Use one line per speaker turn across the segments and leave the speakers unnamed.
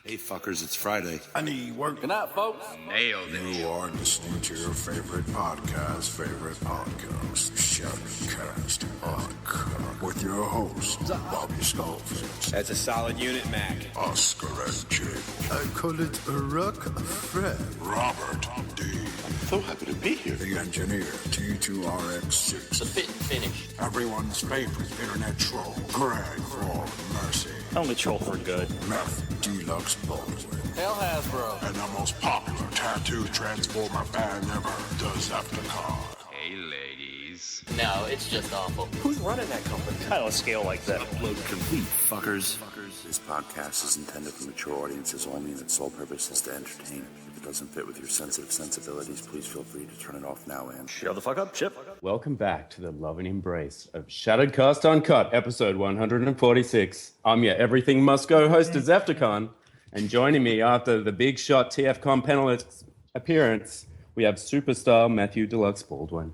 Hey fuckers, it's Friday.
I need work.
Good night, folks.
Nailed it.
You are listening to your favorite podcast, Sharkticon, Uncut, with your host, Bobby Skullface.
That's a solid unit, Mac.
Oscar and Jake. I call it a rock of Fred. Robert D.
I'm so happy to be here.
The engineer, T2RX6.
The fit and finish.
Everyone's favorite internet troll, Greg for Mercy.
Only troll for good.
Meth Deluxe Baldwin.
Hell Hasbro.
And the most popular tattoo transformer band ever, the Tfcon.
Hey, ladies.
No, it's just awful.
Who's running that company?
I don't scale like that.
Upload complete, fuckers. This podcast is intended for mature audiences only, and its sole purpose is to entertain. If it doesn't fit with your sensitive sensibilities, please feel free to turn it off now and
Shut the fuck up, Chip.
Welcome back to the love and embrace of Shattered Uncut, episode 146. I'm your Everything Must Go host of Tfcon, and joining me after the big shot Tfcon panelist appearance, we have superstar Matthew Deluxe Baldwin.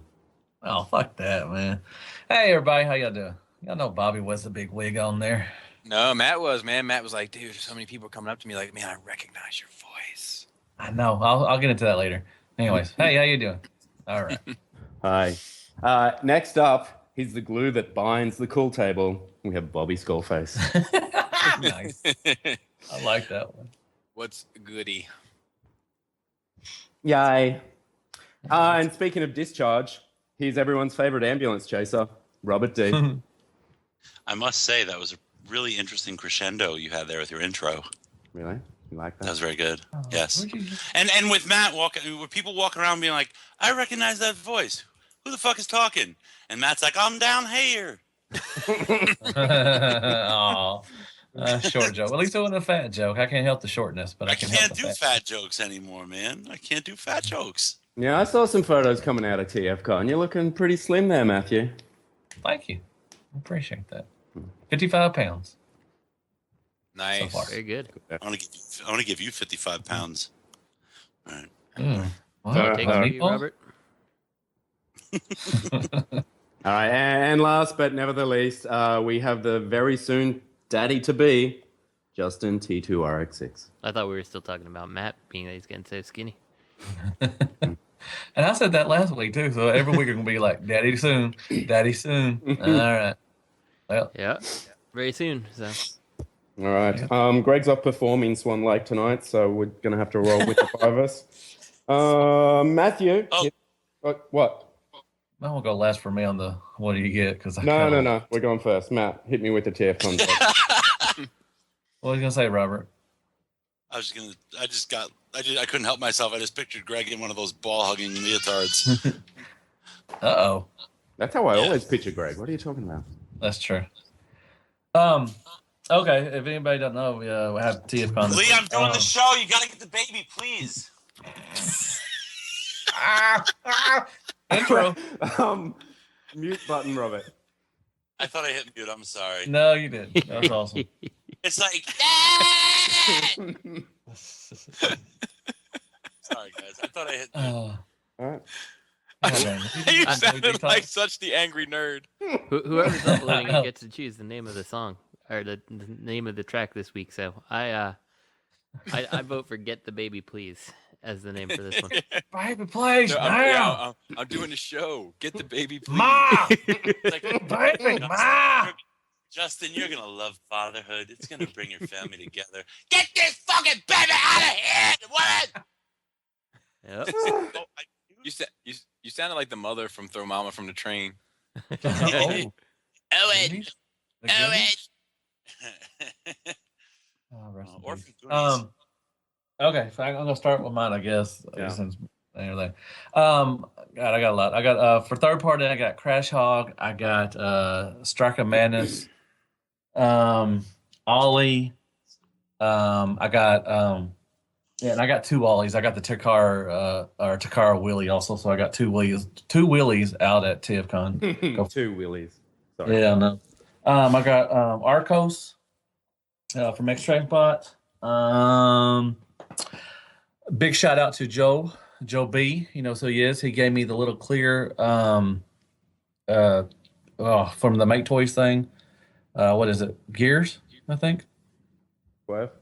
Oh, fuck that, man. Hey, everybody, how y'all doing? Y'all know Bobby was the big wig on there.
No, Matt was, man. Matt was like, dude, so many people coming up to me like, man, I recognize your voice.
I know. I'll get into that later. Anyways, hey, how you doing? All right.
Hi. Next up, he's the glue that binds the cool table. We have Bobby Skullface.
Nice. I like that one.
What's goody?
Yay. And speaking of discharge, he's everyone's favorite ambulance chaser, Robert D.
I must say that was a really interesting crescendo you had there with your intro.
Really? You like that?
That was very good.
Oh,
Yes. And with Matt walking, with people walking around being like, I recognize that voice. Who the fuck is talking? And Matt's like, I'm down here.
Oh, short joke. At least it wasn't a fat joke. I can't help the shortness, but I
I
can
can't
help the
do fat jokes anymore, man. I can't do fat jokes.
Yeah, I saw some photos coming out of TFCon. You're looking pretty slim there, Matthew.
Thank you. I appreciate that. 55 pounds.
Nice.
So far.
Very good.
I want to give you 55 pounds. All right.
Wow.
Take it, Robert.
All right, and last but never least, we have the very soon daddy-to-be, Justin T2RX6.
I thought we were still talking about Matt being that he's getting so skinny.
And I said that last week, too. So every week we're going to be like, daddy soon, daddy soon. All right. Well,
Yeah, very soon. So
All right, Greg's off performing Swan Lake tonight, so we're going to have to roll with the five of us. Matthew. What?
that won't go last for me on the what do you get? Because
No. We're going first. Matt, hit me with the TFCon.
What was you going to say, Robert?
I couldn't help myself. I just pictured Greg in one of those ball-hugging leotards.
Uh-oh.
That's how I always picture Greg. What are you talking about?
That's true. Okay, if anybody doesn't know, we have TFCon.
Lee, I'm doing the show. You got to get the baby, please.
Intro.
Mute button, Robert.
I thought I hit mute. I'm sorry.
No, you did. That was awesome.
It's like, sorry, guys. I thought I hit mute.
All right.
You sounded like such the angry nerd.
whoever's uploading it gets to choose the name of the song or the name of the track this week. So I vote for "Get the Baby Please" as the name for this one.
Baby, please,
No,
now.
I'm doing the show. Get the baby, please.
Ma!
It's like,
Baby, ma!
Justin, you're going to love fatherhood. It's going to bring your family together. Get this fucking baby out of here! What?
Yep.
You sounded like the mother from Throw Mama from the Train.
Oh,
Owen! Owen!
rest in
Orphan
peace.
Goonies.
Okay, so I'm gonna start with mine, I guess.
Yeah.
Since everything. God, I got a lot. I got for third party, I got Crash Hog, I got Strike of Madness, Ollie, I got and I got two Ollies. I got the Takara Willie also, so I got two Willies out at TFCon.
Two Willies. Sorry.
Yeah, no. I got Arcos from Extract Bot. Big shout out to Joe B. He knows who he is. He gave me the little clear from the Make Toys thing. What is it? Gears, I think.
What?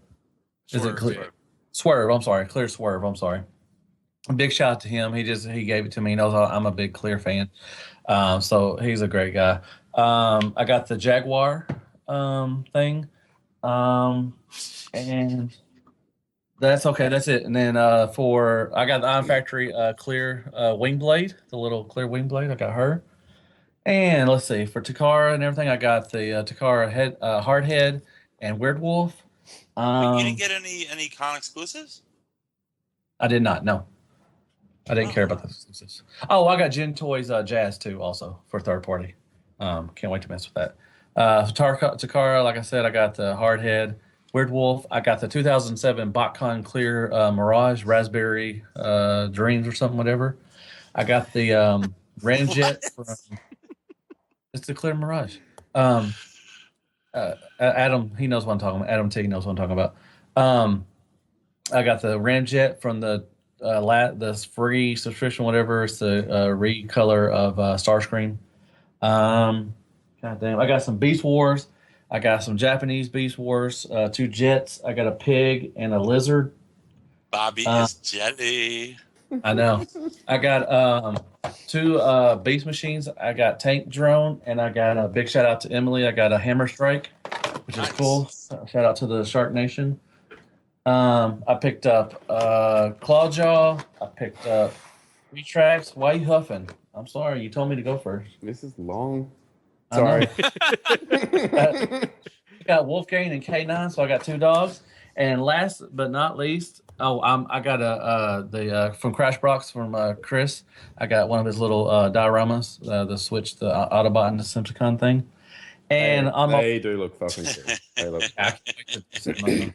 Is it clear? Swerve. I'm sorry. Clear Swerve. I'm sorry. A big shout out to him. He gave it to me. He knows I'm a big Clear fan. So he's a great guy. I got the Jaguar thing. And that's okay. That's it. And then I got the Iron Factory clear wing blade, the little clear wing blade. I got her. And let's see, for Takara and everything, I got the Takara head, hard head, and Weird Wolf.
You didn't get any con exclusives?
I did not. No, I didn't care about the exclusives. Oh, I got Gen Toys Jazz too, also for third party. Can't wait to mess with that. Takara, like I said, I got the hard head. Weird Wolf, I got the 2007 BotCon Clear Mirage Raspberry Dreams or something, whatever. I got the Ramjet. It's the Clear Mirage. Adam, he knows what I'm talking about. Adam T knows what I'm talking about. I got the Ramjet from the free subscription, whatever. It's the recolor of Starscream. God damn, I got some Beast Wars. I got some Japanese Beast Wars, 2 jets. I got a pig and a lizard.
Bobby is jelly.
I know. I got 2 beast machines. I got Tank Drone, and I got a big shout out to Emily. I got a Hammer Strike, which is cool. Shout out to the Shark Nation. I picked up Clawjaw. I picked up Retracts. Why are you huffing? I'm sorry. You told me to go first.
This is long.
Sorry. Got Wolfgang and K9, so I got 2 dogs. And last but not least, I got the from Crash Box from Chris. I got one of his little dioramas, the Switch, the Autobot and the Simpsicon thing. And
they do look fucking cool. They look.
I can't wait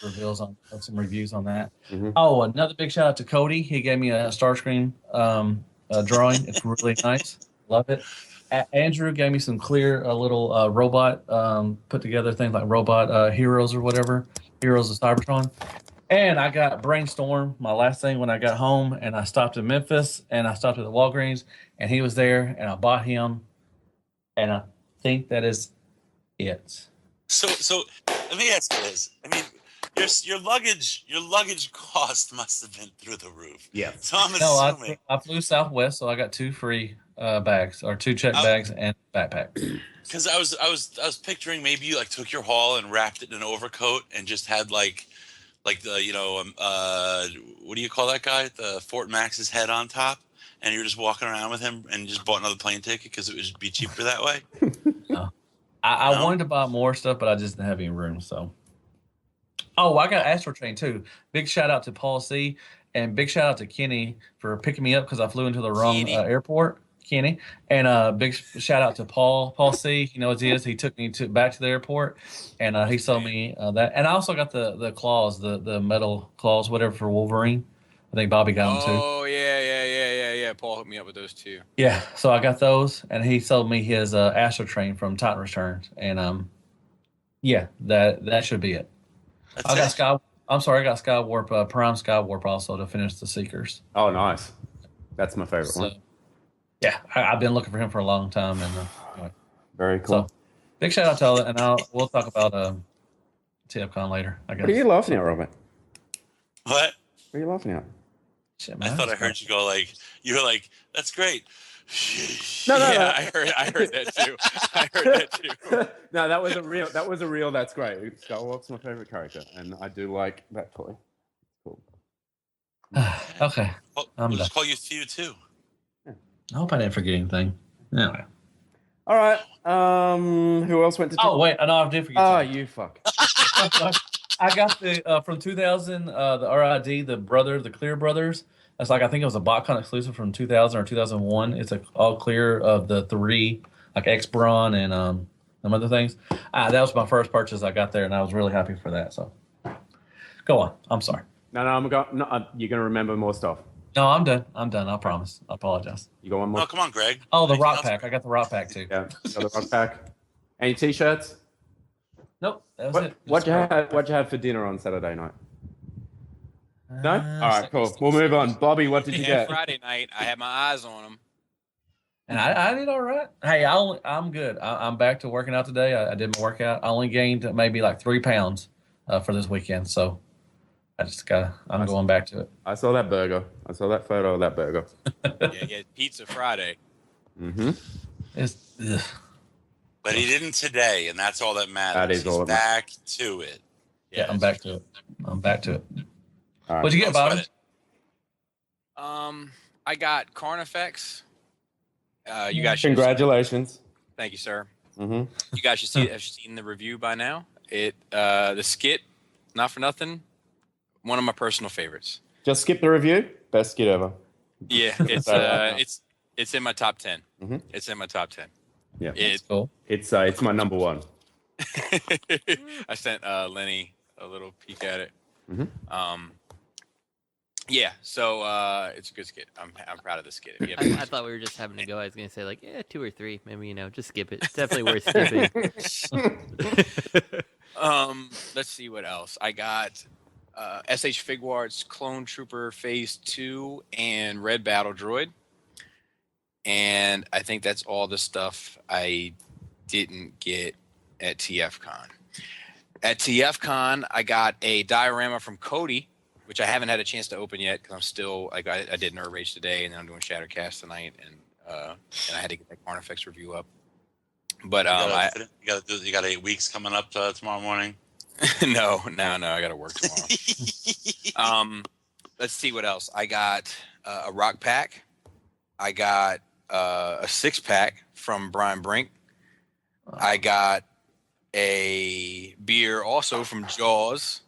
to see some reviews on that. Mm-hmm. Oh, another big shout out to Cody. He gave me a Starscream drawing. It's really nice. Love it. Andrew gave me some clear little robot put together things like robot heroes or whatever, heroes of Cybertron. And I got Brainstorm, my last thing when I got home, and I stopped in Memphis and I stopped at the Walgreens and he was there and I bought him, and I think that is it.
So let me ask you this. I mean, your luggage cost must have been through the roof.
Yeah.
So I'm assuming.
I flew Southwest, so I got 2 free bags, or 2 check bags and backpack.
Because I was picturing maybe you like took your haul and wrapped it in an overcoat and just had like the what do you call that guy, the Fort Max's head on top, and you're just walking around with him and just bought another plane ticket because it would be cheaper that way.
No. I wanted to buy more stuff, but I just didn't have any room. So, I got Astro Train too. Big shout out to Paul C. And big shout out to Kenny for picking me up because I flew into the wrong airport. Kenny. And big shout out to Paul C. You know what he is. He took me back to the airport, and he sold me that. And I also got the claws, the metal claws, whatever, for Wolverine. I think Bobby got them too.
Oh yeah. Paul hooked me up with those too.
Yeah, so I got those, and he sold me his Astro Train from Titan Returns, and yeah, that should be it. I got Skywarp, Prime Skywarp also to finish the Seekers.
Oh, nice. That's my favorite one.
Yeah, I've been looking for him for a long time, and anyway.
Very cool.
So, big shout out to all that, and we'll talk about Tfcon later, I guess.
What are you laughing at, Robert?
What?
What are you laughing at?
Shit,
I thought I heard you go like, you were like, that's great.
No.
I heard that too.
No, that was a real. That's great. Skywarp's my favorite character, and I do like that toy. Cool.
Okay.
Well, we'll just call you Thew too.
I hope I didn't forget anything. Anyway.
All right. Who else went to?
Oh wait, I know I did forget.
Oh, you fuck.
I got the from 2000 the RID, the Clear Brothers. That's like, I think it was a BotCon exclusive from 2000 or 2001. It's all clear of the 3, like X-Bron and some other things. That was my first purchase I got there, and I was really happy for that. So, go on. I'm sorry.
No, you're gonna remember more stuff.
No, I'm done. I promise. I apologize.
You got one more?
Oh, come on, Greg.
Oh, the Rock Pack. I got the Rock Pack too.
Yeah, got the Rock Pack. Any T-shirts?
Nope, that was it.
What'd you have for dinner on Saturday night? No? All right, cool. We'll move on. Bobby, what did you get?
Friday night, I had my eyes on them.
And I did all right. Hey, I'm good. I'm back to working out today. I did my workout. I only gained maybe like 3 pounds for this weekend. So I'm going back to it.
I saw that burger. I saw that photo of that burger.
Yeah, Pizza Friday.
Mm-hmm.
But he didn't today, and that's all that matters.
That is
He's
all that
back to it.
Yeah, I'm back to it. All right. What'd you get,
Don't
Bobby?
sweat it.
I got Carnifex. You guys should
Congratulations.
Thank you, sir.
Mm-hmm.
You guys should have seen the review by now. The skit, not for nothing, one of my personal favorites.
Just skip the review. Best skit ever.
Yeah, it's in my top 10.
Mm-hmm.
It's in my top 10.
Yeah,
That's cool.
It's my number one.
I sent Lenny a little peek at it.
Mm-hmm.
Yeah, so it's a good skit. I'm proud of the skit. If you haven't
I
watched
thought we were just having to go. I was gonna say like, yeah, 2 or 3, maybe just skip it. It's definitely worth skipping.
Let's see what else. I got SH Figuarts Clone Trooper Phase 2 and Red Battle Droid. And I think that's all the stuff I didn't get at TFCon. At TFCon, I got a diorama from Cody, which I haven't had a chance to open yet because I'm still I did Nerd Rage today, and then I'm doing Shattercast tonight, and I had to get that Carnifex review up. But
you got 8 weeks coming up tomorrow morning.
No, I got to work tomorrow. Let's see what else. I got a rock pack. I got a 6-pack from Brian Brink. I got a beer also from Jaws.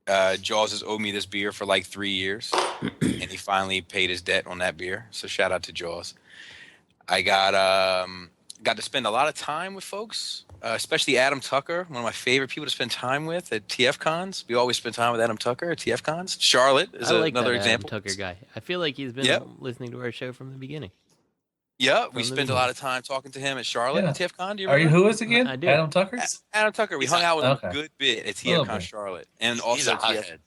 Jaws has owed me this beer for like 3 years, and he finally paid his debt on that beer. So shout out to Jaws. I got to spend a lot of time with folks, especially Adam Tucker, one of my favorite people to spend time with at TFCons. We always spend time with Adam Tucker at TFCons. Charlotte is another example.
Adam Tucker guy. I feel like he's been listening to our show from the beginning.
Yeah, we spent a lot of time talking to him at Charlotte at TFCon. Do you remember?
Are you who is again?
I do.
Adam Tucker?
Adam Tucker. We hung out with him a good bit at TFCon
bit.
Charlotte, and
He's a
also
hothead.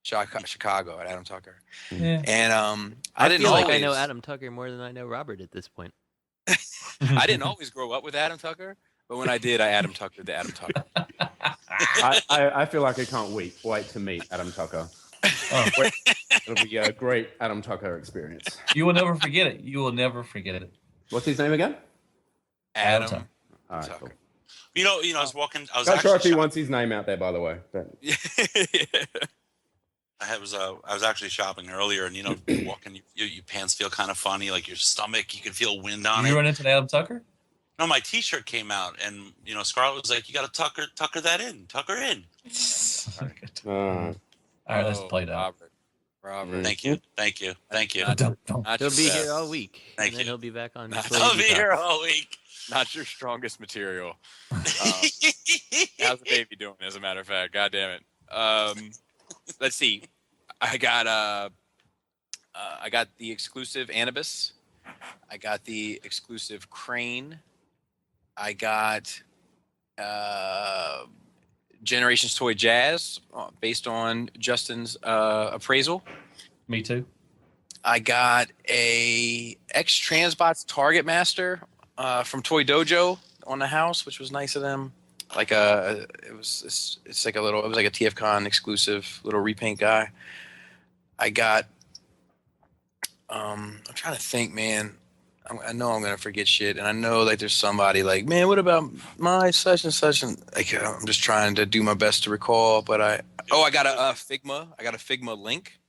Chicago at Adam Tucker.
Yeah.
And
I
didn't
feel
always,
like I know Adam Tucker more than I know Robert at this point.
I didn't always grow up with Adam Tucker, but when I did, I Adam Tuckered the Adam Tucker.
I feel like I can't wait to meet Adam Tucker. It'll be a great Adam Tucker experience.
You will never forget it. You will never forget it.
What's his name again?
Adam
Tucker.
All right,
Tucker.
cool.
You know, I was walking. I was
Not sure
actually
if he wants his name out there, by the way. But...
I was actually shopping earlier, and walking, your pants feel kind of funny, like your stomach. You can feel wind on it.
You run into Adam Tucker?
No, my T-shirt came out, and Scarlett was like, "You got to tucker that in, tucker in."
All right, let's play that.
Robert.
Thank you.
He'll be here all week.
Thank
and then
you.
he'll be back on.
I'll be here all week.
Not your strongest material. How's the baby doing? As a matter of fact, God damn it. Let's see. I got the exclusive Anubis. I got the exclusive Crane. I got Generations Toy Jazz based on Justin's appraisal.
Me too.
I got a X-Transbots Target Master from Toy Dojo on the house, which was nice of them. Like it was like a TFCon exclusive little repaint guy. I got I'm trying to think, man. I know I'm gonna forget shit, and I know like there's somebody like, man, what about my such and such, and like I'm just trying to do my best to recall. But I got a Figma. I got a Figma Link.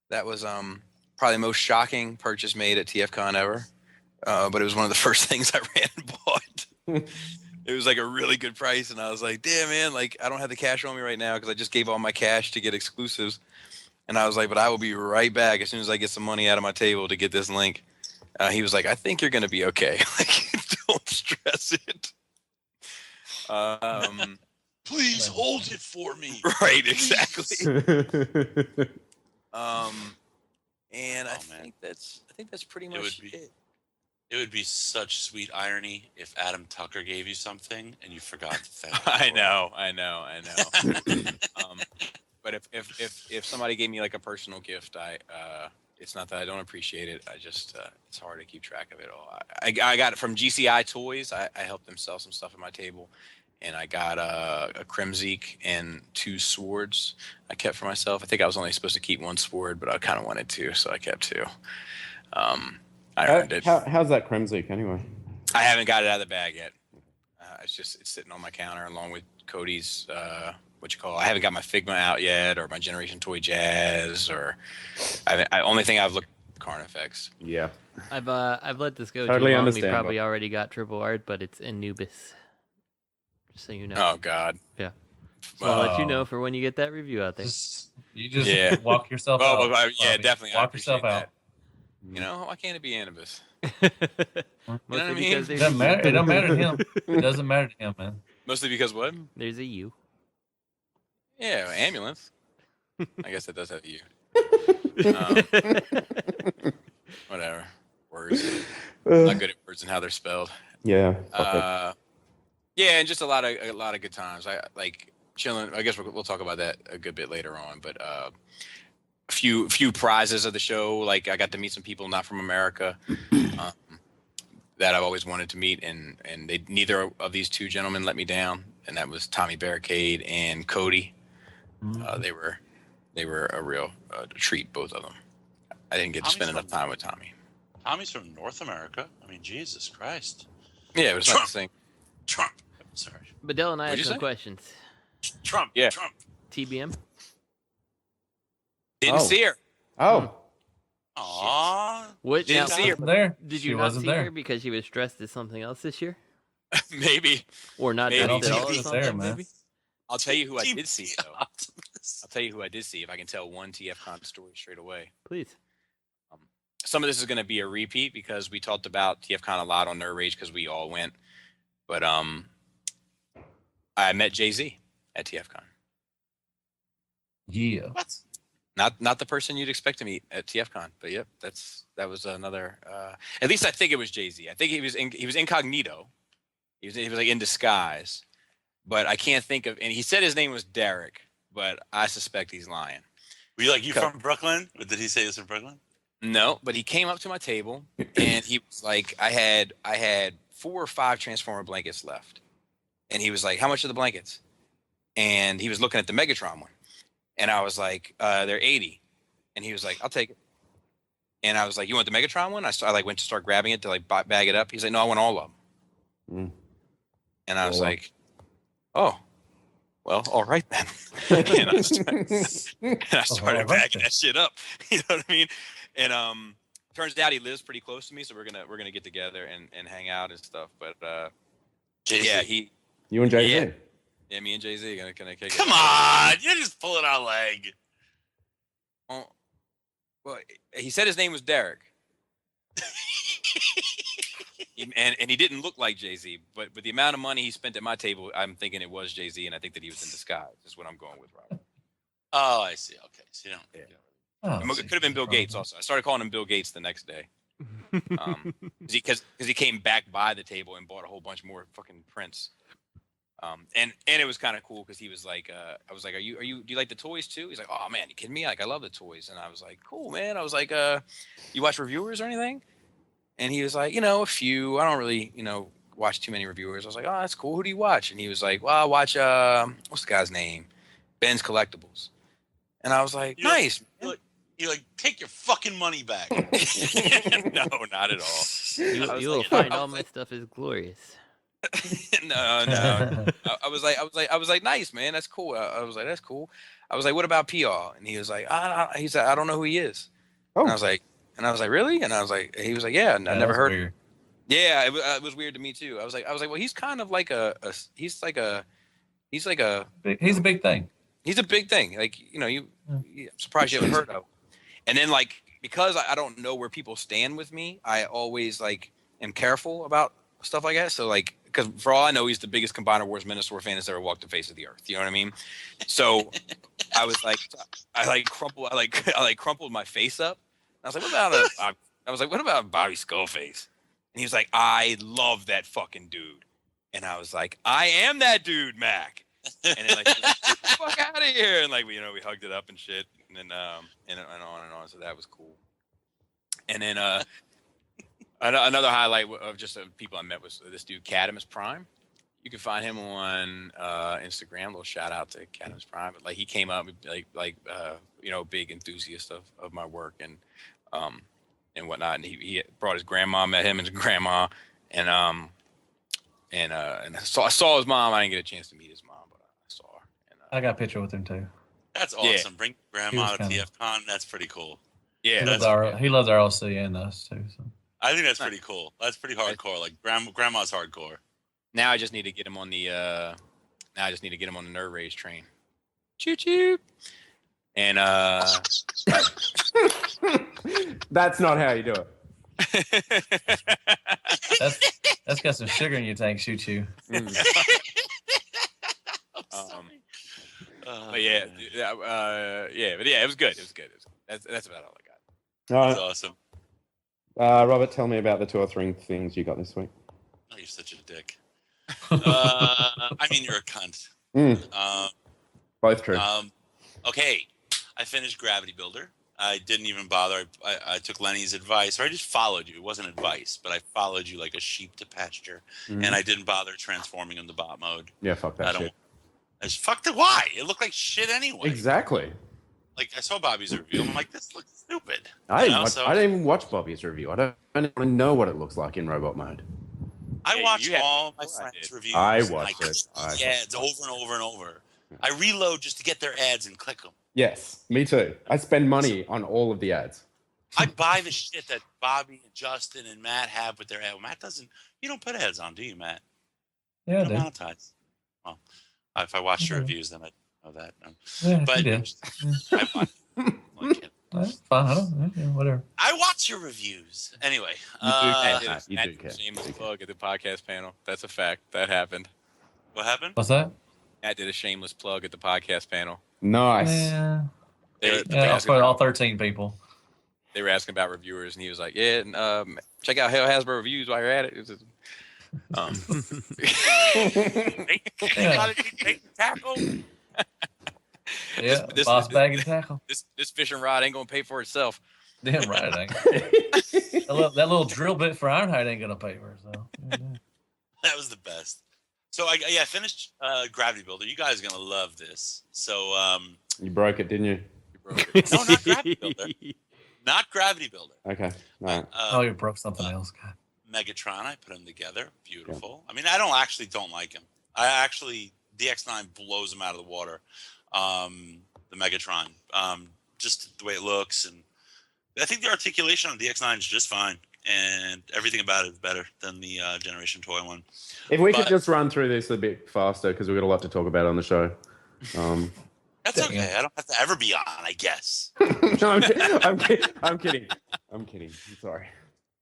That was probably the most shocking purchase made at TFCon ever. But it was one of the first things I ran and bought. It was like a really good price, and I was like, damn, man, like I don't have the cash on me right now because I just gave all my cash to get exclusives. And I was like, but I will be right back as soon as I get some money out of my table to get this link. He was like, I think you're going to be okay. Like, don't stress it.
Please hold it for me.
Right, exactly. And I think that's pretty much it.
It would be such sweet irony if Adam Tucker gave you something and you forgot to thank him.
I know. But if somebody gave me like a personal gift, it's not that I don't appreciate it. I just it's hard to keep track of it all. I got it from GCI Toys. I helped them sell some stuff at my table, and I got a Crimzeek and 2 swords I kept for myself. I think I was only supposed to keep 1 sword, but I kind of wanted 2, so I kept 2. I earned it.
How's that Crimzeek anyway?
I haven't got it out of the bag yet. It's sitting on my counter along with Cody's I haven't got my Figma out yet, or my Generation Toy Jazz, or only thing I've looked at Carnifex.
Yeah.
I've let this go
Totally
too long. We
understandable.
probably already got triple art, but it's Anubis. Just so you know.
Oh God.
Yeah. So I'll let you know for when you get that review out there.
You just walk yourself out.
Yeah, definitely.
Walk yourself out.
You know, why can't it be Anubis?
Mostly
what I mean?
because
It doesn't matter. It don't matter to him. It doesn't matter to him, man.
Mostly because what?
There's a U.
Yeah, ambulance. I guess it does have you. Whatever. Words. Not good at words and how they're spelled.
Yeah.
Yeah, and just a lot of good times. I like chilling. I guess we'll talk about that a good bit later on. But a few prizes of the show. Like I got to meet some people not from America that I've always wanted to meet, and neither of these 2 gentlemen let me down. And that was Tommy Barricade and Cody. They were a real treat, both of them. I didn't get to spend enough time with Tommy.
Tommy's from North America. I mean, Jesus Christ.
Yeah, it was not the same.
Trump. Sorry.
But Dell and I
What'd
have
you
some
say?
questions.
Trump.
Yeah.
Trump.
TBM?
Didn't see her.
Oh.
Aww.
What?
Didn't see her.
There.
Did
She
you not
wasn't
see
there.
her because she was dressed as something else this year?
Maybe.
Or not
Maybe.
dressed at all?
She
Or
was
something?
there, man.
Maybe. I'll tell you who I did see, though.
Optimus.
I'll tell you who I did see if I can tell one TFCon story straight away.
Please.
Some of this is going to be a repeat because we talked about TFCon a lot on Nerd Rage because we all went. But I met Jay-Z at TFCon.
Yeah.
What?
Not the person you'd expect to meet at TFCon, but yep, that was another. At least I think it was Jay-Z. I think he was incognito. He was like in disguise, but I can't think of. And he said his name was Derek, but I suspect he's lying.
Were you like, you from Brooklyn? Or did he say he was from Brooklyn?
No, but he came up to my table and he was like, I had 4 or 5 Transformer blankets left, and he was like, "How much are the blankets?" And he was looking at the Megatron one, and I was like, "They're 80," and he was like, "I'll take it." And I was like, "You want the Megatron one?" I like went to start grabbing it to like bag it up. He's like, "No, I want all of them." And I was like, "Oh, well, all right then." And I started bagging that shit up. You know what I mean? And turns out he lives pretty close to me, so we're gonna get together and hang out and stuff. But
Jay-Z.
yeah,
You and Jay-Z?
yeah, me and Jay-Z gonna kick it.
Come on, you're just pulling our leg.
Oh, well, he said his name was Derek. And he didn't look like Jay-Z, but with the amount of money he spent at my table, I'm thinking it was Jay-Z, and I think that he was in disguise. Is what I'm going with, Robert.
Oh, I see. Okay, so you don't.
Yeah.
Oh,
It could have been Bill Gates also. I started calling him Bill Gates the next day. Because he came back by the table and bought a whole bunch more fucking prints. And it was kind of cool because he was like, I was like, do you like the toys too? He's like, "Oh man, you kidding me? Like, I love the toys." And I was like, "Cool, man." I was like, "You watch reviewers or anything?" And he was like, "A few. I don't really, watch too many reviewers." I was like, "Oh, that's cool. Who do you watch?" And he was like, "Well, I watch what's the guy's name? Ben's Collectibles." And I was like, "Nice."
You're like, take your fucking money back.
No, not at all.
You will find all my stuff is glorious.
No. I was like, "Nice, man. That's cool." I was like, "That's cool." I was like, "What about PR?" And he was like, he said, "I don't know who he is."
Oh.
And I was like, "Really?" And I was like, he was like, "Yeah." And I never heard.
Weird.
Yeah, it was weird to me too. I was like, "Well, he's kind of like he's a
He's a big thing.
He's a big thing. Like, I'm surprised you haven't heard of. And then like, because I don't know where people stand with me, I always like am careful about stuff like that. So like, because for all I know, he's the biggest Combiner Wars Minosaur fan that's ever walked the face of the earth. You know what I mean? So I was like, I crumpled my face up. I was like, what about Bobby Skullface? And he was like, "I love that fucking dude." And I was like, "I am that dude, Mac." And then like, "Get the fuck out of here!" And like, we hugged it up and shit, and then and on and on. So that was cool. And then another highlight of just people I met was this dude, Cadamus Prime. You can find him on Instagram. Little shout out to Cadmus Prime. But, like, he came up big enthusiast of my work and whatnot. And he brought his grandma, met him and his grandma, and I saw his mom. I didn't get a chance to meet his mom, but I saw her. And,
I got a picture with him too.
That's awesome. Bring grandma to TFCon. That's pretty cool.
Yeah,
he loves RLC and us too. So.
I think that's pretty cool. That's pretty hardcore. Like grandma's hardcore.
Now I just need to get him on the Nerd Rage train. Choo choo. And
that's not how you do it.
That's got some sugar in your tank, shoot you.
But yeah, it was good. It was good. That's about all I got.
That's awesome.
Robert, tell me about the 2 or 3 things you got this week.
Oh, you're such a dick. I mean, you're a cunt.
Both true.
Okay, I finished Gravity Builder. I didn't even bother. I took Lenny's advice, or I just followed you. It wasn't advice, but I followed you like a sheep to pasture, and I didn't bother transforming into bot mode.
Yeah, fuck that shit.
Fucked it. Why? It looked like shit anyway.
Exactly.
Like, I saw Bobby's review. I'm like, this looks stupid.
I didn't even watch Bobby's review. I don't even know what it looks like in robot mode.
I watched all my friends' reviews.
I watched it.
Ads over and over and over. I reload just to get their ads and click them.
Yes, me too. I spend money on all of the ads.
I buy the shit that Bobby and Justin and Matt have with their ad. Matt doesn't. You don't put ads on, do you, Matt?
Yeah,
you don't monetize. Well, if I watched your reviews, then I'd know that.
Yeah,
but
I fine. Whatever.
I watch your reviews anyway.
You do care. Shameless plug at the podcast panel. That's a fact. That happened.
What happened?
What's that?
Matt did a shameless plug at the podcast panel.
Nice.
Yeah. For all 13 people.
They were asking about reviewers, and he was like, "Yeah, and, check out Hell Hasbro reviews while you're at it."
Tackle.
Yeah, boss bag and tackle.
This fishing rod ain't gonna pay for itself.
Damn right it ain't. that little drill bit for Ironhide ain't gonna pay for itself.
That was the best. So I finished Gravity Builder. You guys are gonna love this. So
you broke it, didn't you?
No, not Gravity Builder. Not Gravity Builder.
Okay. All
right. You broke something else. God.
Megatron. I put them together. Beautiful. Yeah. I mean, I don't like him. DX9 blows him out of the water. The Megatron, just the way it looks, and I think the articulation on DX9 is just fine, and everything about it is better than the Generation Toy one.
If we could just run through this a bit faster, because we've got a lot to talk about on the show.
That's okay. I don't have to ever be on, I guess.
No, I'm kidding. I'm sorry.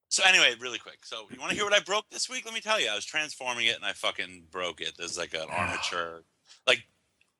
So anyway, really quick. So you want to hear what I broke this week? Let me tell you. I was transforming it, and I fucking broke it. There's like an armature. Like,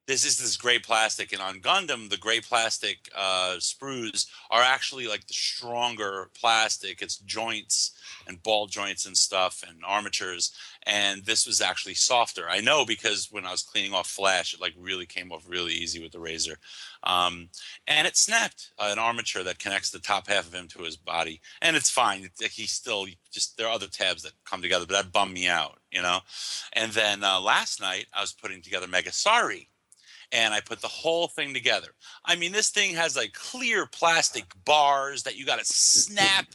this is this gray plastic, and on Gundam, the gray plastic sprues are actually like the stronger plastic. It's joints and ball joints and stuff and armatures, and this was actually softer. I know because when I was cleaning off Flash, it like really came off really easy with the razor, and it snapped an armature that connects the top half of him to his body, and it's fine. He's still just, there are other tabs that come together, but that bummed me out, you know. And then last night I was putting together Megasari. And I put the whole thing together. I mean, this thing has like clear plastic bars that you got to snap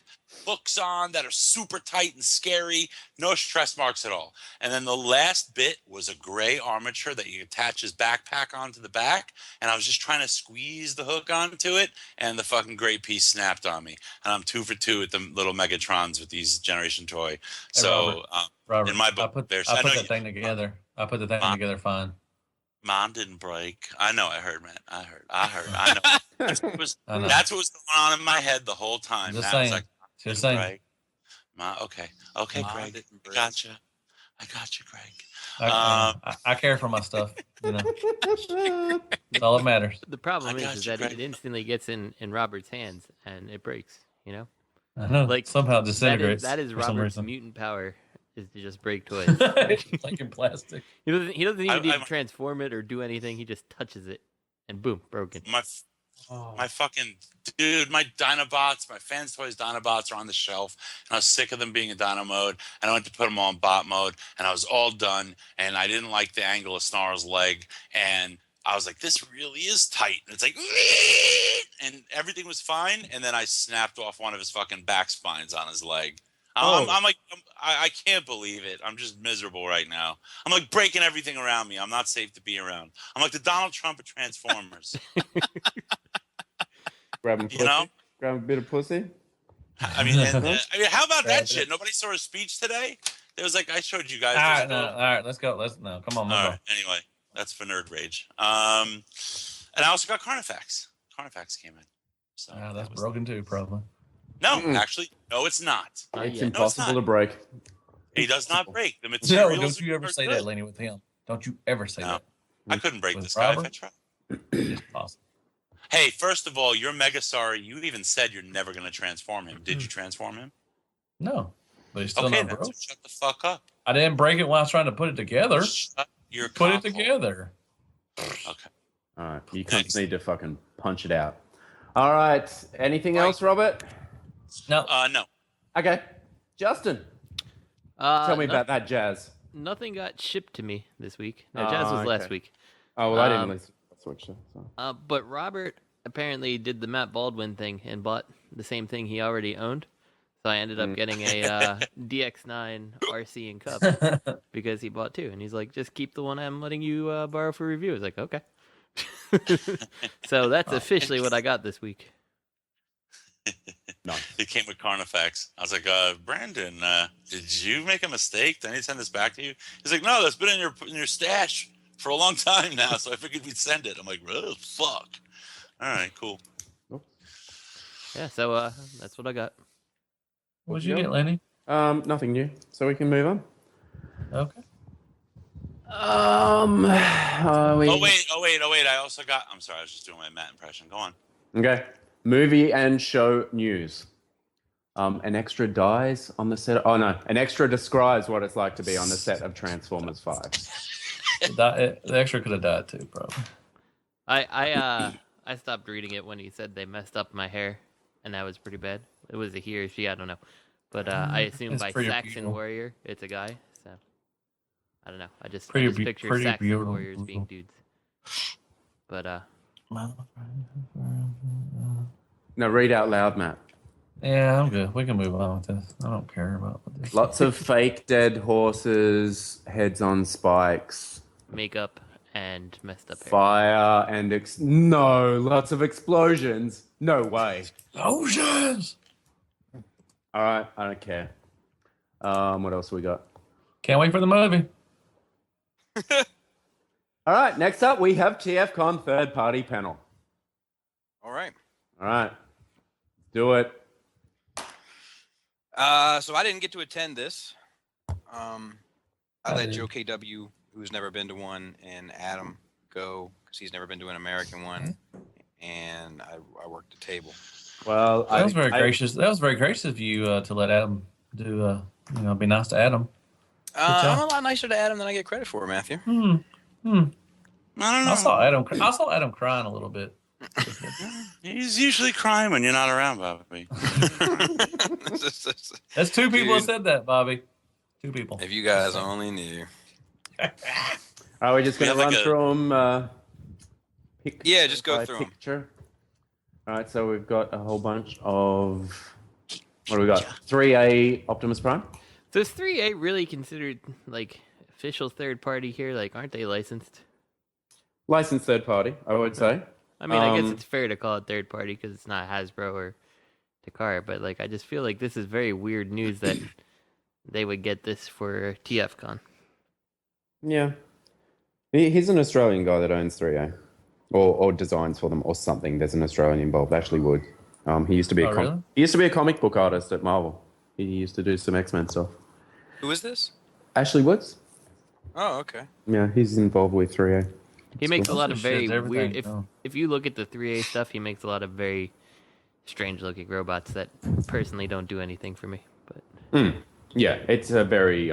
hooks on that are super tight and scary. No stress marks at all. And then the last bit was a gray armature that you attach his backpack onto the back. And I was just trying to squeeze the hook onto it, and the fucking gray piece snapped on me. And I'm 2 for 2 with the little Megatrons with these Generation Toy.
Hey,
so
Robert,
in my book,
I put the thing together. I put the thing together fine.
Mine didn't break. I know. I heard, man. I heard. I know. That's what was going on in my head the whole time.
Just saying.
Like,
just saying.
Okay, Greg. I gotcha, Greg.
I care for my stuff. You know, that's all that matters.
The problem is that it instantly gets in Robert's hands and it breaks. You know.
I know. Like somehow disintegrates.
That is Robert's mutant power. Is to just break toys.
Like in plastic.
He doesn't even need to transform it or do anything. He just touches it, and boom, broken.
My My fucking dude, my Dinobots, my Fans Toys Dinobots are on the shelf, and I was sick of them being in Dino mode, and I went to put them on bot mode, and I was all done, and I didn't like the angle of Snarl's leg, and I was like, this really is tight, and it's like, and everything was fine, and then I snapped off one of his fucking back spines on his leg. I'm like, I can't believe it. I'm just miserable right now. I'm like breaking everything around me. I'm not safe to be around. I'm like the Donald Trump of Transformers.
Grabbing pussy? Grab a bit of pussy?
I mean, how about that shit? Nobody saw his speech today? It was like, I showed you guys.
All right, let's go. Come on,
all right, anyway, that's for Nerd Rage. And I also got Carnifex. Carnifex came in. So
that's broken too, probably.
No, actually, no, it's not.
It's impossible to break.
He does not break. The materials.
No, don't you ever say that, Lenny, with him. Don't you ever say that.
I couldn't break this guy if I tried.
It's possible.
Hey, first of all, you're mega sorry. You even said you're never going to transform him. Did you transform him?
No, but he's still not broke.
So shut the fuck up.
I didn't break it while I was trying to put it together. Put it together.
Okay.
All right, you cunts need to fucking punch it out. All right, anything else, Robert?
No.
No.
Okay, Justin. Tell me about that jazz.
Nothing got shipped to me this week. No, jazz was last week.
Oh, well, I didn't listen.
But Robert apparently did the Matt Baldwin thing and bought the same thing he already owned. So I ended up getting a DX9 RC and cup because he bought two. And he's like, just keep the one I'm letting you borrow for review. I was like, okay. So that's officially what I got this week.
Nice.
It came with Carnifex. I was like, Brandon, did you make a mistake? Did I need to send this back to you? He's like, no, that's been in your stash for a long time now, so I figured we'd send it. I'm like, oh, fuck. All right, cool.
Yeah, so that's what I got.
What did you get, Lenny?
Nothing new, so we can move on.
Okay.
Oh, wait. I also got... I'm sorry, I was just doing my Matt impression. Go on.
Okay. Movie and show news. An extra dies on the set. Oh, no. An extra describes what it's like to be on the set of Transformers 5.
The extra could have died too, probably.
I stopped reading it when he said they messed up my hair, and that was pretty bad. It was a he or she, I don't know. But I assume by Saxon Warrior, it's a guy. So I don't know. I just picture Saxon Warriors being dudes. But
No, read out loud, Matt.
Yeah, I'm good. We can move on with this. I don't care about this.
Lots of fake dead horses, heads on spikes.
Makeup and messed up hair.
Fire and lots of explosions. No way.
Explosions!
All right, I don't care. What else we got?
Can't wait for the movie.
All right, next up we have TFCon third-party panel.
All right.
Do it.
So I didn't get to attend this. I let Joe KW, who's never been to one, and Adam go because he's never been to an American one, and I worked the table.
Well,
that was very gracious. That was very gracious of you to let Adam do. Be nice to Adam.
I'm a lot nicer to Adam than I get credit for, Matthew.
I don't know.
I saw Adam crying a little bit.
He's usually crying when you're not around, Bobby.
That's two people that said that, Bobby. Two people.
If you guys only knew.
Are we just going to run through them?
Yeah, just go through them.
All right, so we've got a whole bunch of... What do we got? 3A Optimus Prime?
So is 3A really considered, like, official third party here? Like, aren't they licensed?
Licensed third party, I would say.
I mean, I guess it's fair to call it third party because it's not Hasbro or Takara, but like I just feel like this is very weird news that they would get this for TFCon.
Yeah. He's an Australian guy that owns 3A. Or designs for them or something. There's an Australian involved. Ashley Wood. He used to be a comic book artist at Marvel. He used to do some X-Men stuff.
Who is this?
Ashley Woods.
Oh, okay.
Yeah, he's involved with 3A.
He makes a lot of very weird... If you look at the 3A stuff, he makes a lot of very strange-looking robots that personally don't do anything for me. But
yeah, it's a very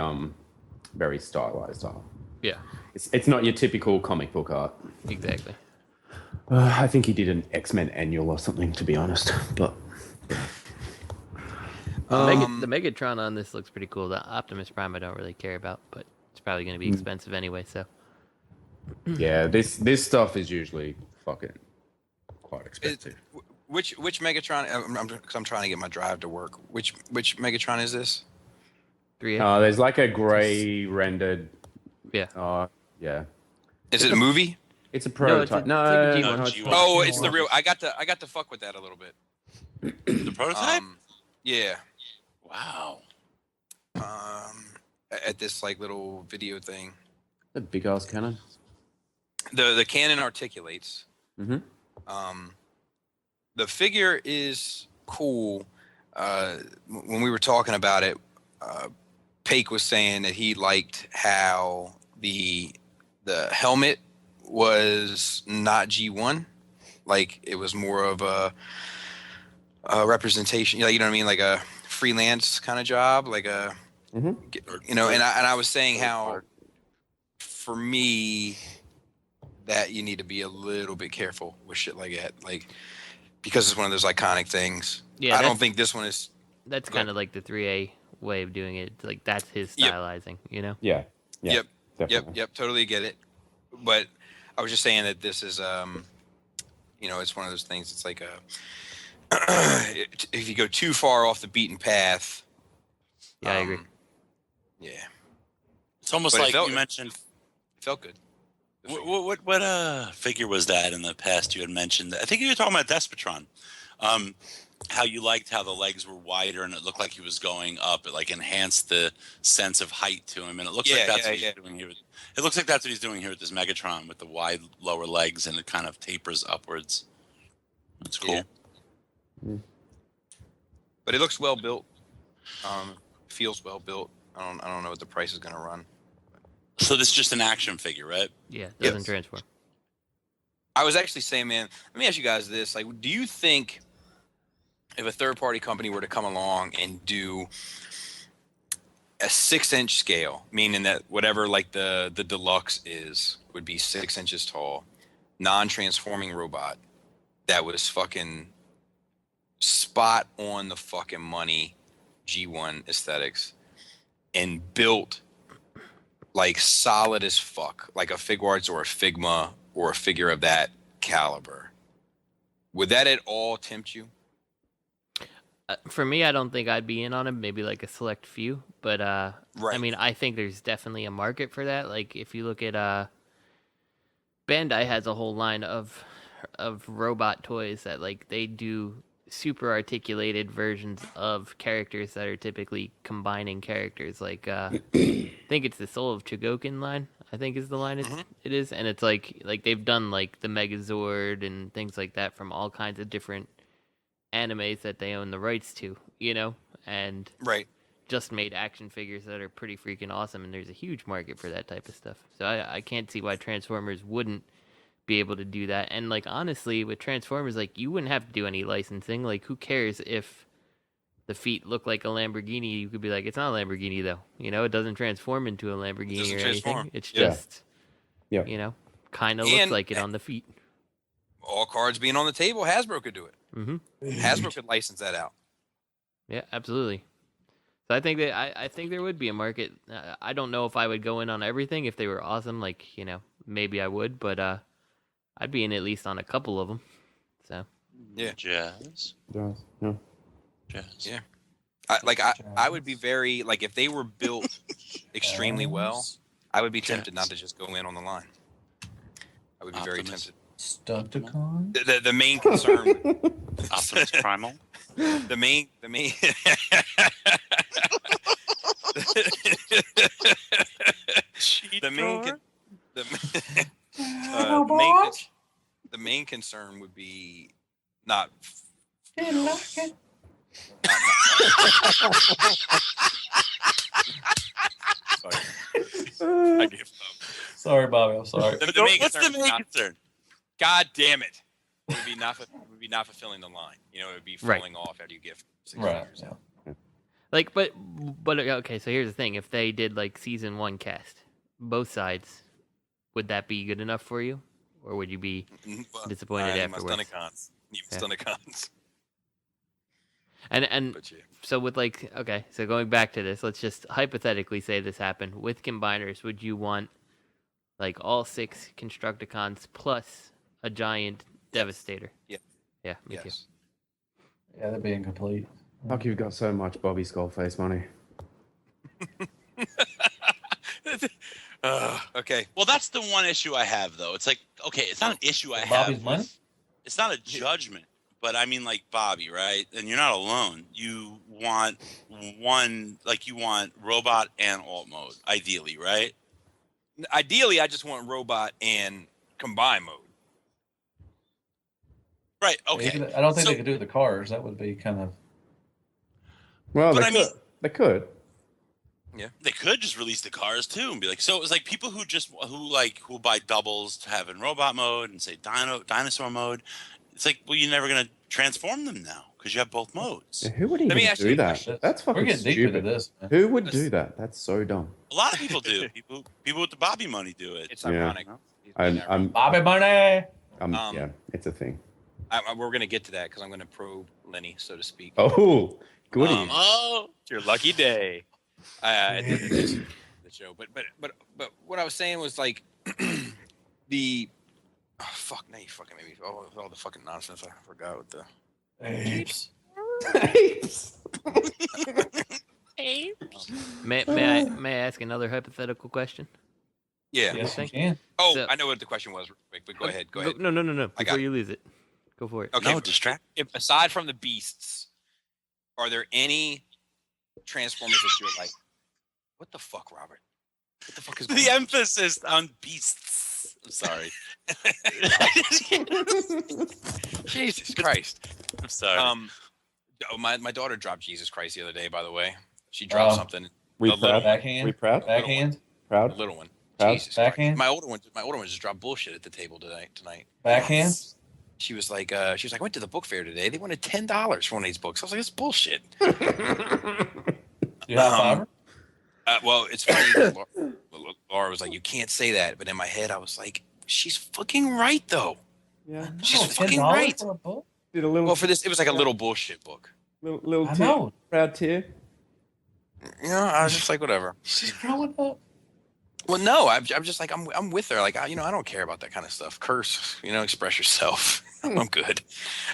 very stylized art.
Yeah.
It's not your typical comic book art.
Exactly.
I think he did an X-Men annual or something, to be honest. But
The Megatron on this looks pretty cool. The Optimus Prime I don't really care about, but it's probably going to be expensive anyway. So
yeah, this stuff is usually fucking quite expensive.
Which Megatron? I'm trying to get my drive to work. Which Megatron is this?
3A.
There's like a gray rendered.
Yeah.
Yeah.
Is it a movie?
It's a prototype.
No, it's like a G1.
No, it's
G1.
Oh, it's the real. I got to fuck with that a little bit.
The prototype?
Yeah.
Wow.
At this like little video thing.
a big ass cannon.
The cannon articulates.
Mm-hmm.
The figure is cool. When we were talking about it, Paik was saying that he liked how the helmet was not G1, like it was more of a representation. You know what I mean, like a freelance kind of job, like a you know. And I was saying how for me that you need to be a little bit careful with shit like that, like because it's one of those iconic things.
Yeah,
I don't think this one is.
That's kind of like the 3A way of doing it. Like that's his stylizing, you know?
Yeah.
Yep.
Definitely.
Yep. Totally get it. But I was just saying that this is, you know, it's one of those things. It's like if you go too far off the beaten path.
Yeah, I agree.
Yeah.
It's almost like you mentioned.
It felt good.
What figure was that in the past you had mentioned? I think you were talking about Despotron. How you liked how the legs were wider and it looked like he was going up. It like enhanced the sense of height to him, and it looks like that's what he's doing here. It looks like that's what he's doing here with this Megatron with the wide lower legs, and it kind of tapers upwards. That's cool.
Yeah.
But it looks well built. Feels well built. I don't know what the price is going to run.
So this is just an action figure, right?
Yeah, it doesn't transform.
I was actually saying, man, let me ask you guys this. Like, do you think if a third-party company were to come along and do a 6-inch scale, meaning that whatever like the deluxe is would be 6 inches tall, non-transforming robot that was fucking spot on the fucking money G1 aesthetics and built like solid as fuck, like a Figuarts or a Figma or a figure of that caliber, would that at all tempt you?
For me, I don't think I'd be in on him. Maybe like a select few, but
Right.
I mean, I think there's definitely a market for that. Like if you look at Bandai has a whole line of robot toys that like they do super articulated versions of characters that are typically combining characters. Like I think it's the Soul of Chogokin line. I think is the line it is, and it's like they've done like the Megazord and things like that from all kinds of different animes that they own the rights to, you know, and just made action figures that are pretty freaking awesome, and there's a huge market for that type of stuff. So I can't see why Transformers wouldn't be able to do that. And like honestly, with Transformers, like you wouldn't have to do any licensing. Like who cares if the feet look like a Lamborghini? You could be like, it's not a Lamborghini though, you know, it doesn't transform into a Lamborghini or anything. It's just you know, kind of looks like it on the feet.
All cards being on the table, Hasbro could do it. Hasbro could license that out.
Yeah, absolutely. So I think that I think there would be a market. I don't know if I would go in on everything if they were awesome. Like, you know, maybe I would, but I'd be in at least on a couple of them. So
yeah, jazz.
Yeah. I would be very like if they were built extremely well, I would be tempted not to just go in on the line. I would be very tempted.
Stunticon?
The main concern
Optimus Primal.
the main the main concern would be not I give up.
Sorry, Bobby. I'm sorry.
What's the main concern?
God damn it! It would be not fulfilling the line. You know, it would be falling off after you get 6 years out.
like, but okay. So here's the thing: if they did like season 1 cast, both sides, would that be good enough for you? or would you be
Well,
disappointed afterwards?
My Stunticons. Even Stunticons.
And
But yeah.
so with so going back to this, let's just hypothetically say this happened with combiners. Would you want like all 6 Constructicons plus a giant Devastator?
Yeah.
Yeah, me too.
Yeah, that'd be incomplete.
Fuck, you've got so much Bobby Skullface money.
Okay.
Well, that's the one issue I have, though. It's like, okay, it's not an issue I
Bobby's
have.
money?
It's not a judgment, but I mean, like Bobby, right? And you're not alone. You want you want robot and alt mode, ideally, right?
Ideally, I just want robot and combine mode.
Right. Okay.
I don't think they could do the cars. That would be kind of.
Well,
But
they could.
Yeah. They could just release the cars too and be like, so it was like people who buy doubles to have in robot mode and say dinosaur mode. It's like, well, you're never gonna transform them now because you have both modes.
Yeah, who would even do that? That's fucking
We're getting deep
stupid.
into this. Man.
Who would do that? That's so dumb.
A lot of people do. People with the Bobby money do it.
It's
Yeah.
ironic.
I'm
Bobby money.
yeah, it's a thing.
We're gonna get to that because I'm gonna probe Lenny, so to speak.
Oh, goody.
It's your lucky day. At the show, but what I was saying was like the fuck. Now you fucking made me all the fucking nonsense I forgot with the
Apes.
May I ask another hypothetical question?
Yeah.
Yes, you
Think?
can.
Oh,
So-
I know what the question was, Rick, but go ahead. Go ahead.
No.
I got
Before
it.
you lose it, go for it.
Okay.
No, distract.
Aside from the beasts, are there any Transformers that you're like, what the fuck, Robert? What the fuck is going
The
on?
emphasis on beasts. I'm sorry.
Jesus Christ.
I'm sorry.
My daughter dropped Jesus Christ the other day, by the way. She dropped
Oh.
something.
We
A little
proud?
Backhand.
We proud?
Backhand.
A
Proud?
little one.
Proud?
Jesus
Backhand?
Christ. My older one just dropped bullshit at the table tonight.
Backhand.
She was like, I went to the book fair today. They wanted $10 for one of these books. I was like, it's bullshit.
You have fiber?
Well, it's funny. Laura was like, you can't say that. But in my head, I was like, she's fucking right, though.
Yeah.
She's
No,
fucking
$10
right.
for a book?
Did a little,
Well, for this, it was like a little bullshit book.
little
I
tear,
know.
proud tear.
You know, I was just like, whatever.
She's growing up.
Well, no, I'm just like, I'm with her. Like, I don't care about that kind of stuff. Curse, express yourself. I'm good.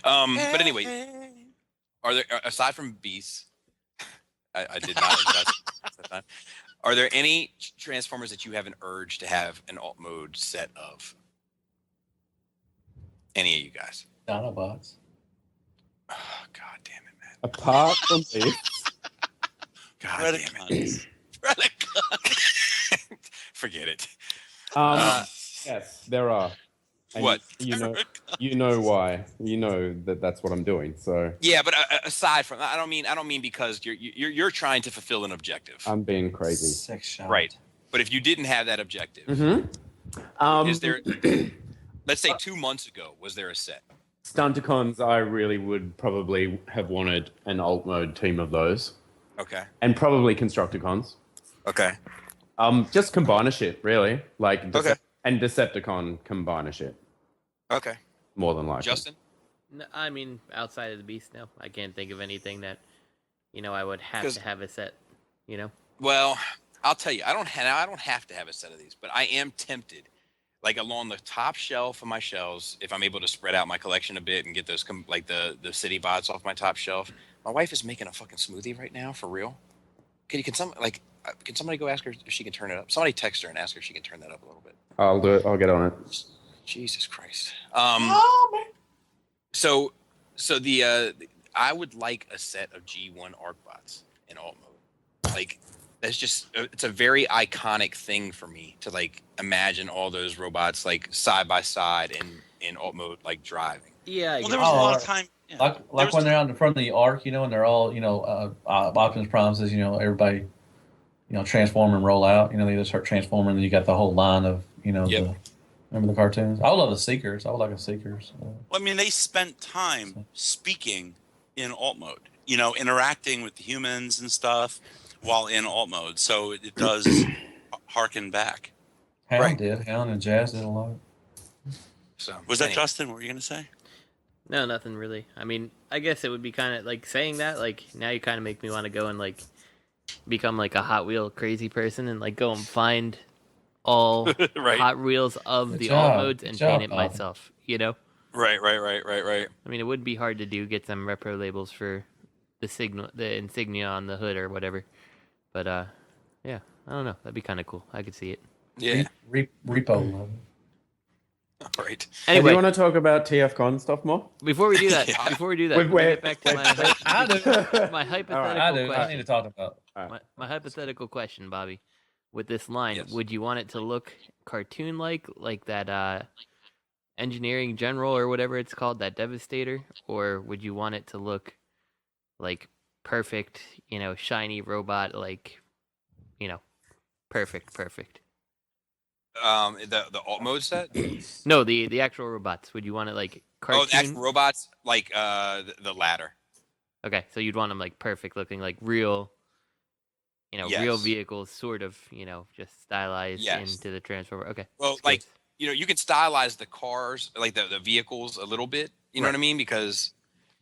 But anyway, are there, aside from beasts, I did not that time. Are there any Transformers that you have an urge to have an alt mode set of? Any of you guys?
Dinobots.
Oh, God damn it, man.
Apart from this,
God damn it.
Predacons.
Forget it.
yes, there are. And
What?
You know why? You know that's what I'm doing. So
Yeah, but aside from that, I don't mean because you're trying to fulfill an objective,
I'm being crazy.
Sex shop.
right? But if you didn't have that objective, is there? Let's say 2 months ago, was there a set?
Stunticons, I really would probably have wanted an alt mode team of those,
Okay.
and probably Constructicons.
Okay.
Just combiner shit, really. Like
Okay.
and Decepticon combiner shit,
Okay.
more than likely.
Justin?
No, I mean, outside of the beast, no. I can't think of anything that, I would have to have a set,
Well, I'll tell you, I don't have to have a set of these, but I am tempted. Like along the top shelf of my shelves, if I'm able to spread out my collection a bit and get those like the city bots off my top shelf. My wife is making a fucking smoothie right now, for real. Can somebody go ask her if she can turn it up? Somebody text her and ask her if she can turn that up a little bit.
I'll do it. I'll get on it.
Jesus Christ. So I would like a set of G1 ArcBots in alt mode. Like that's just it's a very iconic thing for me to like imagine all those robots like side by side in alt mode like driving.
Yeah.
Well, there was a lot of time. Yeah.
Like when they're out in front of the arc, and they're all, Optimus promises, everybody, transform and roll out. They just start transforming, and you got the whole line of,
Yep.
remember the cartoons? I would love the Seekers. I would like a Seekers.
Well, I mean, they spent time speaking in alt mode, interacting with the humans and stuff while in alt mode. So it does harken back.
Hound
Right.
did. Hound and Jazz did a lot.
So
Was that
anyway.
Justin? What were you gonna say?
No, nothing really. I mean, I guess it would be kind of like saying that. Like now, you kind of make me want to go and like become like a Hot Wheel crazy person and like go and find all
Right.
Hot Wheels of
Good
the
job.
alt modes
Good
and
job,
paint it
Bobby.
myself. You know.
Right.
I mean, it would be hard to do. Get some repro labels for the insignia on the hood or whatever. But yeah, I don't know. That'd be kind of cool. I could see it.
Yeah.
Repo.
Right.
Hey, do
Anyway,
you want to talk about TFCon stuff more?
before we do that,
Yeah.
let me get back to my hypothetical
I do. I need
question.
to talk about.
My hypothetical question, Bobby. With this line,
Yes.
would you want it to look cartoon-like that engineering general or whatever it's called, that Devastator, or would you want it to look like perfect, shiny robot, like, perfect?
The alt mode set.
No, the actual robots. Would you want it like cartoon?
Oh, the actual robots, like the ladder.
Okay, so you'd want them like perfect looking, like real, real
Yes.
vehicles, sort of, just stylized
Yes.
into the Transformer. Okay.
Well,
just
like
curious.
you can stylize the cars, like the vehicles, a little bit. You know what I mean? Because,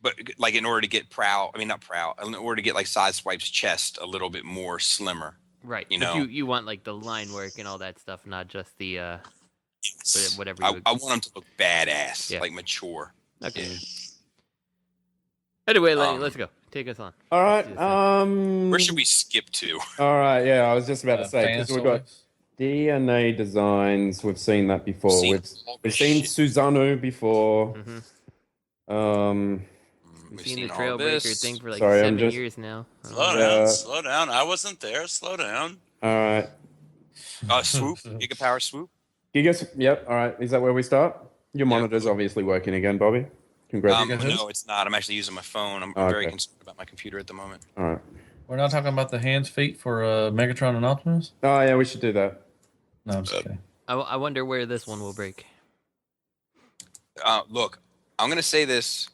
but like in order to get not proud, in order to get like Sideswipe's chest a little bit more slimmer.
Right.
You
But
know.
you want like the line work and all that stuff, not just the whatever.
I want them to look badass,
Yeah.
like mature.
Okay.
Yeah.
Anyway, let's go. Take us on.
All right.
Let's do this thing.
Where should we skip to?
All right. Yeah, I was just about to say
fan
because we've got
toys.
DNA designs. We've seen that before.
Seen
We've
all
we've
this
seen
shit.
Susanoo before.
Mhm.
We've
We've seen the
all
Trailbreaker
this.
thing for like
Sorry, I'm
7
just-
years now.
Slow down. I wasn't there. Slow down.
All right.
Swoop, Giga Power Swoop.
Yep. All right. Is that where we start? Your monitor's obviously working again, Bobby. Congrats.
No, it's not. I'm actually using my phone. I'm very concerned about my computer at the moment.
All right.
We're not talking about the hands, feet for Megatron and Optimus.
Oh yeah, we should do that.
No, I'm just kidding.
I wonder where this one will break.
Look, I'm gonna say this,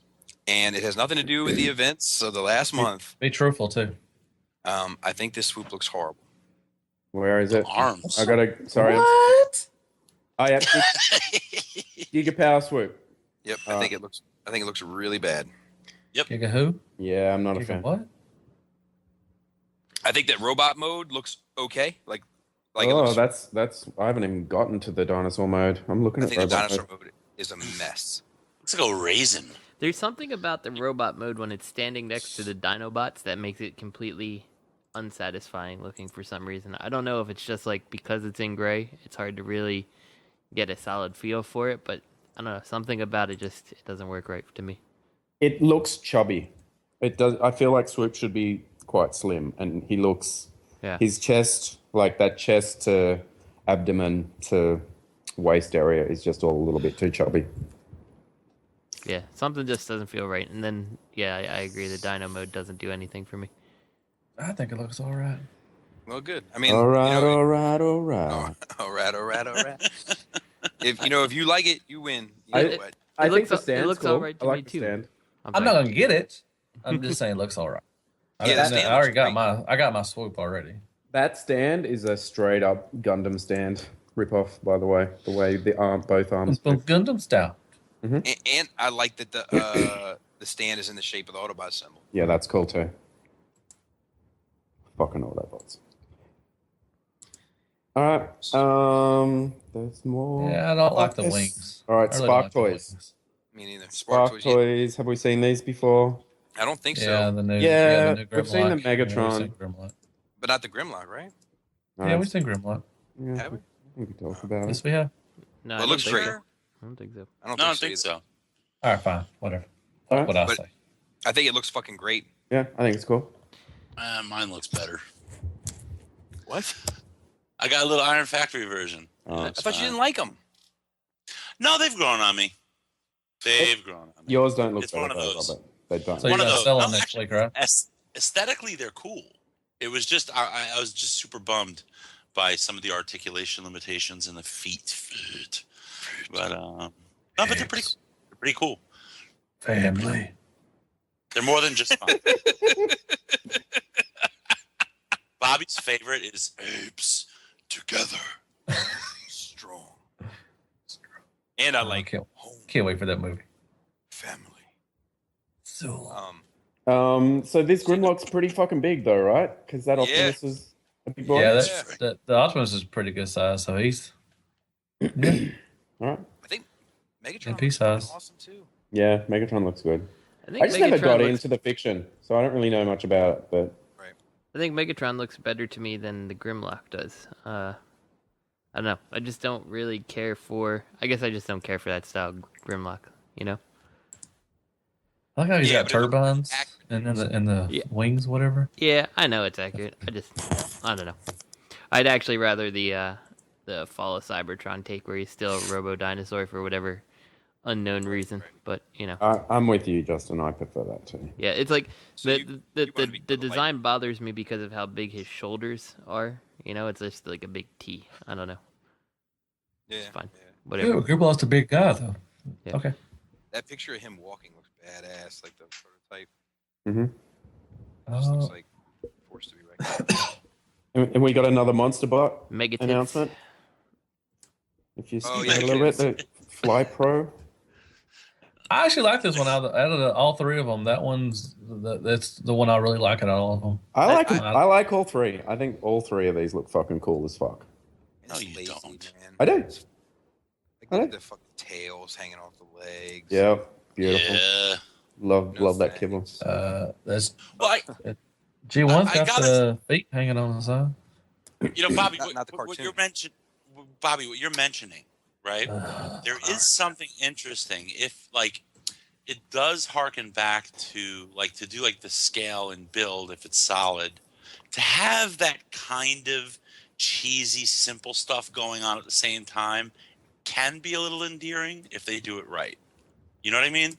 and it has nothing to do with the events of the last month.
Be truthful too.
I think this swoop looks horrible.
Where is it?
Arms.
I gotta. Sorry.
What?
Oh yeah. Giga Power Swoop.
Yep, I think it looks really bad.
Giga who?
Yeah, I'm not a
Giga
fan.
what?
I think that robot mode looks okay. Like it
Oh,
looks,
that's. I haven't even gotten to the dinosaur mode. I'm looking
I
at
think the
robot
dinosaur
mode.
mode is a mess.
Looks like a raisin.
There's something about the robot mode when it's standing next to the Dinobots that makes it completely unsatisfying looking for some reason. I don't know if it's just like because it's in gray, it's hard to really get a solid feel for it, but I don't know, something about it doesn't work right to me.
It looks chubby. It does. I feel like Swoop should be quite slim, and he looks.
Yeah.
His chest, like that chest to abdomen to waist area, is just all a little bit too chubby.
Yeah, something just doesn't feel right. And then, yeah, I agree. The Dino mode doesn't do anything for me.
I think it looks all right.
Well, good. I mean,
All right,
you know,
all right.
all right. If you like it, you win. You know what?
I think
looks-
the
it
stand's
looks
cool.
all right to
I like
me,
the
too.
stand.
I'm not gonna get it. I'm just saying it looks all right.
Yeah, the
I
stand
already
looks
got I got my swoop already.
That stand is a straight up Gundam stand rip-off, by the way. The way both arms.
It's from Gundam style.
And I like that the stand is in the shape of the Autobot symbol.
Yeah, that's cool too. Fucking Autobots. All right. There's more.
Yeah, I don't like the
Yes.
wings.
All right,
I really
Spark
don't like the
Toys.
wings.
Me neither.
Spark
yeah.
Toys. Have we seen these before?
I don't think
Yeah,
so,
the new.
Yeah,
the new
we've seen the
Grimlock. Yeah,
Megatron.
we've seen Grimlock.
but not the Grimlock, right?
Yeah, we've seen Grimlock.
Yeah,
Have we?
I think we talked about
Yes,
it.
we have.
No,
Well,
I
it
don't
looks
think
great.
so. I don't think so.
I don't
No, I don't
think
think
so.
so.
All right, fine, whatever.
All right.
What I
But-
say?
I think it looks fucking great.
Yeah, I think it's cool.
Mine looks better.
What?
I got a little Iron Factory version.
Oh,
I thought you didn't like them.
No, they've grown on me. They've grown on me.
Yours don't look
It's
better,
one of
though,
those.
Robert. They don't.
So you're
One of
gonna
those.
sell
No,
them next
actually,
week, right?
Aesthetically, they're cool. It was just I was just super bummed by some of the articulation limitations in the feet. But no, but they're pretty. They're pretty cool.
Family.
They're more than just fun. Bobby's favorite is apes together, strong.
And I
I'll
like
kill. Can't wait for that movie.
Family.
So.
So this Grimlock's pretty fucking big, though, right? Because that Optimus is a big boy.
Yeah, the Optimus is pretty good size, so he's
All right.
I think Megatron
MP
looks
size.
awesome too.
Yeah, Megatron looks good.
I
I just never
Megatron
got
looks-
into the fiction, so I don't really know much about it. But
I think Megatron looks better to me than the Grimlock does. I don't know. I just don't really care for. I guess I just don't care for that style Grimlock. You know.
I like how he's got
but it looks
turbines
accurate.
and the wings, whatever.
Yeah, I know it's accurate. I don't know. I'd actually rather the Fall of Cybertron take where he's still a Robo Dinosaur for whatever unknown reason. But you know.
I'm with you, Justin. I prefer that too.
Yeah, it's like
So
the
you wanna be
the
cool,
design bothers me because of how big his shoulders are. You know, it's just like a big T. I don't know.
Yeah,
It's fine.
yeah.
Whatever.
Yeah, Grimlock's a big guy, though.
Yeah.
Okay.
That picture of him walking looks badass, like the prototype.
Mm-hmm.
Just looks like forced to be right.
And we got another Monster Bot
Mega tits.
announcement. If you
Oh,
see
yeah,
a little bit, the Fly Pro.
I actually like this one out of all three of them. That that's the one I really like out of all of them.
I like all three. I think all three of these look fucking cool as fuck.
No,
It's
you
lazy,
don't.
man.
I do.
Like, look at the fucking tails hanging off the legs.
Yeah, beautiful.
Yeah.
Love that kibble.
That's
Well,
G1's
I
got
gotta-
the feet hanging on the side.
Bobby,
Not the
what
cartoon.
what you're mentioning, right? There is something interesting if it does harken back to to do the scale and build if it's solid, to have that kind of cheesy, simple stuff going on at the same time can be a little endearing if they do it right. You know what I mean?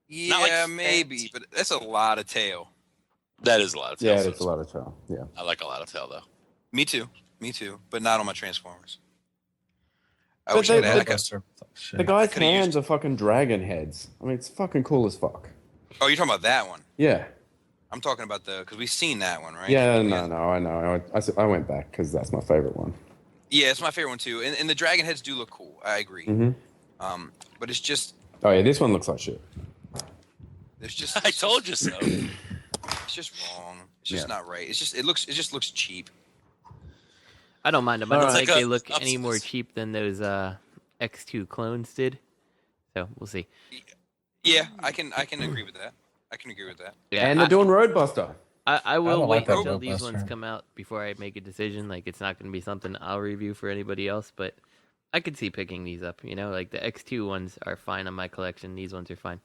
Yeah,
Not
maybe,
fancy.
but that's a lot of tail.
That is a lot of tail.
Yeah,
so
it's a lot of tail. Yeah.
I like a lot of tail though.
Me too, but not on my Transformers. I
But
wish I had
they-
like a.
The guy's
could've used-
hands are fucking dragon heads. I mean, it's fucking cool as fuck.
Oh, you're talking about that one?
Yeah.
I'm talking about because we've seen that one, right?
Yeah, no, I know. I went back because that's my favorite one.
Yeah, it's my favorite one too, and the dragon heads do look cool. I agree.
Mm-hmm.
But it's just
Oh yeah, this one looks like shit.
there's just
I told you so.
it's just wrong. It's just not right. It just looks cheap.
I don't mind them. I don't
It's
think
like
they
a-
look
a-
any more cheap than those X2 clones did. So we'll see.
Yeah, I can agree with that. I can agree with that.
Yeah,
And they're doing Roadbuster.
I will
don't like
wait
that
until these
Roadbuster.
ones come out before I make a decision. Like, it's not going to be something I'll review for anybody else, but I could see picking these up. You know, like the X2 ones are fine on my collection. These ones are fine.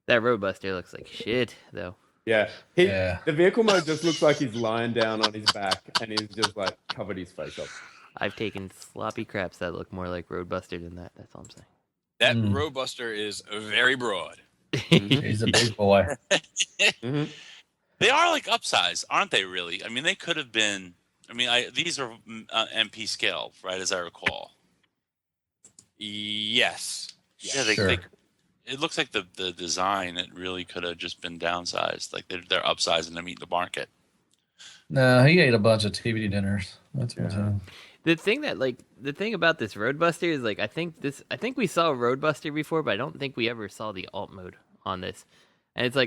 That Roadbuster looks like shit, though.
Yeah.
Yeah.
The vehicle mode just looks like he's lying down on his back and he's just covered his face up.
I've taken sloppy craps that look more like Roadbuster than that. That's all I'm saying.
That
Mm.
Roadbuster is very broad.
He's a big boy.
Mm-hmm.
They are upsize, aren't they? Really? I mean, they could have been. I mean, these are MP scale, right? As I recall.
Yes.
Yeah,
Sure.
it looks like the design. It really could have just been downsized. Like they're upsizing to meet the market.
No, he ate a bunch of TV dinners. That's what
The thing about this Roadbuster is I think we saw Roadbuster before, but I don't think we ever saw the alt mode on this. And it's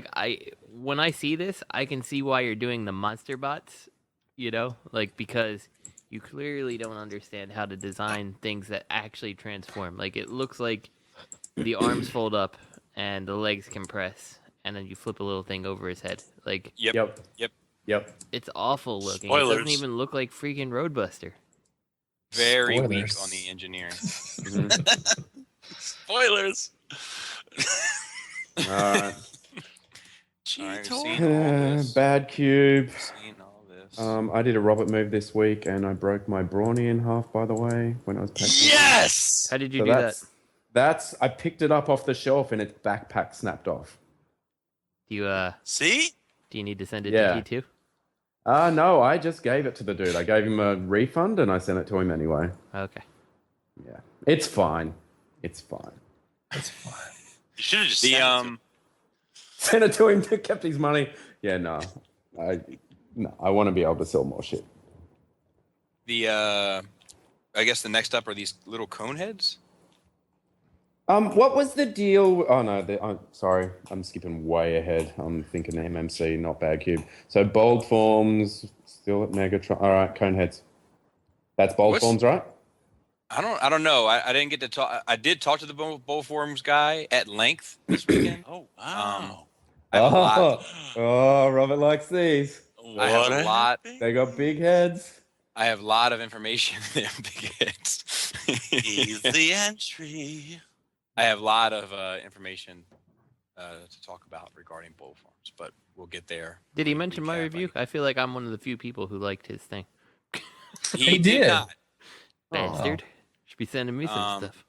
when I see this, I can see why you're doing the monster bots, you know, because you clearly don't understand how to design things that actually transform. It looks like the arms fold up and the legs compress, and then you flip a little thing over his head.
Yep.
It's awful looking. It
Spoilers.
doesn't even look like freaking Roadbuster.
Very weak
Spoilers.
on the engineering.
Spoilers.
All right.
All right, we've
Cheetor.
seen all this.
Bad cube.
Seen all this.
I did a Robert move this week and I broke my brawny in half, by the way, when I was packing.
Yes.
How did you
So
do that?
I picked it up off the shelf and its backpack snapped off.
Do you
See?
do you need to send it
Yeah.
to T2?
No, I just gave it to the dude. I gave him a refund and I sent it to him anyway.
Okay.
Yeah. It's fine. It's fine.
That's fine.
You should have just
The
sent it to
Sent it to him to kept his money. Yeah, no. I want to be able to sell more shit.
I guess the next up are these little cone heads.
What was the deal? Oh no, I'm sorry, I'm skipping way ahead. I'm thinking MMC, not Bad Cube. So bold forms still at Megatron. All right, Coneheads. That's bold forms, right?
I don't know. I didn't get to talk. I did talk to the bowl forms guy at length this weekend.
Oh wow!
I have a lot.
Oh, Robert likes these.
I have a lot.
They got big heads.
I have a lot of information. They have big heads.
Easy entry.
I have a lot of information to talk about regarding bowl forms, but we'll get there.
Did he mention my review? I feel like I'm one of the few people who liked his thing.
He did not.
Bastard. Should be sending me some stuff.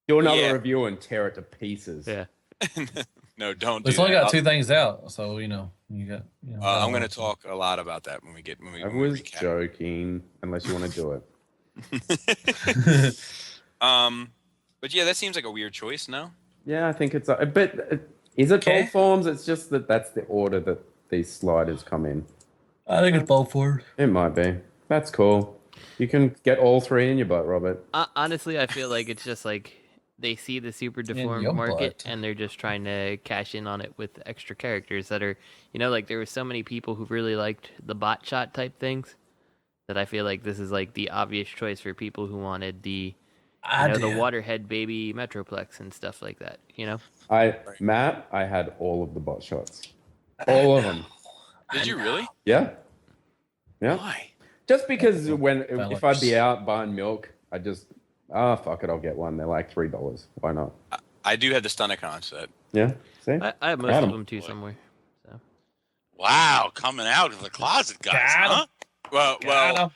Do another review and tear it to pieces.
Yeah.
No, don't.
It's only got 2 things out, so you got.
I'm going to talk a lot about that when we get.
I was joking, unless you want to do it.
But yeah, that seems like a weird choice. No.
Yeah, I think it's. But is it bold forms? It's just that's the order that these sliders come in.
I think it's bold forms.
It might be. That's cool. You can get all 3 in your butt, Robert.
Honestly, I feel like it's just like they see the super deformed market and they're just trying to cash in on it with extra characters that are, like there were so many people who really liked the bot shot type things that I feel like this is like the obvious choice for people who wanted the the Waterhead baby Metroplex and stuff like that,
Matt, I had all of the bot shots. All of them.
Did you really?
Yeah. Yeah.
Why?
Just because if I'd be out buying milk, I just fuck it, I'll get one. They're like $3. Why not?
I do have the Stunnicon set.
Yeah. See?
I have most of them too somewhere. So.
Wow, coming out of the closet, guys, huh?
Well,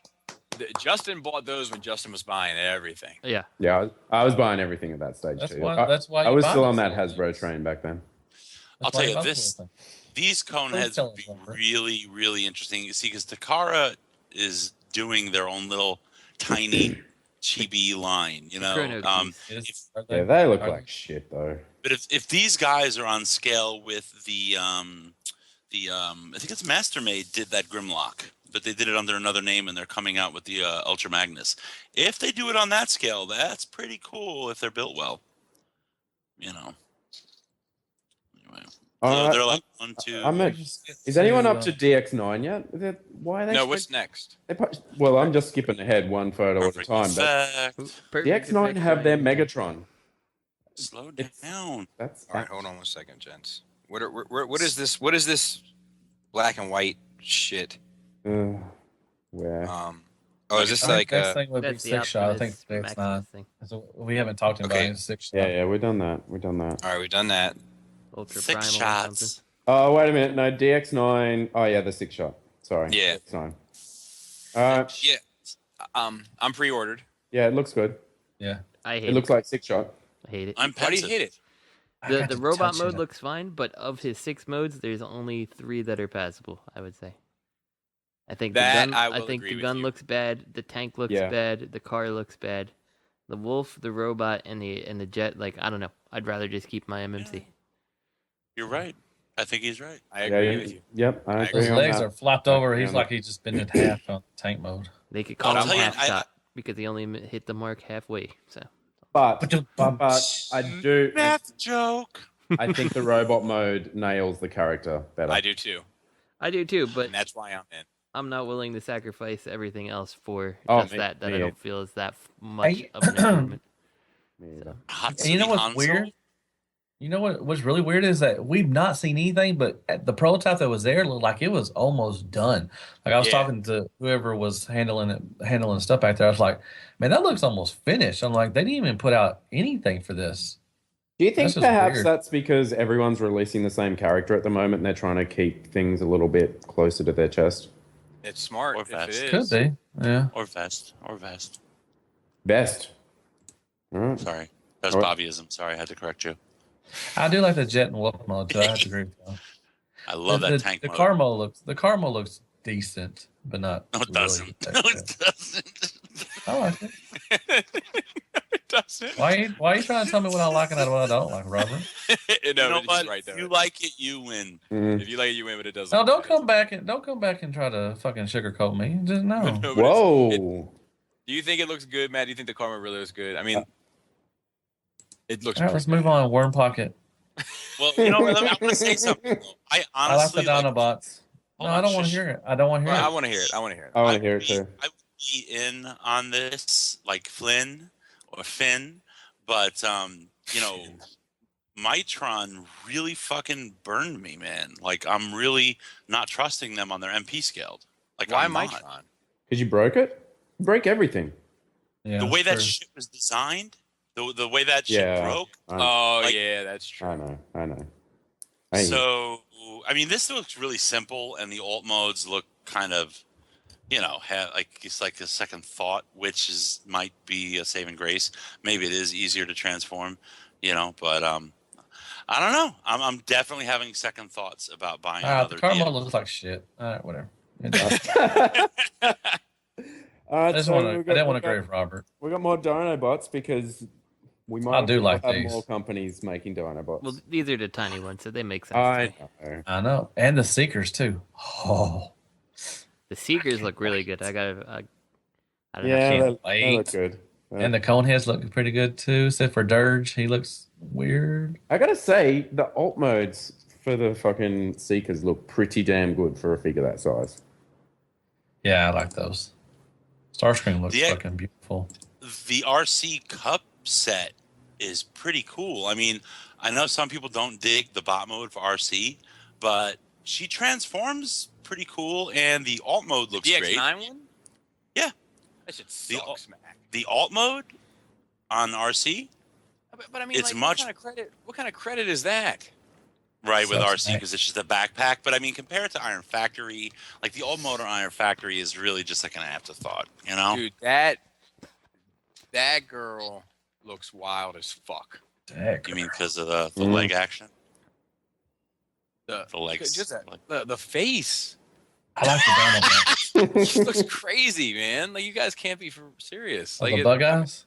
Justin bought those when Justin was buying everything.
Yeah.
Yeah, I was buying everything at that stage too.
That's why
I was still on that Hasbro train back then.
I'll tell you this: these cone heads would be really, really interesting. You see, because Takara is doing their own little tiny chibi line,
Yeah, they look like shit though.
But if these guys are on scale with the I think it's Mastermade did that Grimlock, but they did it under another name, and they're coming out with the Ultra Magnus. If they do it on that scale, that's pretty cool. If they're built well, Anyway, they're like 1, 2.
Is anyone up to DX9 yet? Why are they?
No, what's next?
Well, I'm just skipping ahead one photo at a time. But DX9 have their Megatron.
Slow down.
All right, hold on 1 second, gents. What is this? What is this black and white shit?
Where?
Is this like
next thing would be 6 shot? I think it's 9. So we haven't talked about it. 6 shot.
Yeah, we've done that. All
right, we've done that.
Ultra
6 shots.
Oh, wait a minute. No, DX9. Oh, yeah, the 6 shot. Sorry.
Yeah.
DX9.
Yeah. I'm pre-ordered.
Yeah, it looks good.
Yeah.
I hate it.
It looks like 6 shot.
I hate it.
Why
do you hate it?
The robot mode looks fine, but of his 6 modes, there's only 3 that are passable, I would say. I think the gun looks bad, the tank looks bad, the car looks bad. The wolf, the robot, and the jet, I don't know. I'd rather just keep my MMC.
You're right. I think he's right.
I agree with you.
Yep, I agree.
His legs are flopped over. He's like he's just been in half on tank mode.
They could call him half shot because he only hit the mark halfway. So,
but I do.
Math joke.
I think the robot mode nails the character better.
I do too,
but
and that's why I'm in.
I'm not willing to sacrifice everything else for that I don't feel is that much of an improvement.
And you know what's weird? You know what's really weird is that we've not seen anything, but the prototype that was there looked like it was almost done. Like I was talking to whoever was handling stuff back there. I was like, man, that looks almost finished. I'm like, they didn't even put out anything for this.
Do you think perhaps that's because everyone's releasing the same character at the moment and they're trying to keep things a little bit closer to their chest?
It's smart.
Or vest.
If it
is. Could be. Yeah.
Or vest.
Vest. All right.
Sorry. That was Bobbyism. Sorry, I had to correct you.
I do like the jet and wolf mode, so I have to agree with you.
I love that tank
the
mode.
The car mode looks decent, but not.
No, it doesn't. No, it doesn't.
I like it.
It doesn't.
Why are you trying to tell me what I like and what I don't like, Robert?
You know what? Right there. If you like it, you win.
If you like it, you win, but it doesn't.
No, don't come back and try to fucking sugarcoat me. Just no.
Whoa.
Do you think it looks good, Matt? Do you think the karma really looks good? I mean, It looks.
All right, let's move on. Worm Pocket.
Well, you know what? I want to say something. Though. I
I like the
honestly
Dinobots. No, I don't want to hear it. I don't want to hear
I
it.
want to hear it. I want to hear it.
I want to hear it too.
I would be in on this, like Flynn or Finn, but you know, Mitron really fucking burned me, man. Like I'm really not trusting them on their MP scaled. Like
Why
I'm not.
Mitron?
Because you broke it? You break everything.
Yeah,
The way that
true.
shit was designed, the way that shit
Yeah.
broke.
Oh
Like-
yeah, that's true.
I know.
So I mean, this looks really simple, and the alt modes look kind of, you know, like it's like a second thought, which might be a saving grace. Maybe it is easier to transform, you know, but I don't know. I'm definitely having second thoughts about buying another.
The car
DX.
mode looks like shit. All right, whatever.
All right,
I
so
didn't want to agree with Robert.
We got more Dinobots because we might
I do like
have
these.
more companies making Dinobots.
Well, these are the tiny ones, so they make sense.
I
to me.
know.
I know, and the Seekers too. Oh,
The Seekers look really good. I don't know.
Yeah,
can't
they look
wait.
good.
and the Coneheads look pretty good too. Except for Dirge, he looks weird.
I gotta say, the alt modes for the fucking Seekers look pretty damn good for a figure that size.
Yeah, I like those. Starscream looks
Yeah.
fucking beautiful.
The RC Cup set is pretty cool. I mean, I know some people don't dig the bot mode for RC, but she transforms pretty cool, and the alt mode looks great.
DX9 one?
Yeah.
That shit
The
sucks, man.
The alt mode on RC,
But I mean,
It's
like,
much-
what kind of credit is that?
right, with
Sucks,
RC,
right.
because it's just a backpack. But I mean, compared to Iron Factory, like the alt mode on Iron Factory is really just like an afterthought, you know?
Dude, that girl looks wild as fuck.
Heck.
You mean because of the leg action?
The
legs.
just the face.
I like the Dinobots.
She looks crazy, man. Like you guys can't be serious.
Oh,
Like
the bug eyes.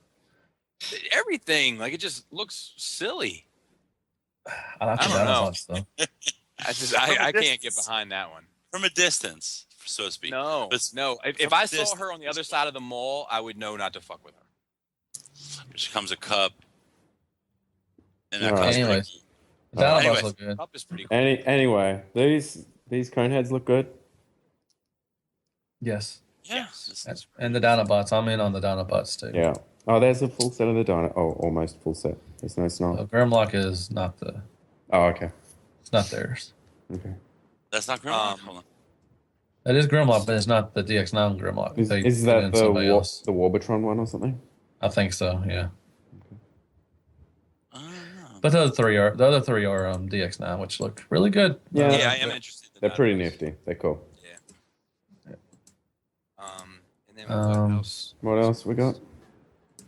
everything, like it just looks silly.
I like the
I don't know.
Dinobots though.
I can't get behind that one.
From a distance, so to speak.
No,
But
no. If
from
I
a
saw
distance,
her on the other side of the mall, I would know not to fuck with her.
She comes a cup. And
All
that
right.
comes
Anyways. The Dinobots
Anyways.
look good.
Up is pretty cool.
Anyway, these cone heads look good.
Yes.
yeah.
And the Dinobots. I'm in on the Dinobots too.
Yeah. Oh, there's a full set of the Dino. Oh, almost full set. There's no snow.
Grimlock is not the.
Oh, okay.
It's not theirs.
Okay.
That's not Grimlock. Hold on.
That is Grimlock, but it's not the DX9 Grimlock.
Is
They
that
put in
the
somebody else.
the Warbatron one or something?
I think so. Yeah.
I don't know.
But the other three are DX9, which look really good.
Yeah.
Yeah, I am interested. In
They're
that.
pretty nifty. They're cool.
And then what else?
What else we got?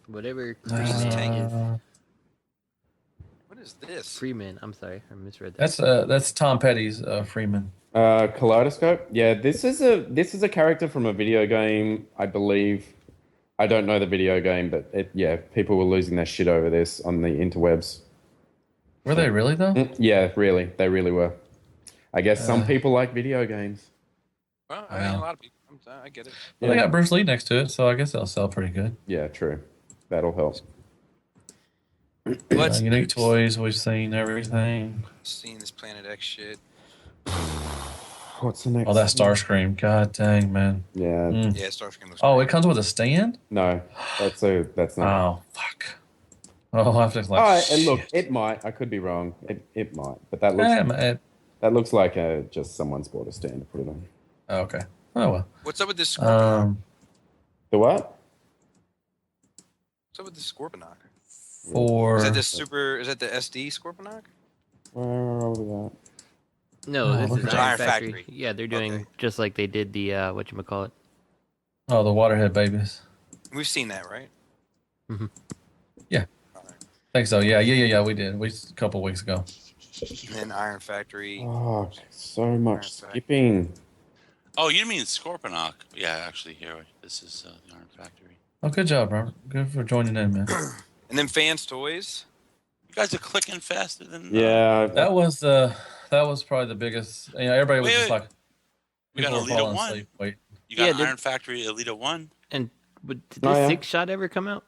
Whatever.
What is this?
Freeman. I'm sorry, I misread that.
That's Tom Petty's Freeman.
Kaleidoscope. Yeah, this is a character from a video game, I believe. I don't know the video game, but people were losing their shit over this on the interwebs.
Were they really though?
Yeah, really, they really were. I guess some people like video games.
Well, I mean, a lot of people. I get it.
Well, they got Bruce Lee next to it, so I guess they'll sell pretty good.
Yeah, true. That'll help.
Let's
Unique toys, we've seen everything.
seeing this Planet X shit.
What's the next?
Oh, that Starscream. God dang, man.
Yeah.
Mm.
Yeah, Starscream looks.
Oh,
great.
it comes with a stand?
No, that's not.
Oh, fuck. Oh, I have to like.
Oh, and look,
shit.
it might. I could be wrong. It might, but that looks
Eh, man.
that looks like just someone's bought a stand to put it on.
Oh, okay. Oh well.
What's up with this Scorponok?
The what?
What's up with this Scorponok?
For
Is that the super? Is that the SD Scorponok?
Where are we at?
No, this
look
is
at
Iron
Iron
Factory.
Factory.
Yeah, they're doing
Okay.
just like they did the whatchamacallit.
oh the Waterhead babies.
We've seen that, right?
I think so. Yeah. We did. A couple weeks ago.
And then Iron Factory.
Oh, so much
Iron
skipping.
Oh, you mean Scorponok? Yeah, actually, here. This is the Iron Factory.
Oh, good job, Robert. Good for joining in, man.
And then Fans Toys.
You guys are clicking faster than.
Yeah,
That was probably the biggest. You know, everybody was
Wait,
just
wait.
like.
We got
people were
Alita
falling
1.
asleep. Wait.
You got
Yeah,
Iron Factory Alita 1.
And did
Oh,
this
yeah.
6 shot ever come out?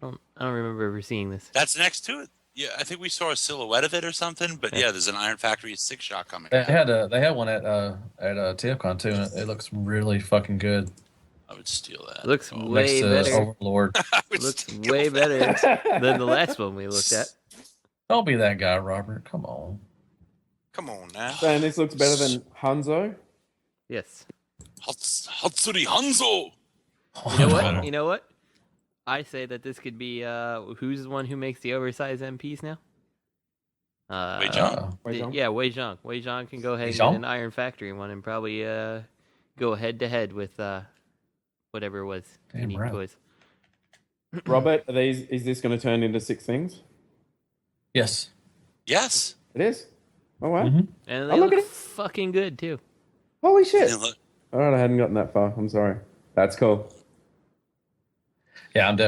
I don't remember ever seeing this.
That's next to it. Yeah, I think we saw a silhouette of it or something. But yeah, there's an Iron Factory 6-shot coming.
They had one at Tfcon too, and it looks really fucking good.
I would steal that.
Looks way
Next to
better.
Overlord.
Looks way better than the last one we looked at.
Don't be that guy, Robert. Come on.
Come on now.
Saying this looks better than Hanzo.
Yes.
Hatsuri Hanzo.
You know what? I say that this could be who's the one who makes the oversized MPs now?
Wei Zhang.
Wei Zhang. Wei Zhang can go ahead and get an Iron Factory one and probably go head to head with whatever it was.
Damn right.
Toys.
Robert, is this going to turn into 6 things?
Yes.
Yes.
It is? Oh, wow.
Mm-hmm.
And they look fucking good, too.
Holy shit.
Look,
All right, I hadn't gotten that far. I'm sorry. That's cool.
Yeah, I'm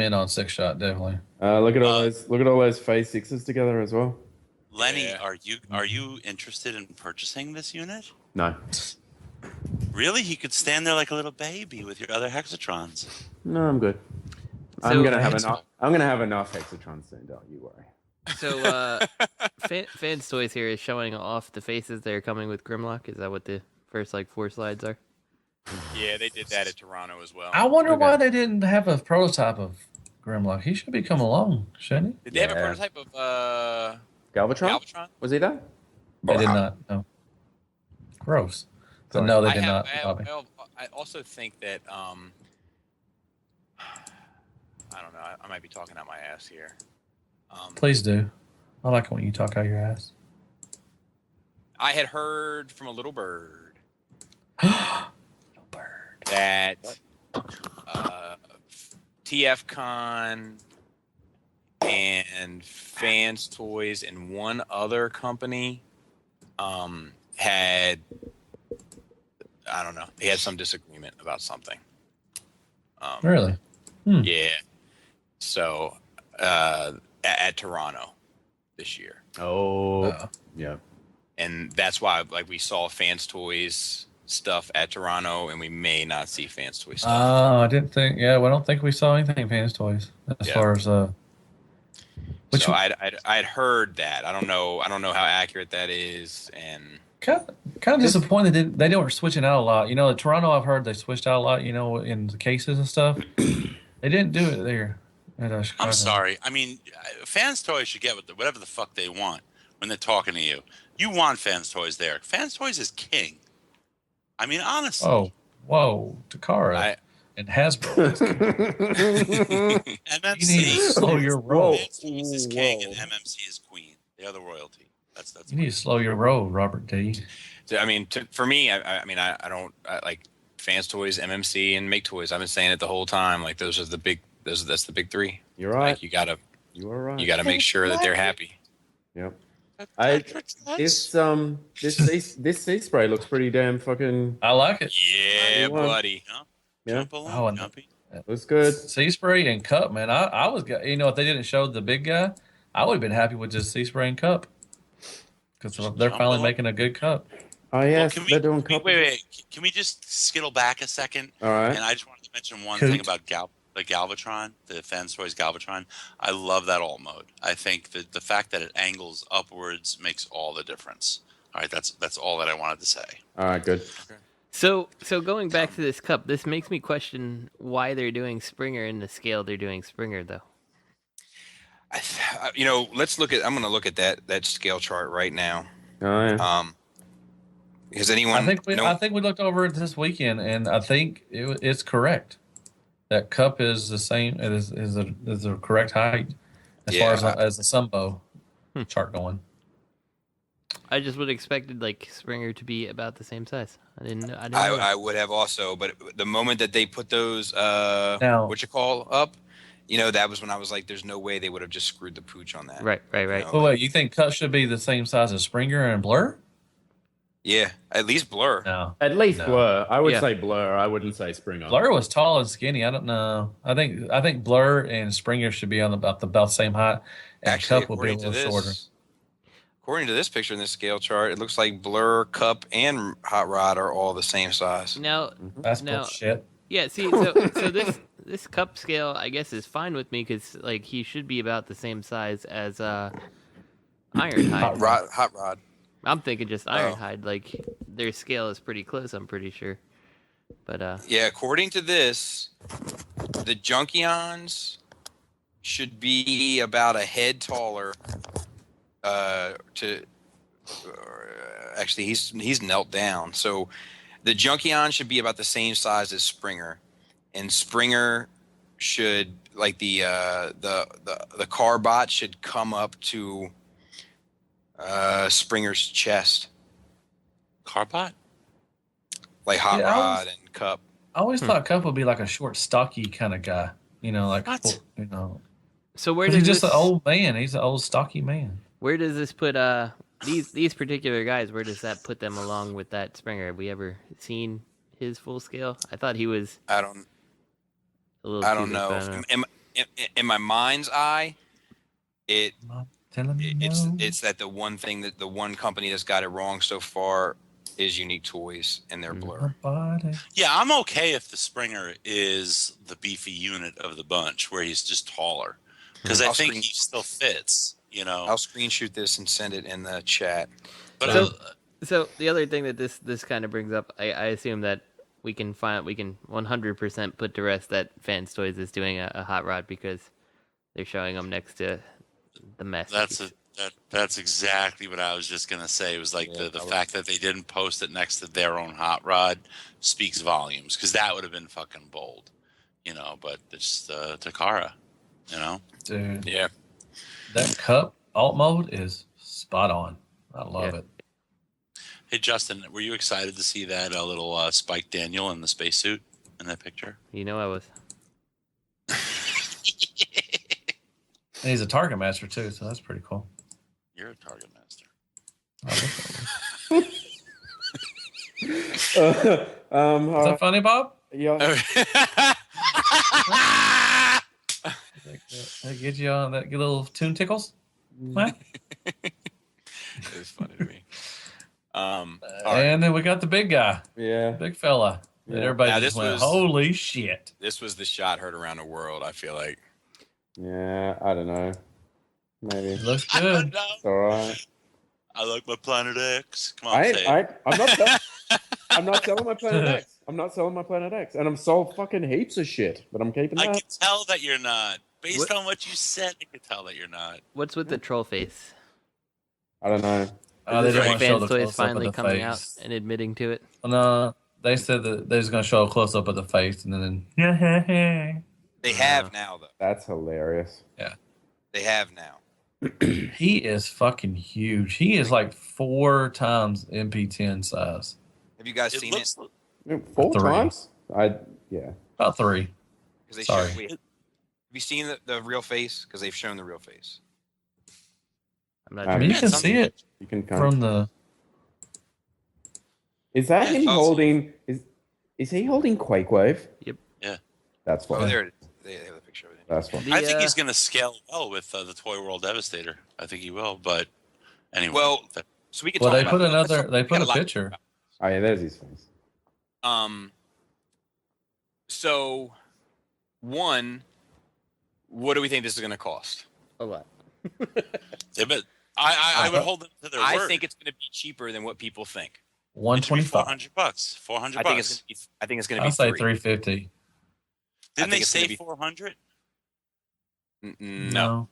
in on 6-shot, definitely.
Look at all those phase 6s together as well.
Lenny, are you interested in purchasing this unit?
No.
Really? He could stand there like a little baby with your other Hexatrons.
No, I'm good. I'm gonna have enough Hexatrons soon. Don't you worry.
So, Fans Toys here is showing off the faces that are coming with Grimlock. Is that what the first 4 slides are?
Yeah, they did that at Toronto as well.
I wonder why they didn't have a prototype of Grimlock. He should be coming along, shouldn't he?
Did they have a prototype of
Galvatron? Was he there?
They did not. No. Gross. So no, they did not.
I also think that I don't know. I might be talking out my ass here.
Please do. I like it when you talk out your ass.
I had heard from a little bird that TFCon and Fans Toys and one other company had, I don't know, they had some disagreement about something.
Really?
Yeah. So at Toronto this year.
Oh, yeah.
And that's why, we saw Fans Toys stuff at Toronto, and we may not see Fans Toys stuff.
I didn't think. Yeah, well, I don't think we saw anything Fans Toys as far as.
So I'd heard that. I don't know how accurate that is, and
kind of disappointed they were switching out a lot. At Toronto, I've heard they switched out a lot. In the cases and stuff. They didn't do it there.
I'm sorry. I mean, Fans Toys should get whatever the fuck they want when they're talking to you. You want Fans Toys there. Fans Toys is king. I mean, honestly.
Oh, whoa. Takara and Hasbro.
MMC.
You need to slow your roll.
Fans Toys is king and MMC is queen. They are the royalty. That's
you need to slow your roll, Robert D.
So, I mean, for me, I don't like Fans Toys, MMC, and Make Toys. I've been saying it the whole time. Those are the big. That's the big 3.
You're right.
You gotta.
You are right.
You gotta make sure that they're happy.
Yep. This sea spray looks pretty damn fucking.
I like it.
Yeah, buddy.
Yeah.
Looks
good.
Sea spray and cup, man. I was, if they didn't show the big guy, I would have been happy with just sea spray and cup because they're finally making a good cup.
Oh yes, they're doing cup.
Wait. Can we just skittle back a second?
All right.
And I just wanted to mention one thing about the Galvatron, the Fans Toys Galvatron. I love that alt mode. I think that the fact that it angles upwards makes all the difference. All right, that's all that I wanted to say.
All right, good.
Okay.
So going back to this cup, this makes me question why they're doing Springer in the scale they're doing Springer, though.
Let's look at. I'm going to look at that scale chart right now.
Oh yeah.
Has anyone?
I think we looked over it this weekend, and I think it's correct. That cup is the same. It is the correct height as far as the Sunbow chart going.
I just would have expected Springer to be about the same size.
I would have also, but the moment that they put those up, that was when I was like, "There's no way they would have just screwed the pooch on that."
Right.
Wait, you think cup should be the same size as Springer and Blur?
Yeah, at least Blur.
No,
at least Blur. I would say Blur. I wouldn't say Springer.
Blur was tall and skinny. I don't know. I think Blur and Springer should be on about the same height. And
Actually,
Cup will be a little shorter.
According to this picture in this scale chart, it looks like Blur, Cup, and Hot Rod are all the same size.
Now
that's bullshit.
Yeah. See, so this cup scale, I guess, is fine with me because like he should be about the same size as Ironhide.
Hot Rod.
I'm thinking just Ironhide. Like their scale is pretty close. I'm pretty sure. But
Yeah, according to this, the Junkions should be about a head taller. Actually, he's knelt down. So the Junkion should be about the same size as Springer, and Springer should like the Carbot should come up to Springer's chest.
Carbot?
Like Hot Rod and Cup.
I always thought Cup would be like a short, stocky kind of guy. You know, like you know.
so where
'Cause
does
he's just
this,
an old man. He's an old, stocky man.
where does this put these particular guys? Where does that put them along with that Springer? Have we ever seen his full scale? I thought he was.
I don't
I
know. In my mind's eye, it's that the one thing that the one company that's got it wrong so far is Unique Toys and their blur.
Yeah, I'm okay if the Springer is the beefy unit of the bunch, where he's just taller, because I think he still fits. You know,
I'll screenshot this and send it in the chat.
But
so the other thing that this kind of brings up, I assume that we can 100% put to rest that Fans Toys is doing a hot rod because they're showing them next to the mess.
That's exactly what I was just gonna say. It was like the fact that they didn't post it next to their own hot rod speaks volumes, because that would have been fucking bold, you know. But it's Takara, you know.
Dude,
yeah,
that Cup alt mode is spot on. I love it.
Hey Justin, were you excited to see that little Spike Daniel in the spacesuit in that picture?
You know I was.
And he's a target master too, so that's pretty cool.
You're a target master.
Is that funny, Bob?
Yeah.
That get you on that little tune tickles? Huh?
It's funny to me.
And then we got the big guy.
Yeah.
Big fella. And everybody
Now,
just
this
went,
was-
holy shit.
This was the shot heard around the world, I feel like.
Yeah, I don't know. Maybe.
It looks
I don't
good.
know.
It's all right.
I like my Planet X. Come on, say it.
I'm not selling my Planet X. I'm not selling my Planet X. And I'm sold fucking heaps of shit, but I'm keeping
I
that.
can tell that you're not. Based on what you said, I can tell that you're not.
What's with the troll face?
I don't know.
They didn't want to show
Fans
the
Toys
close-up of
finally
the
coming out
face.
and admitting to it.
No, they said that they was going to show a close up of the face and then.
They have now, though.
That's hilarious.
Yeah.
They have now.
He is fucking huge. He is like 4 times MP10 size.
Have you guys seen it?
4
3.
times? Yeah.
About 3.
Because they
Sorry.
have you seen the real face? Because they've shown the real face.
I'm not
I
sure.
mean,
You can see it
You can
from the.
Is that him
Oh.
holding? Is he holding Quakewave?
Yep.
Yeah.
That's
Oh,
fine.
there it is. They have the picture of it.
That's fine.
I think he's going to scale well with the Toy World Devastator. I think he will. But anyway,
Well, so we can
Well,
talk
they
about
put
it.
another. They
We
put
got
a
lot-
picture.
Oh yeah, there's his face.
So, one, what do we think this is going to cost?
A lot.
yeah, but I would hold them to their
I
word.
think it's going to be cheaper than what people think.
$125.
$400. 400
I
bucks.
think it's going to be.
I'll say
3.
$350.
Didn't they
it's gonna
say
be-
400?
No.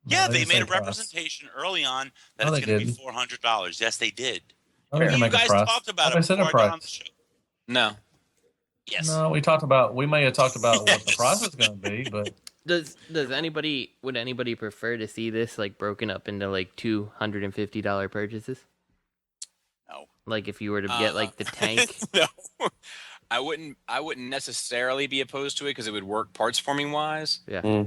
Yeah,
No,
they
didn't
made
say
a
price.
representation early on that
No,
it's
they
going to be
didn't.
$400. Yes, they did.
I didn't
You
make a
guys
price.
talked about
I
it
said a
before I got on the
price.
show.
No.
Yes.
No, we talked about. We may have talked about what the
Yes.
price is going to be, but
Would anybody prefer to see this like broken up into like $250 purchases?
No.
Like if you were to get like the tank.
No. I wouldn't necessarily be opposed to it because it would work parts forming wise.
Yeah.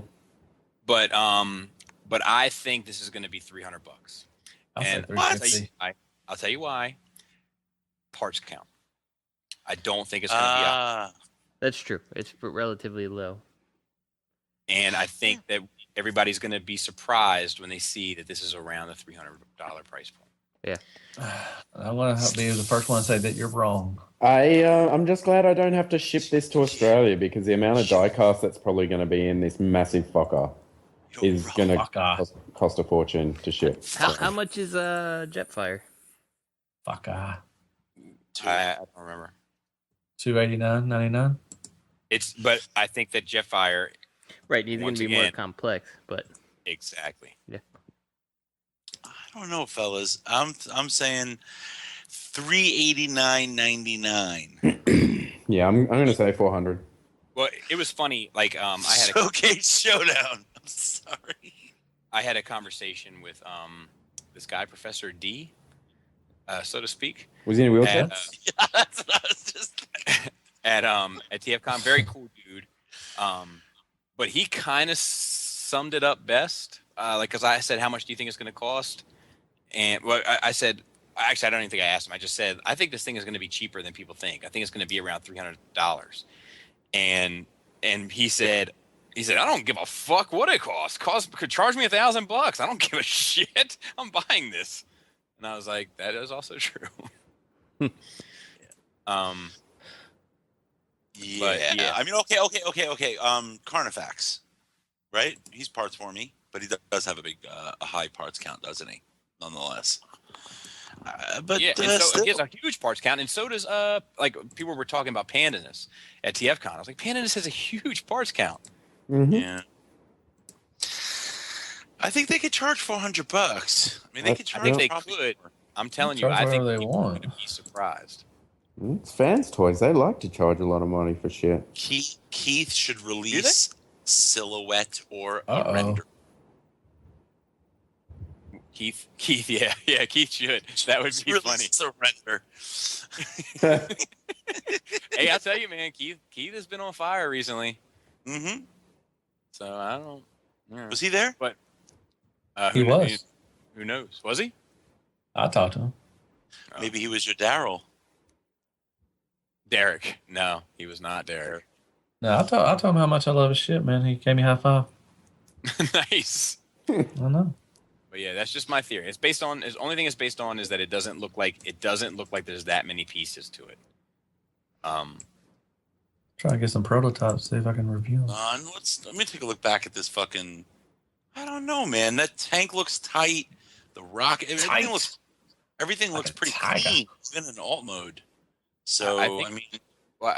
But I think this is going to be $300.
I'll say
And
$350.
I'll tell you why. Parts count. I don't think it's going to be out.
That's true. It's relatively low.
And I think that everybody's going to be surprised when they see that this is around the $300 price point.
Yeah.
I'm going to be the first one to say that you're wrong.
I'm just glad I don't have to ship this to Australia because the amount of die-cast that's probably going to be in this massive fucker is going to cost a fortune to ship.
How much is Jetfire?
Fucker.
I don't remember.
$289.99.
But I think that Jetfire.
Right, he's going to be more complex, but
exactly.
Yeah.
I don't know, fellas. I'm saying $389.99.
Yeah, I'm going to say 400.
Well, it was funny. Like I had
Showcase Showdown. I'm sorry.
I had a conversation with this guy, Professor D, so to speak.
Was he in a wheelchair?
Yeah, that's what I was just
at TFCon. Very cool dude. But he kind of summed it up best. Because I said, how much do you think it's going to cost? And I said, actually, I don't even think I asked him. I just said, I think this thing is going to be cheaper than people think. I think it's going to be around $300. And he said, I don't give a fuck what it costs. Could charge me $1,000. I don't give a shit. I'm buying this. And I was like, that is also true.
Yeah.
But, yeah.
I mean, okay. Carnifax, right? He's parts for me, but he does have a high parts count, doesn't he? Nonetheless. But
yeah, and so he has a huge parts count, and so does like people were talking about Pandanus at TFCon. I was like, Pandanus has a huge parts count.
Mm-hmm.
Yeah. I think they could charge $400. I mean, they could charge.
I think they could. I'm telling you, I think people are going to be surprised.
It's fans' toys. They like to charge a lot of money for shit.
Keith should release silhouette or a render.
Keith, yeah, Keith should. That would be funny.
Surrender.
Hey, I tell you, man, Keith has been on fire recently.
Mm-hmm.
So I don't. Yeah.
Was he there?
But
he was.
Who knows? Was he?
I talked to him.
Maybe he was your Daryl.
Derek. No, he was not Derek.
No, I told him how much I love his shit, man. He gave me a high five.
Nice.
I know.
But yeah, that's just my theory. It's based on. The only thing it's based on is that it doesn't look like there's that many pieces to it.
Try to get some prototypes, see if I can review them.
Let me take a look back at this fucking. I don't know, man. That tank looks tight. The rocket, everything looks pretty clean. Even in alt mode. So I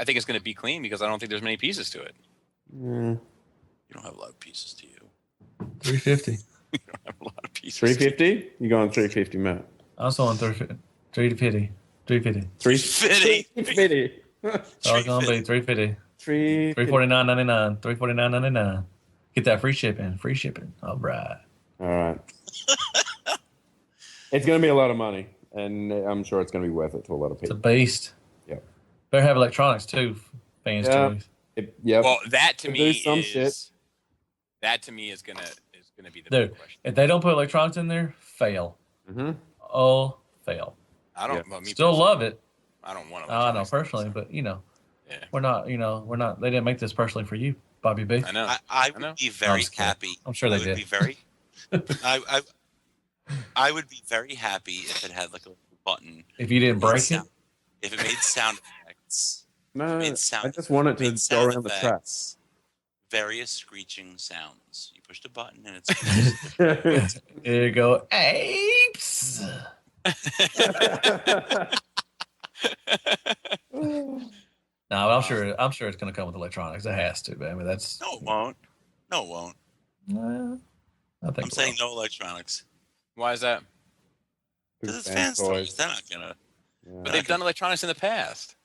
think it's going to be clean because I don't think there's many pieces to it.
Mm.
You don't have a lot of pieces to you.
350.
You don't have a lot of pieces.
350? You going 350, Matt?
I was on 350. 350. 350.
350.
So I was going to be 350. 349.99. 349.99. Get that free shipping. Free shipping. All right.
All right. It's going to be a lot of money, and I'm sure it's going to be worth it to a lot of people.
It's a beast.
Yep.
Better have electronics too, fans.
Yep.
Well, that to me
some shit.
That to me is gonna be the
Dude,
big question.
if they don't put electronics in there, fail.
Mm-hmm.
Oh, fail.
I don't. Well, me
still love it.
I don't want to.
I know personally, but we're not. We're not. They didn't make this personally for you, Bobby B.
I know.
I would be very happy.
I'm sure they did.
Be very. I would be very happy if it had like a button.
If you didn't break it.
If it made sound effects.
No, I just want it to go around the track.
Various screeching sounds. You push the button and it's.
Here you go, apes. No, I'm sure it's going to come with electronics. It has to, but I mean that's.
No, it won't. No, it won't.
I think
I'm saying no electronics.
Why is that?
Because it's fans' toys. They're not gonna.
Yeah.
But they've done electronics in the past.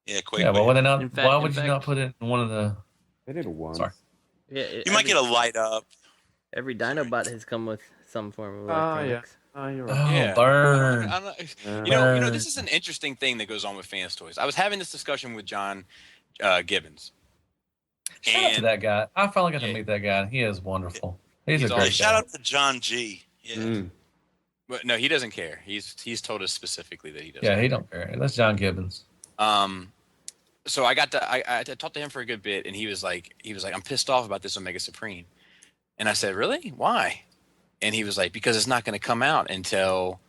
Yeah, quick.
Yeah, but why would you not put it in one of the?
They did it once.
Sorry.
Yeah,
you might get a light up.
Every Dinobot has come with some form of electronics.
Oh, you're
Oh,
right.
Yeah.
burn.
You know, this is an interesting thing that goes on with fans' toys. I was having this discussion with John Gibbons.
Shout out to that guy. I finally got to meet that guy. He is wonderful. He's a great guy.
Shout out to John G. Yeah.
Mm.
But no, he doesn't care. He's told us specifically that he doesn't.
Yeah, he don't care. That's John Gibbons.
So I talked to him for a good bit, and he was like, I'm pissed off about this Omega Supreme, and I said, really? Why? And he was like, because it's not going to come out until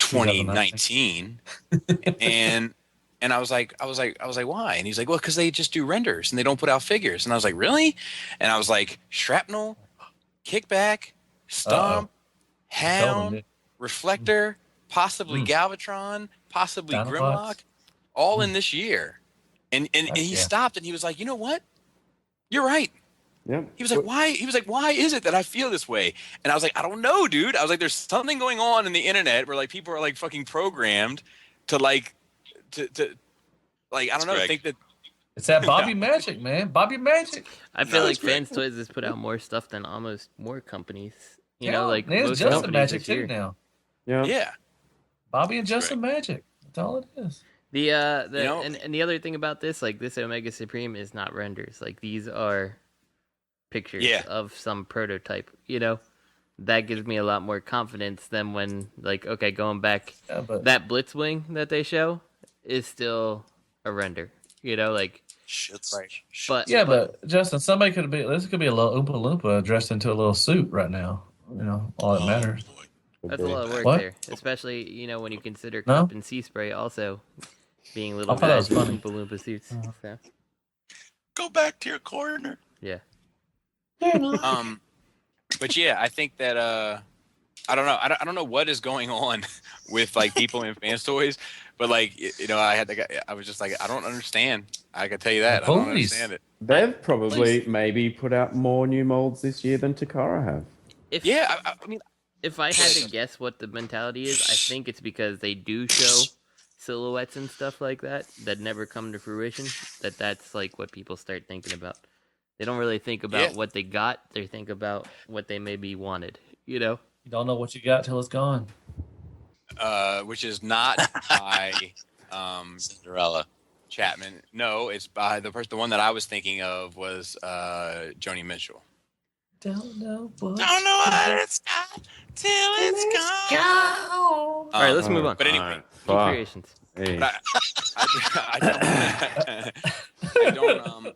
2019, and I was like, why? And he's like, well, because they just do renders and they don't put out figures. And I was like, really? And I was like, Shrapnel, Kickback, Stomp, Hound, Reflector, possibly Galvatron, possibly
Dinobots.
Grimlock, all in this year. And he stopped and he was like, you know what? You're right.
Yeah.
He was like, why? He was like, why is it that I feel this way? And I was like, I don't know, dude. I was like, there's something going on in the internet where like people are like fucking programmed to like to like I don't know,
Greg.
think that
It's that Bobby Magic, man. Bobby Magic.
I feel like Fans Toys has put out more stuff than almost more companies. You know, like
there's
most
Justin
companies
Magic
this year.
too now.
yeah.
Bobby and Justin Magic. That's all it is.
And the other thing about this, like this Omega Supreme is not renders. Like these are pictures of some prototype. You know, that gives me a lot more confidence than when like going back, that Blitzwing that they show is still a render. You know, like
shit's
right.
But Justin, somebody could be. This could be a little Oompa Loompa dressed into a little suit right now. You know, all that matters.
That's a lot of work
What?
there, especially when you consider Cup and Sea Spray also being little
I thought that was
guys
funny.
in Oompa Loompa suits. So.
Go back to your corner.
Yeah.
But yeah, I think that I don't know. I don't know what is going on with like people in Fans Toys, but like I was just like, I don't understand. I can tell you that I don't understand it.
They've probably maybe put out more new molds this year than Takara have.
I mean,
if I had to guess what the mentality is, I think it's because they do show silhouettes and stuff like that never come to fruition. That's like what people start thinking about. They don't really think about what they got. They think about what they maybe wanted. You know.
You don't know what you got till it's gone.
Which is not by
Cinderella
Chapman. No, it's by the one that I was thinking of was Joni Mitchell.
Don't know what
it's got till it's gone.
All right, let's move on.
But anyway,
creations.
Hey.
But I don't.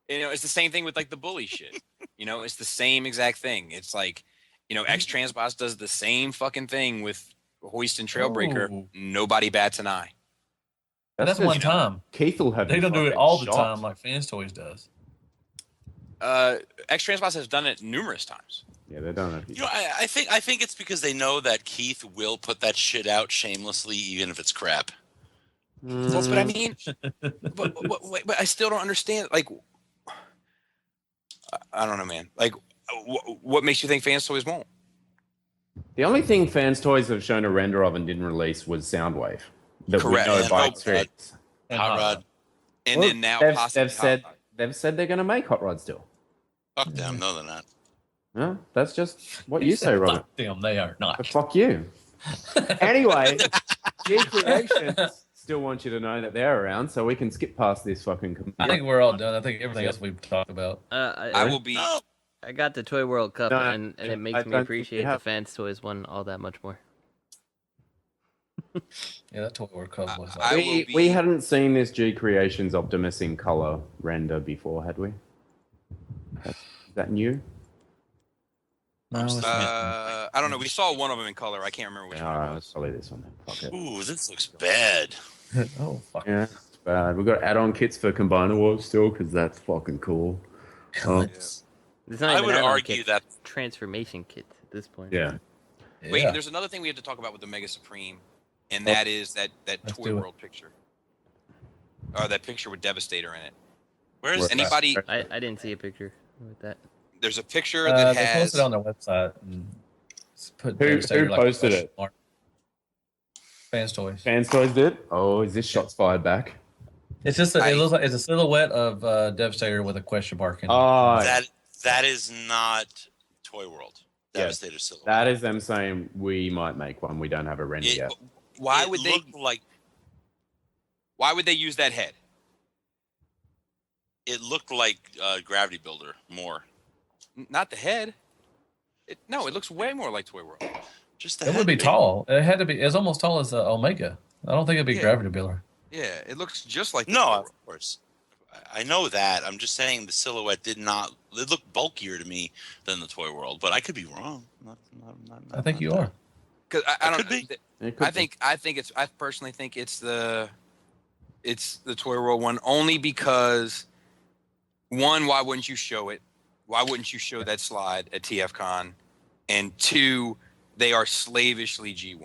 It's the same thing with like the bully shit. It's the same exact thing. It's like, X Transbots does the same fucking thing with Hoist and Trailbreaker.
Oh.
Nobody bats an eye.
That's one time.
Keith will have.
They don't do it all the time like Fans Toys does.
X Transbots has done it numerous times.
Yeah, they don't.
I think it's because they know that Keith will put that shit out shamelessly, even if it's crap.
That's what I mean. but I still don't understand. Like, I don't know, man. Like, what makes you think Fans Toys won't?
The only thing Fans Toys have shown a render of and didn't release was Soundwave. That
Correct.
We know
And
by
Hot
experience.
Hot Rod.
And then now
they've said they're going to make Hot Rod still.
Fuck them. No, they're not.
No, that's just what you say, Robert.
Fuck them, they are not.
But fuck you. Anyway, G Creations still want you to know that they're around, so we can skip past this fucking.
I think we're all done. I think everything else we've talked about.
I will be.
I got the Toy World Cup, and it makes me appreciate the
have...
Fans Toys one all that much more.
Yeah, that Toy World Cup was.
We hadn't seen this G Creations Optimus in color render before, had we? Is that new?
No,
I don't know. We saw one of them in color. I can't remember which one.
All right, let's probably this one then. Fuck it.
Ooh, this looks bad.
Oh, fuck.
Yeah, it's bad. We've got add-on kits for Combiner Wars still, because that's fucking cool.
It's not
I
even
would
add-on
argue
kits,
that
transformation kit at this point.
Yeah.
Wait, there's another thing we have to talk about with the Mega Supreme, and that is that Toy World picture. Or that picture with Devastator in it.
Where is
anybody?
I didn't see a picture with that.
There's a picture that
they
has.
posted on their website. And put
Who posted it?
Fans Toys.
Fans Toys did? Oh, is this shots fired back?
It's just it looks like it's a silhouette of Devastator with a question mark in it.
Oh,
that is not Toy World. Devastator silhouette.
That is them saying we might make one. We don't have a render yet.
Why
would they use that head?
It looked like Gravity Builder more.
Not the head. It looks way more like Toy World.
Just the
it
head,
would be
maybe.
tall. It had to be. It's almost tall as Omega. I don't think it'd be Gravity Builder.
Yeah, it looks just like.
No, of course. I know that. I'm just saying the silhouette did not. It looked bulkier to me than the Toy World, but I could be wrong.
I think you are.
Because I don't.
Could be.
I personally think it's the Toy World one only because one, why wouldn't you show it? Why wouldn't you show that slide at TFCon? And two, they are slavishly G1.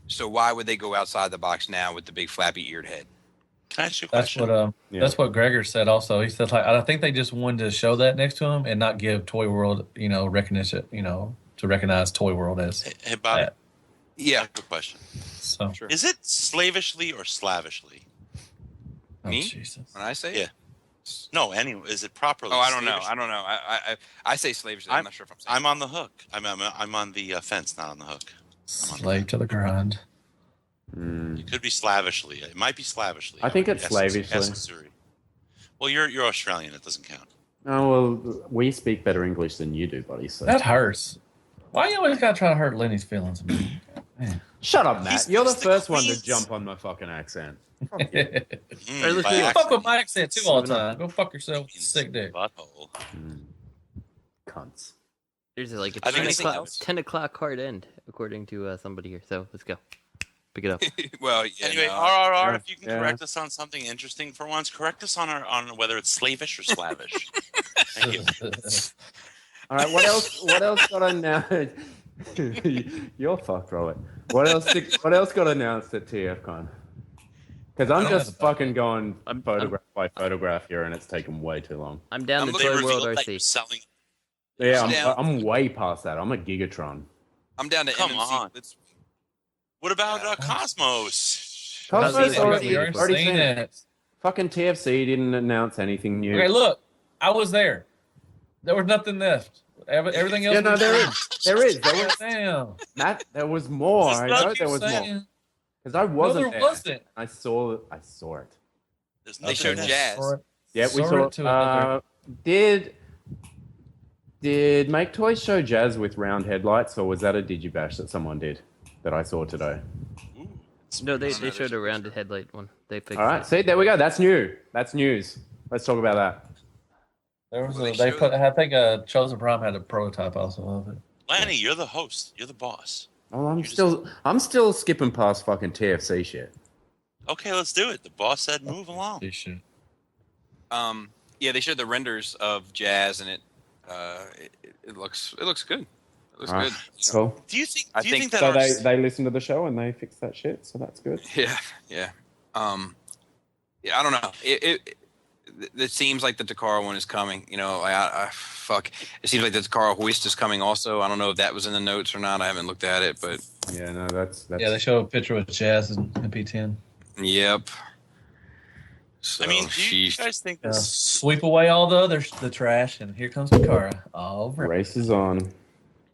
So why would they go outside the box now with the big flappy eared head?
Can I ask you a
That's
question?
that's what Gregor said. Also, he said like I think they just wanted to show that next to him and not give Toy World recognition to recognize Toy World as
Hey, Bobby.
that.
I have a question.
So
Sure.
Is it slavishly or slavishly?
Me?
Jesus.
When I say
Yeah.
it?
No, anyway, is it properly?
Oh, I don't know.
slavishly?
I don't know. I say slavishly. I'm not sure if I'm saying.
I'm on the hook. I'm on the fence, not on the hook.
Slave to the grind.
It could be slavishly. It might be slavishly.
I think it's
Ask
slavishly.
Suri. Well, you're Australian. It doesn't count.
Oh, well, we speak better English than you do, buddy. So.
That hurts. Why you always gotta try to hurt Lenny's feelings? Man.
Shut up, Matt. You're the
He's the
first one to
Queen's-
jump on my fucking accent.
Mm,
listen,
by
you
You
accident.
fuck with my accent too all the time. Go fuck yourself,
Queen's
sick dick.
Butthole.
Cunts.
There's like a
I think
10
it's
o'clock,
else.
10 o'clock hard end, according to somebody here. So let's go. Pick it up.
Well, yeah.
Anyway,
no,
RRR, if you can
yeah.
correct us on something interesting for once, correct us on whether it's slavish or slavish. Thank you.
All right, what else? What else got announced? You're fucked, Robert. What else got announced at TFCon? Because I'm just fucking going photograph by photograph here, and it's taken way too long.
I'm down
I'm
the
They
Toy World
revealed that you're
RC.
selling.
Yeah, I'm way past that. I'm a Gigatron.
I'm down to
Come
MMC.
on. What about Cosmos?
Cosmos
Cosmos
already
already seen it.
Fucking TFC didn't announce anything new.
Okay, look, I was there. There was nothing left. Everything else.
Yeah, no,
was
there
gone.
is. There is. There was.
Damn.
Matt, there was more. I know there was more.
Saying.
Because I
No,
wasn't
there
there.
wasn't.
I saw it.
There's
They
nothing
showed
else.
Jazz.
Yeah, we
Saw
saw
it to another-
Did Make Toys show Jazz with round headlights, or was that a Digibash that someone did that I saw today?
Ooh, it's
No, they
pretty
showed a
nice.
rounded headlight one. They fixed
All right,
it.
see, there we go. That's new. That's news. Let's talk about that.
There was
Well,
a,
they
they
showed-
put. I think Chosen Prime had a prototype also of it.
Lanny, you're the host. You're the boss.
Oh, I'm still skipping past fucking TFC shit.
Okay, let's do it. The boss said move along.
This shit.
Yeah, they showed the renders of Jazz, and it looks good. It looks
All right,
good.
cool.
Do you think?
I
Do you
think
think that
So they listened to the show and they fixed that shit, so that's good.
Yeah. Yeah, I don't know. It seems like the Takara one is coming. You know, fuck. It seems like the Takara hoist is coming also. I don't know if that was in the notes or not. I haven't looked at it, but
Yeah, no, that's
Yeah, they show a picture with Jazz and P10.
yep. So,
I mean, do you
sheesh.
guys think
Yeah.
this?
Sweep away all the trash, and here comes Takara. All right.
race is on.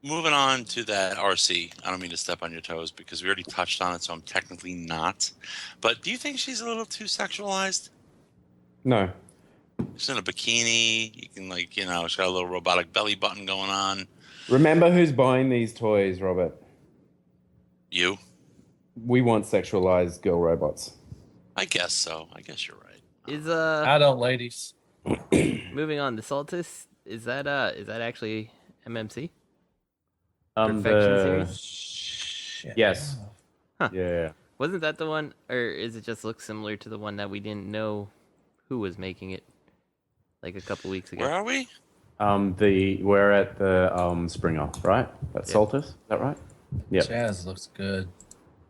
Moving on to that RC. I don't mean to step on your toes because we already touched on it, so I'm technically not. But do you think she's a little too sexualized?
No,
She's in a bikini. You can she's got a little robotic belly button going on.
remember who's buying these toys, Robert?
You?
We want sexualized girl robots.
I guess so. I guess you're right.
Is
I don't, ladies.
moving on, the Saltus, is that actually MMC?
The
Perfection
Shit.
yes,
Huh.
yeah.
Wasn't that the one, or is it just look similar to the one that we didn't know who was making it like a couple weeks ago?
Where are we?
We're at the Springer, right? That's
Yeah.
Saltus, is that right? Yeah.
Jazz looks good.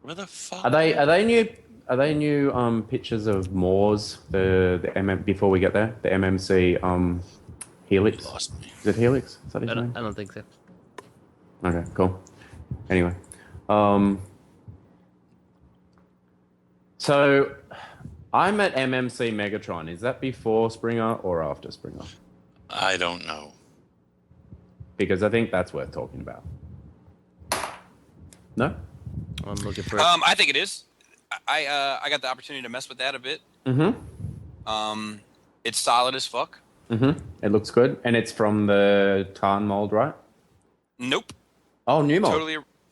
Where the fuck?
Are they new? Are they new pictures of Moors? The before we get there, the MMC Helix.
You lost me.
Is it Helix? Is that his
I
name?
don't think so.
Okay, cool. Anyway, so I'm at MMC Megatron. Is that before Springer or after Springer?
I don't know.
Because I think that's worth talking about. No?
I'm looking for.
I think it is. I got the opportunity to mess with that a bit.
Mm-hmm.
It's solid as fuck.
Mm-hmm. It looks good. And it's from the Tarn mold, right?
Nope.
Oh, new mold.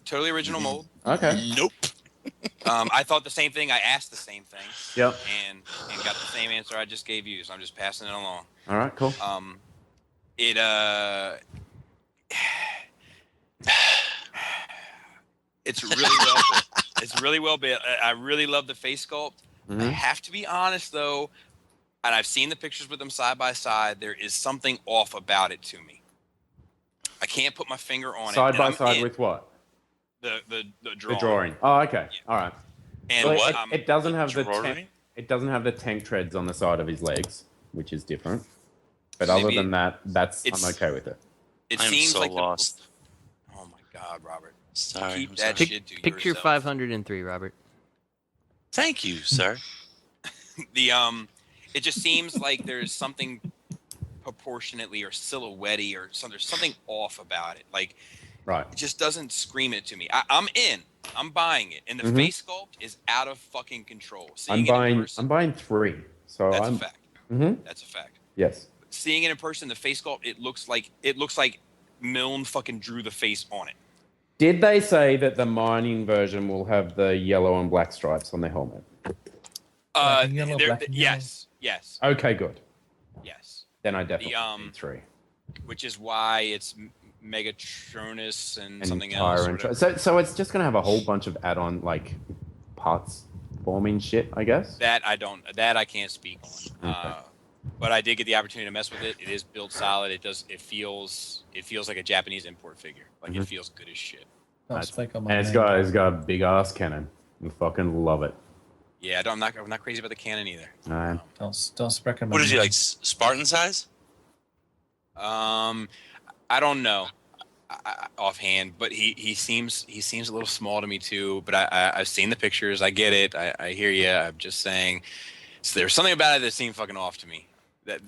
Totally original mold.
Okay.
Nope.
I thought the same thing. I asked the same thing.
Yep.
And got the same answer I just gave you. So I'm just passing it along.
All right, cool.
It's really well built. It's really well built. I really love the face sculpt.
Mm-hmm.
I have to be honest though, and I've seen the pictures with them side by side. There is something off about it to me. I can't put my finger on it.
Side by side with what?
The drawing.
The drawing. Oh, okay. Yeah. All right.
And
well,
what?
It doesn't have
drawing?
it doesn't have the tank treads on the side of his legs, which is different. But
Maybe
other than that, I'm okay with it.
It
I'm
seems
so
like
lost.
Oh my God, Robert!
Sorry.
Keep
I'm
that
sorry.
shit to
Picture
yourself.
503, Robert.
Thank you, sir.
It just seems like there's something proportionately or silhouette-y or something. There's something off about it. Like,
right?
It just doesn't scream it to me. I'm in. I'm buying it, and the face sculpt is out of fucking control.
I'm buying 3. So
that's a fact.
Mm-hmm.
That's a fact.
Yes.
Seeing it in person, the face sculpt, it looks like Milne fucking drew the face on it.
Did they say that the mining version will have the yellow and black stripes on their helmet?
Yes.
Okay, good.
Yes.
Then I definitely need 3.
Which is why it's Megatronus and something
Tyrant.
else.
So it's just gonna have a whole bunch of add-on like parts forming shit, I guess.
That I can't speak on.
Okay.
But I did get the opportunity to mess with it. It is built solid. It feels like a Japanese import figure. Like it feels good as shit.
Don't speak on my
And it's got a big ass cannon. I fucking love it.
Yeah, I'm not crazy about the cannon either.
Don't speak on my
What is he
name.
like? Spartan size?
I don't know offhand, but he seems a little small to me too. But I've seen the pictures. I get it. I hear you. I'm just saying, so there's something about it that seemed fucking off to me. That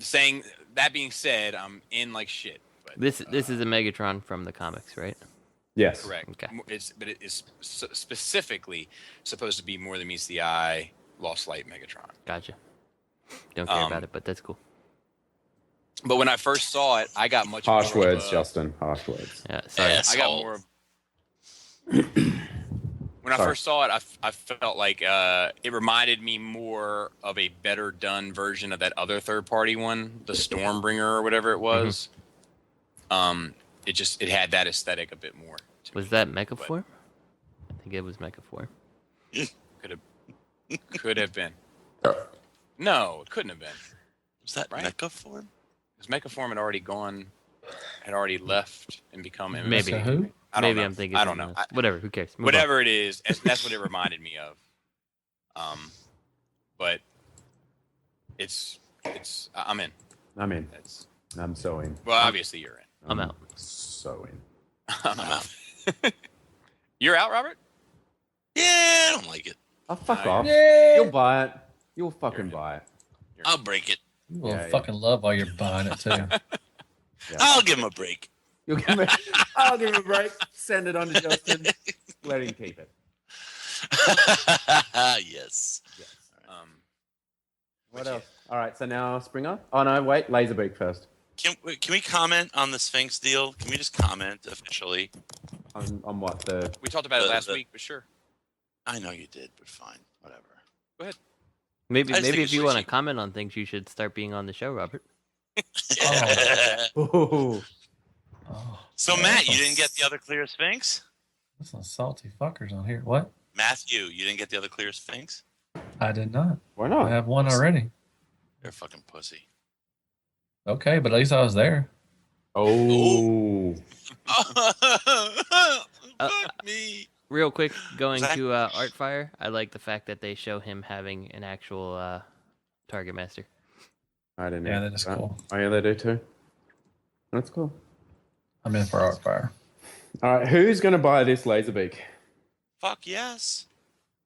being said, I'm in like shit. But,
This is a Megatron from the comics, right?
Yes.
correct.
Okay.
But it is specifically supposed to be more than meets the eye. Lost Light Megatron.
Gotcha. Don't care about it, but that's cool.
But when I first saw it, I got much
Harsh
more
words,
of
Justin. Harsh words.
Yeah, sorry.
Yes.
I got more of. When I first saw it, I felt like it reminded me more of a better done version of that other third-party one, the Stormbringer or whatever it was. It had that aesthetic a bit more.
Was that Megaform? I think it was Megaform.
Could have been. No, it couldn't have been.
Was that
Right?
mecha form?
Because Megaform had already left and become
Maybe.
So who?
I don't
Maybe
know.
I'm thinking.
I don't know.
something else. Whatever. Who cares? Move
Whatever it is, that's what it reminded me of. But I'm in.
I'm in.
That's
I'm so in.
well, obviously you're in.
I'm out.
So in.
I'm out. You're out, Robert?
Yeah, I don't like it.
Oh, fuck
Nice.
off.
Yeah.
You'll buy it. You'll fucking buy it.
I'll break it.
You will
Yeah,
fucking love while you're buying it too.
I'll give him a break.
You'll give me, I'll give him a break. Send it on to Justin. Let him keep it.
Yes.
What else? All right, so now Springer. Oh, no, wait. Laserbeak first.
Can we comment on the Sphinx deal? Can we just comment officially?
On what?
We talked about it last week, but sure.
I know you did, but fine, whatever.
Go ahead.
Maybe
I just think
if
it's
you want to
cheap.
comment on things, you should start being on the show, Robert.
Ooh.
Oh,
So
yeah,
Matt,
that's
you
some-
didn't get the other clear Sphinx?
There's some salty fuckers on here. What?
Matthew, you didn't get the other clear Sphinx?
I did not.
Why
I
not?
have one already.
You're a fucking pussy.
Okay, but at least I was there.
Oh.
Fuck me.
Real quick, going
Zach?
to Artfire, I like the fact that they show him having an actual target master.
I didn't know.
Yeah, that is cool.
Oh, yeah, they do too. That's cool.
I'm in for Artfire.
All right, who's going to buy this Laserbeak?
Fuck yes.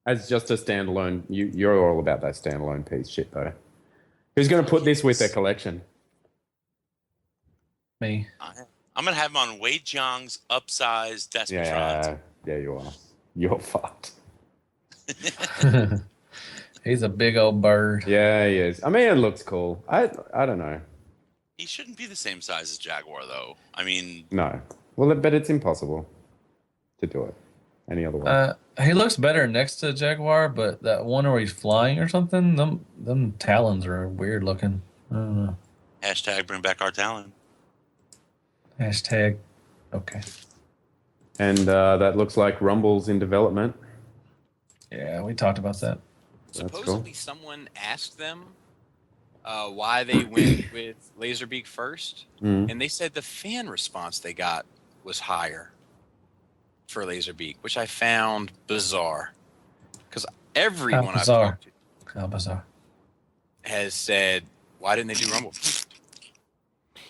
As just a standalone. You're all about that standalone piece shit, though. Who's going to put this with their collection?
Me.
I'm going to have him on Wei Jiang's upsized Despotrons.
Yeah, you are. You're fucked.
He's a big old bird.
Yeah, he is. I mean, it looks cool. I don't know.
He shouldn't be the same size as Jaguar, though. I mean,
No. Well, but it's impossible to do it any other way.
He looks better next to Jaguar, but that one where he's flying or something, them talons are weird looking. I don't know.
hashtag bring back our talent.
Hashtag. Okay.
And that looks like Rumble's in development.
Yeah, we talked about that.
Supposedly, someone asked them why they went with Laserbeak first, and they said the fan response they got was higher for Laserbeak, which I found bizarre. Because everyone I've talked to
How bizarre.
has said, "Why didn't they do Rumble?"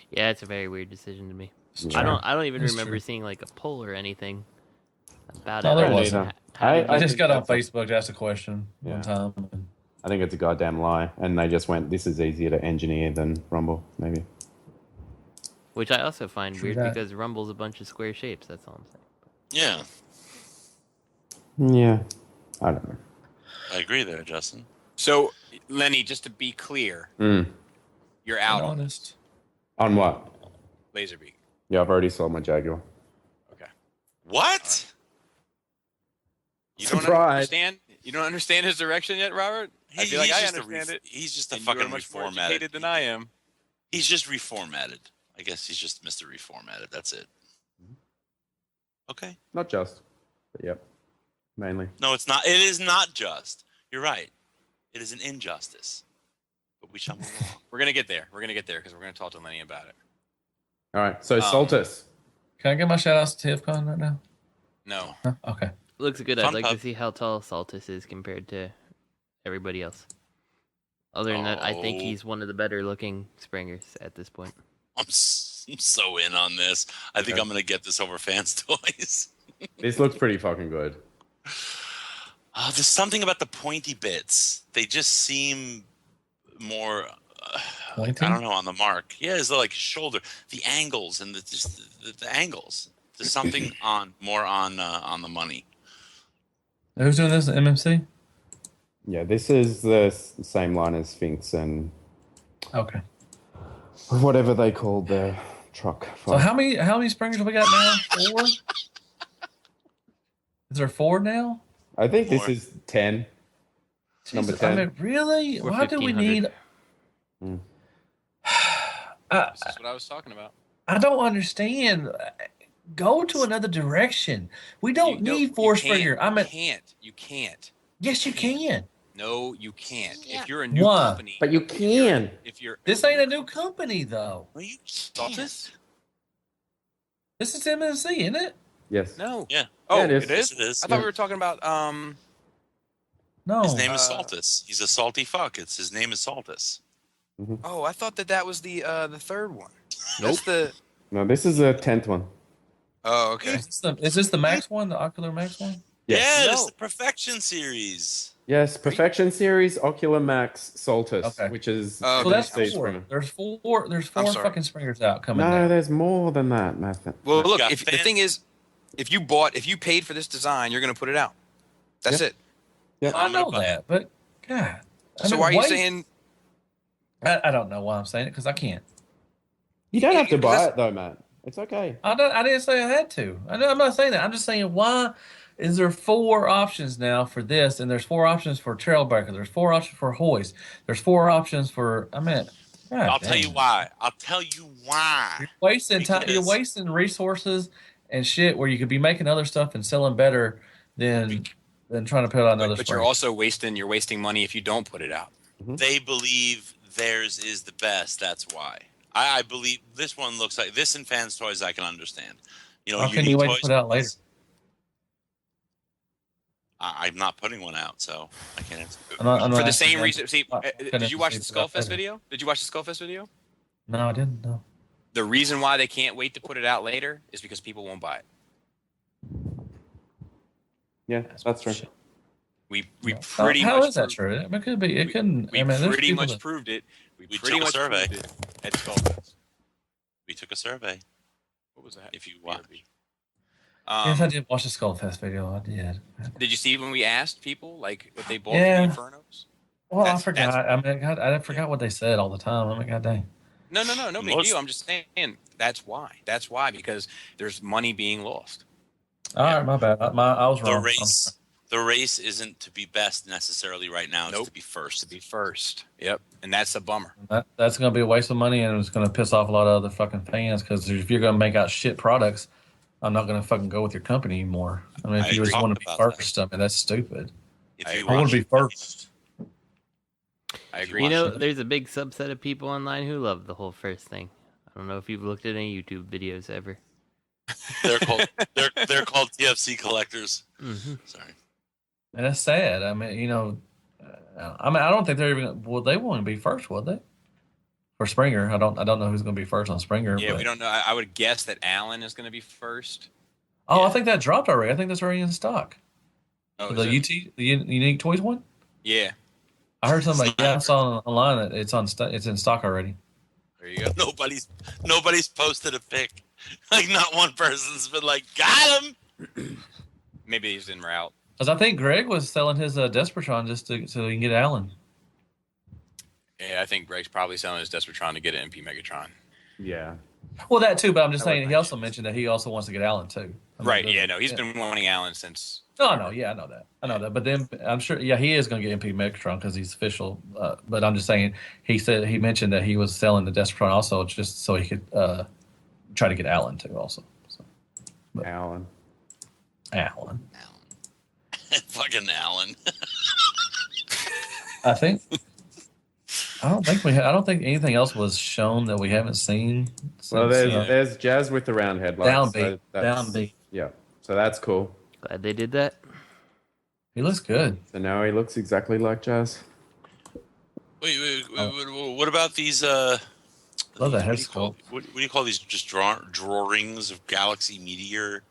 Yeah, it's a very weird decision to me.
Yeah.
I don't even
It's
remember
true.
seeing like a poll or anything about
No,
it.
there
I
wasn't.
mean, how did
I
you-
just
think
got on
that's
Facebook to ask a question one time.
I think it's a goddamn lie. And they just went, this is easier to engineer than Rumble, maybe.
which I also find
True
weird
that.
because Rumble's a bunch of square shapes. That's all I'm saying.
Yeah,
Yeah. I don't know.
I agree there, Justin.
So, Lenny, just to be clear, you're out on
Honest.
On what?
Laserbeak.
Yeah, I've already sold my Jaguar.
Okay.
What?
You don't
Surprise.
understand? You don't understand his direction yet, Robert? I feel like I understand it.
He's just a
And you are
fucking
much more
reformatted.
educated than I am.
He's just reformatted. I guess he's just Mr. Reformatted. That's it. Okay.
Not just, but yep. Mainly.
No, it's not. It is not just. You're right. It is an injustice. But we shall move on.
We're gonna get there. We're gonna get there because we're gonna talk to Lenny about it.
All right. So Soltis.
Can I get my shout outs to TFCon right now?
No.
Huh? Okay.
Looks good.
Fun
I'd like to
pub.
see how tall Saltus is compared to everybody else. Other than that, I think
Oh.
he's one of the better looking springers at this point.
I'm so in on this. I think I'm going to get this over fans' toys.
This looks pretty fucking good.
There's something about the pointy bits. They just seem more,
Pointy?
I don't know, on the mark. Yeah, it's like shoulder, the angles and the angles. There's something more on the money.
Who's doing this? MMC?
Yeah, this is the same line as Sphinx and
Okay.
whatever they called their truck.
So how many springers have we got now? 4? Is there 4 now?
I think this
4.
is 10. Number
Jesus,
10.
I mean, really?
We're
Why do we
1500.
need?
This is what I was talking about.
I don't understand. Go to another direction. We don't need 4 springer.
You can't.
Yes, you can.
No, you can't. If you're a new
Why?
company,
But you can.
if you're
This ain't a new company though.
Well, you
Saltus?
This is MMC, isn't it?
Yes.
No.
Yeah.
Oh,
it is.
it is.
Yes, it is.
I thought we were talking about
No.
His name is Saltus. He's a salty fuck. His name is Saltus.
Oh, I thought that was the third one.
Nope.
That's the.
No, this is the 10th one.
Oh, okay.
Is this the Max one, the Ocular Max one?
Yes.
Yeah,
No.
it's the Perfection series.
Yes, Perfection Series, Ocular Max, Soltis,
Okay.
which is
Oh,
So
okay.
that's
stage
4.
springer.
There's 4. There's 4
sorry.
fucking springers out coming.
No,
now.
there's more than that, Matthew.
Well, look.
got
If the
fan-
thing is, if you paid for this design, you're going to put it out. That's
Yep.
it.
Yeah.
I know
I'm gonna-
that, but God. I
So
mean,
why are you
wait.
saying?
I don't know why I'm saying it because I can't.
You don't have to buy
That's-
it though, Matt. It's okay.
I didn't say I had to. I'm not saying that. I'm just saying why is there 4 options now for this, and there's 4 options for Trailbreaker. There's 4 options for Hoist. There's 4 options for. I mean, God
I'll tell
damn.
you why.
You're wasting time. You're
Because-
wasting resources and shit where you could be making other stuff and selling better than trying to put out another.
But you're
spring.
also wasting money if you don't put it out.
They believe theirs is the best. That's why. I believe this one looks like this in fans' toys. I can understand. You know,
How can you wait to put it out later?
I'm not putting one out, so I can't answer.
I'm not
For the
asking
same
that.
reason. See, did you watch the
Couldn't put it out
Skullfest
later.
video? Did you watch the Skullfest video?
No, I didn't. No.
The reason why they can't wait to put it out later is because people won't buy it.
Yeah, that's true.
We pretty
How
much
is that
proved-
true? I mean, it could be. It couldn't.
We
I mean, there's
pretty
people
much
that-
proved it. We
We
pretty
took a
much
survey.
proved it at Skullfest.
We took a survey.
What was that?
If you want.
Yes, I did watch the Skullfest video. I did.
Did you see when we asked people like if they bought
Yeah.
the Infernos?
Well,
That's-
I forgot. I mean, God, I forgot what they said all the time. I mean, God dang.
No big
Most-
deal. I'm just saying that's why. That's why because there's money being lost.
All right, my bad. I was
The
wrong.
race isn't to be best necessarily right now. It's
Nope.
to be first.
To be first. Yep, and that's a bummer.
That's going to be a waste of money, and it's going to piss off a lot of other fucking fans because if you're going to make out shit products, I'm not going to fucking go with your company anymore. I mean, if
I
you just
talked
want to be
about
first, I mean, that's stupid.
If
I
you
want to be first.
I agree.
You know, there's a big subset of people online who love the whole first thing. I don't know if you've looked at any YouTube videos ever.
They're called they're called TFC collectors.
Mm-hmm.
Sorry.
And that's sad. I mean, you know, I don't think they're even. Well, they want to be first, would they? For Springer, I don't know who's going to be first on Springer.
Yeah,
but...
we don't know. I would guess that Allen is going to be first.
Oh, I think that dropped already. I think that's already in stock.
Oh,
the Unique Toys one.
Yeah.
I heard somebody. Yeah, I saw online that it's it's in stock already.
There you go.
Nobody's posted a pic. Like not one person's been like, got him.
Maybe he's en route.
Because I think Greg was selling his Desprotron just so he can get Allen.
Yeah, I think Greg's probably selling his Desprotron to get an MP Megatron.
Yeah.
Well, that too, but I'm just saying he also mentioned that he also wants to get Allen too. I mean,
Right? Yeah. No, he's been wanting Allen since.
No, yeah, I know that. But then I'm sure, yeah, he is going to get MP Megatron because he's official. But I'm just saying, he mentioned that he was selling the Desprotron also just so he could try to get Allen too also. So,
Allen.
Fucking Allen.
I don't think anything else was shown that we haven't seen.
Well, there's Jazz with the round headlights.
Downbeat.
Yeah, so that's cool.
Glad they did that.
He looks good.
So now he looks exactly like Jazz.
Wait, what about these?
Love that head
sculpt. What do you call these? Just drawings of Galaxy Meteor.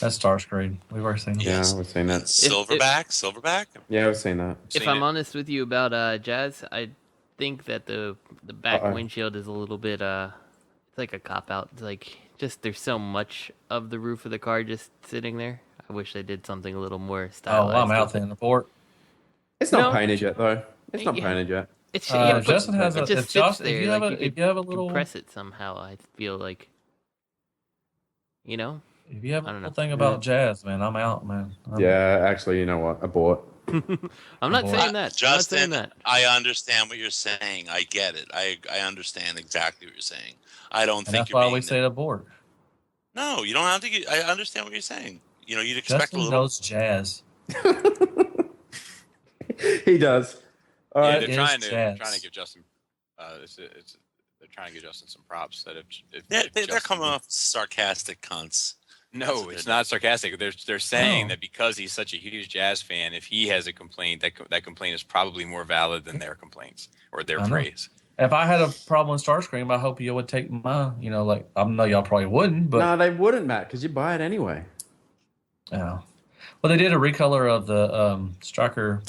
That's Starscream. We've already seen that.
Yeah, we've seen that.
Silverback.
Yeah, we've seen that.
If I'm honest with you about Jazz, I think that the back windshield is a little bit it's like a cop out. It's like just there's so much of the roof of the car just sitting there. I wish they did something a little more stylized.
Oh, I'm out there in the port.
It's not painted yet, though. It's not painted yet.
It's
Justin has
it just sits there.
If you have a little
compress it somehow, I feel like, you know.
If you have a little thing about Jazz, man, I'm out, man.
Actually, you know what? Abort.
I'm not saying that.
Justin,
I'm not saying that.
I understand what you're saying. I get it. I understand exactly what you're saying. I don't think
that's why we say abort.
No, you don't have to. I understand what you're saying. You know, you'd expect
Justin
a little.
knows Jazz.
He does. All right.
They're trying to give Justin. They're trying to give Justin some props. That
they're coming off sarcastic cunts.
No, it's not sarcastic. They're saying that because he's such a huge Jazz fan, if he has a complaint, that complaint is probably more valid than their complaints or their praise.
If I had a problem with Starscream, I hope you would take my, like, I know y'all probably wouldn't, but.
No, they wouldn't, Matt, because you buy it anyway.
Yeah. Well, they did a recolor of the Striker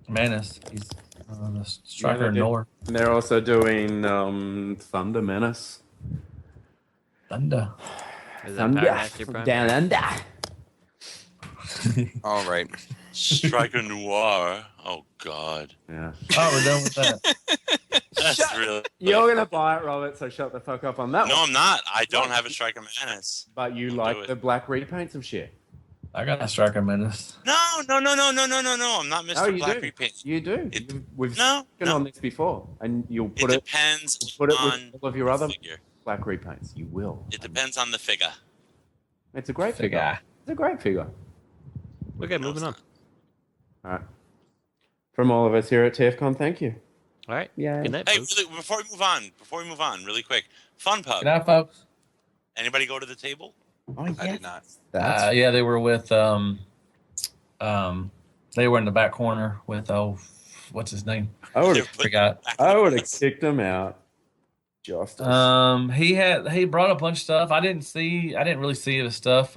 Menace. He's the Striker Nor.
And they're also doing Thunder Menace.
Thunder.
Down under.
All right.
Striker Noir. Oh God.
Yeah.
Oh, we're done with that.
That's really.
You're gonna buy it, Robert. So shut the fuck up on that.
No,
one.
I'm not. I don't have a Striker Menace.
But you like the black repaints of shit.
I got a Striker Menace.
No. I'm not Mr. Black Repaint.
You do. We've
spoken
on this before, and you'll put
it. Depends
put it
on
with all of your other
figure.
black repaints. You will.
It depends on the figure.
It's a great figure. It's a great figure.
Okay, moving on.
All right. From all of us here at Tfcon, thank you.
All right.
Yeah.
Good night,
hey, really, before we move on, really quick. Fun Pub.
Good night, folks.
Anybody go to the table?
Oh, yeah.
I did not.
Yeah, they were with they were in the back corner with what's his name?
I
forgot.
I would have kicked him out. Justice.
He brought a bunch of stuff. I didn't really see his stuff.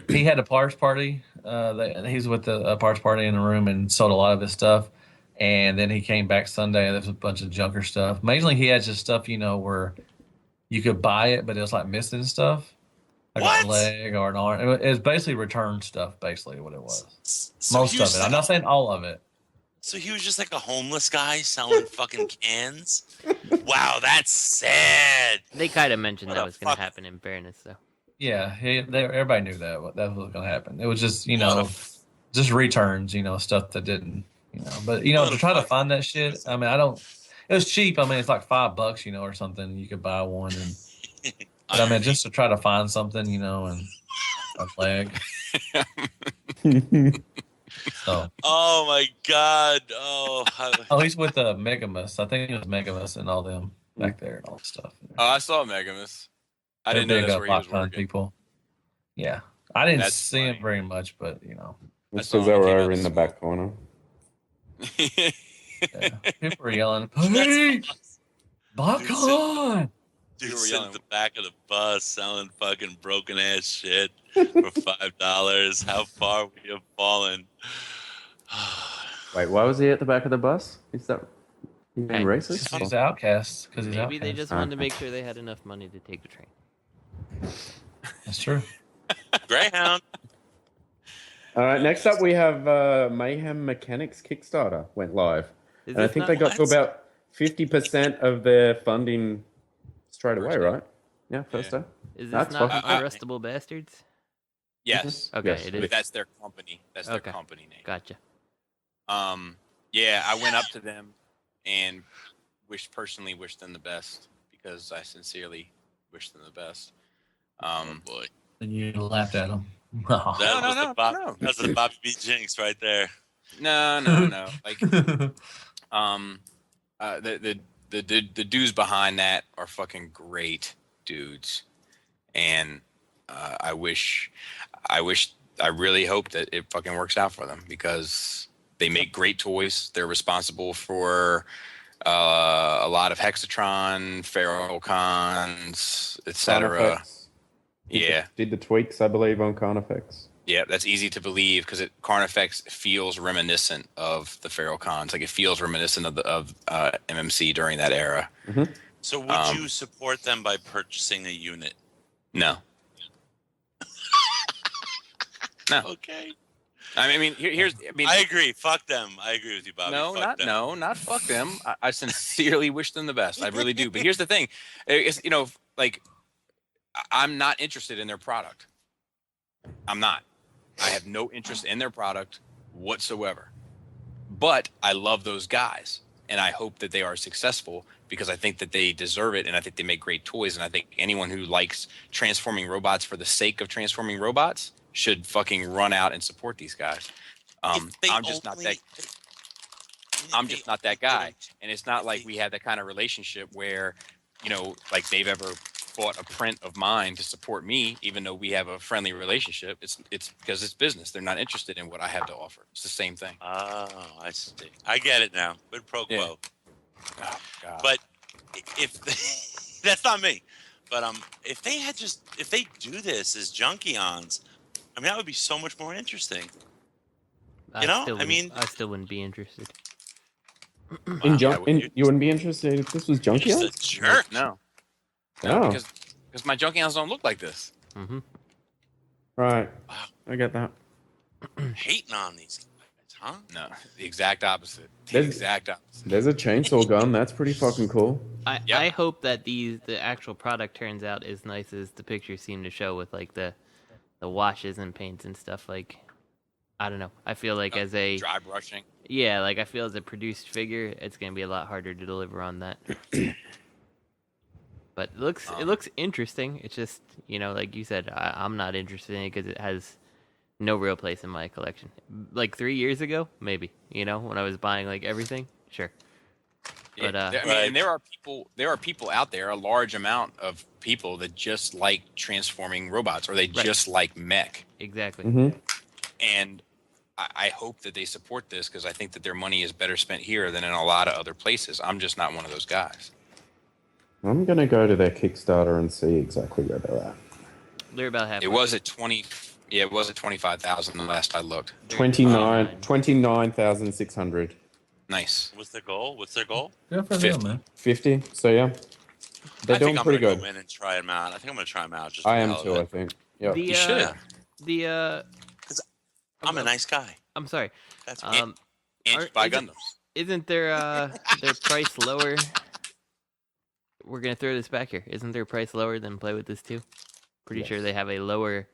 He had a parts party. He's with a parts party in the room and sold a lot of his stuff. And then he came back Sunday and there was a bunch of junker stuff. Mainly he had just stuff, where you could buy it, but it was like missing stuff. Like a leg or an arm. It was basically return stuff, basically what it was. Most of it. I'm not saying all of it.
So he was just like a homeless guy selling fucking cans? Wow, that's sad.
They kind of mentioned that was going to happen in fairness, though.
Yeah, everybody knew that was going to happen. It was just, just returns, stuff that didn't, But, to try to find that shit, it was cheap. It's like $5, or something. You could buy one. And But I mean, just to try to find something, you know, and a leg. So.
Oh my God! Oh,
at least with Megamus, I think it was Megamus and all them back there and all that stuff.
Oh, I saw Megamus. I
They're
didn't know
big
that's where he was
Botcon
working.
people. Yeah, I didn't
That's
see
funny.
him very much, but you know,
That's
saw
because they
him
were
came out
over in the
smoke.
back corner.
yeah. People were yelling, "Hey, Botcon!"
dude
You were
sitting
yelling.
at the back of the bus selling fucking broken ass shit for $5. How far we have fallen.
Wait, why was he at the back of the bus? Is that you being
Hey,
racist?
Because he's outcast. Because he's
Maybe they
outcast.
just wanted to make sure they had enough money to take the train.
That's true.
Greyhound.
All right, next up we have Mayhem Mechanics Kickstarter went live.
Is
And I
this
think
not-
they got to about 50% of their funding straight away,
First day.
right? Yeah, first day.
Is this
That's
not
fucking-
Unarrestable Bastards?
Yes.
Okay,
Yes.
it
But
is.
that's their company. That's their
Okay.
company name.
Gotcha.
Yeah, I went up to them and personally wished them the best because I sincerely wish them the best.
Boy,
And you laughed at him.
that was
no,
the Bob,
no.
that's the Bobby B. Jinx right there.
No. Like, the dudes behind that are fucking great dudes, and I really hope that it fucking works out for them because they make great toys. They're responsible for a lot of Hexatron, Feralcons, etc.
Carnifex.
Yeah.
Did the tweaks, I believe, on Carnifex.
Yeah, that's easy to believe because Carnifex feels reminiscent of the Feralcons. Like it feels reminiscent of MMC during that era.
So would you support them by purchasing a unit?
No. No.
Okay.
I mean, here's.
I agree. Fuck them. I agree with you, Bobby. Fuck them.
Not fuck them. I sincerely wish them the best. I really do. But here's the thing, it's, like, I'm not interested in their product. I'm not. I have no interest in their product whatsoever. But I love those guys, and I hope that they are successful because I think that they deserve it, and I think they make great toys, and I think anyone who likes transforming robots for the sake of transforming robots should fucking run out and support these guys. I'm just not that guy, and it's not like we have that kind of relationship where, like they've ever bought a print of mine to support me, even though we have a friendly relationship. It's because it's business. They're not interested in what I have to offer. It's the same thing.
Oh, I see. I get it now. Quid pro quo.
Yeah. Oh, God.
But if that's not me, but if they do this as Junkions, I mean that would be so much more interesting.
I still wouldn't be interested.
You wouldn't be interested if this was
You're
Junkions?
just a jerk.
No,
Oh,
because my Junkions don't look like this.
Mm-hmm.
right.
Wow.
I get that.
Hating on these guys, huh?
No, the exact opposite. The
There's-
exact opposite.
There's a chainsaw gun. That's pretty fucking cool.
I hope that the actual product turns out as nice as the pictures seem to show with like the washes and paints and stuff. Like, I don't know. I feel like as a
dry brushing.
Yeah, like I feel as a produced figure, it's gonna be a lot harder to deliver on that. But it looks interesting. It's just like you said, I'm not interested in it because it has no real place in my collection. Like 3 years ago, maybe. When I was buying like everything, sure.
Yeah,
But
and there are people out there, a large amount of people that just like transforming robots, or they just like mech.
Exactly.
Mm-hmm.
And I hope that they support this because I think that their money is better spent here than in a lot of other places. I'm just not one of those guys.
I'm going to go to their Kickstarter and see exactly where they're at.
They're about half.
It was at 20. Yeah, it was at 25,000 the last I looked.
29,600.
Nice.
What's their goal? What's their goal?
Good for
50.
them, man.
50. So yeah, they're
I
doing
think I'm
pretty
gonna
good.
go in and try them out. I think I'm gonna try them out. Just
I
for the
am
hell of
too.
it.
I think. Yeah.
The
You should.
I'm a nice guy.
I'm sorry.
That's
And you buy Gundams.
Isn't their price lower? We're gonna throw this back here. Isn't their price lower than Play With This Too? Pretty sure they have a lower,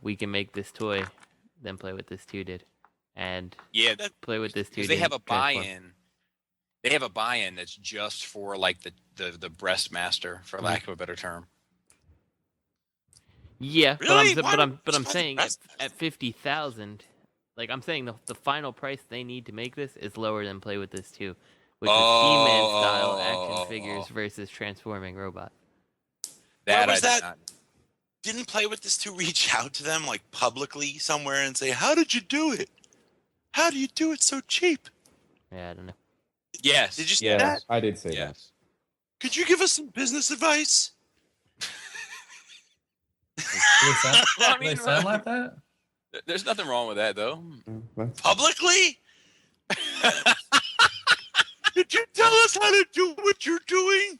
we can make this toy than Play With This Too did, and
Yeah,
Play With This Too.
because they have a
didn't transform.
buy-in. They have a buy-in that's just for like the breast master, for lack of a better term.
Yeah,
Really?
but I'm saying at 50,000, like I'm saying the final price they need to make this is lower than Play With This 2, which is He-Man style action figures versus transforming robot.
That was that? Didn't Play With This to reach out to them like publicly somewhere and say, "How did you do it? How do you do it so cheap?"
Yeah, I don't know.
Yes. Did you see that?
I did see that.
Could you give us some business advice?
Do they sound like that?
There's nothing wrong with that, though.
Publicly? Could you tell us how to do what you're doing?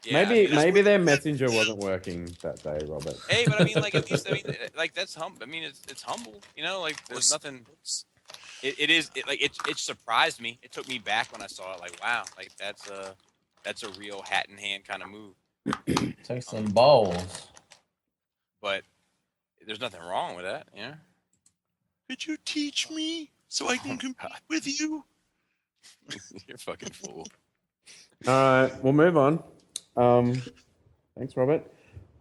Yeah,
maybe their messenger wasn't working that day, Robert.
Hey, but I mean, like at least like that's humble. I mean, it's humble. You know, like there's nothing. It surprised me. It took me back when I saw it. Like, wow, like that's a real hat in hand kind of move.
Take some balls.
But there's nothing wrong with that. Yeah.
Could you teach me so I can compete with you?
You're a fucking fool.
All right, we'll move on. Thanks, Robert.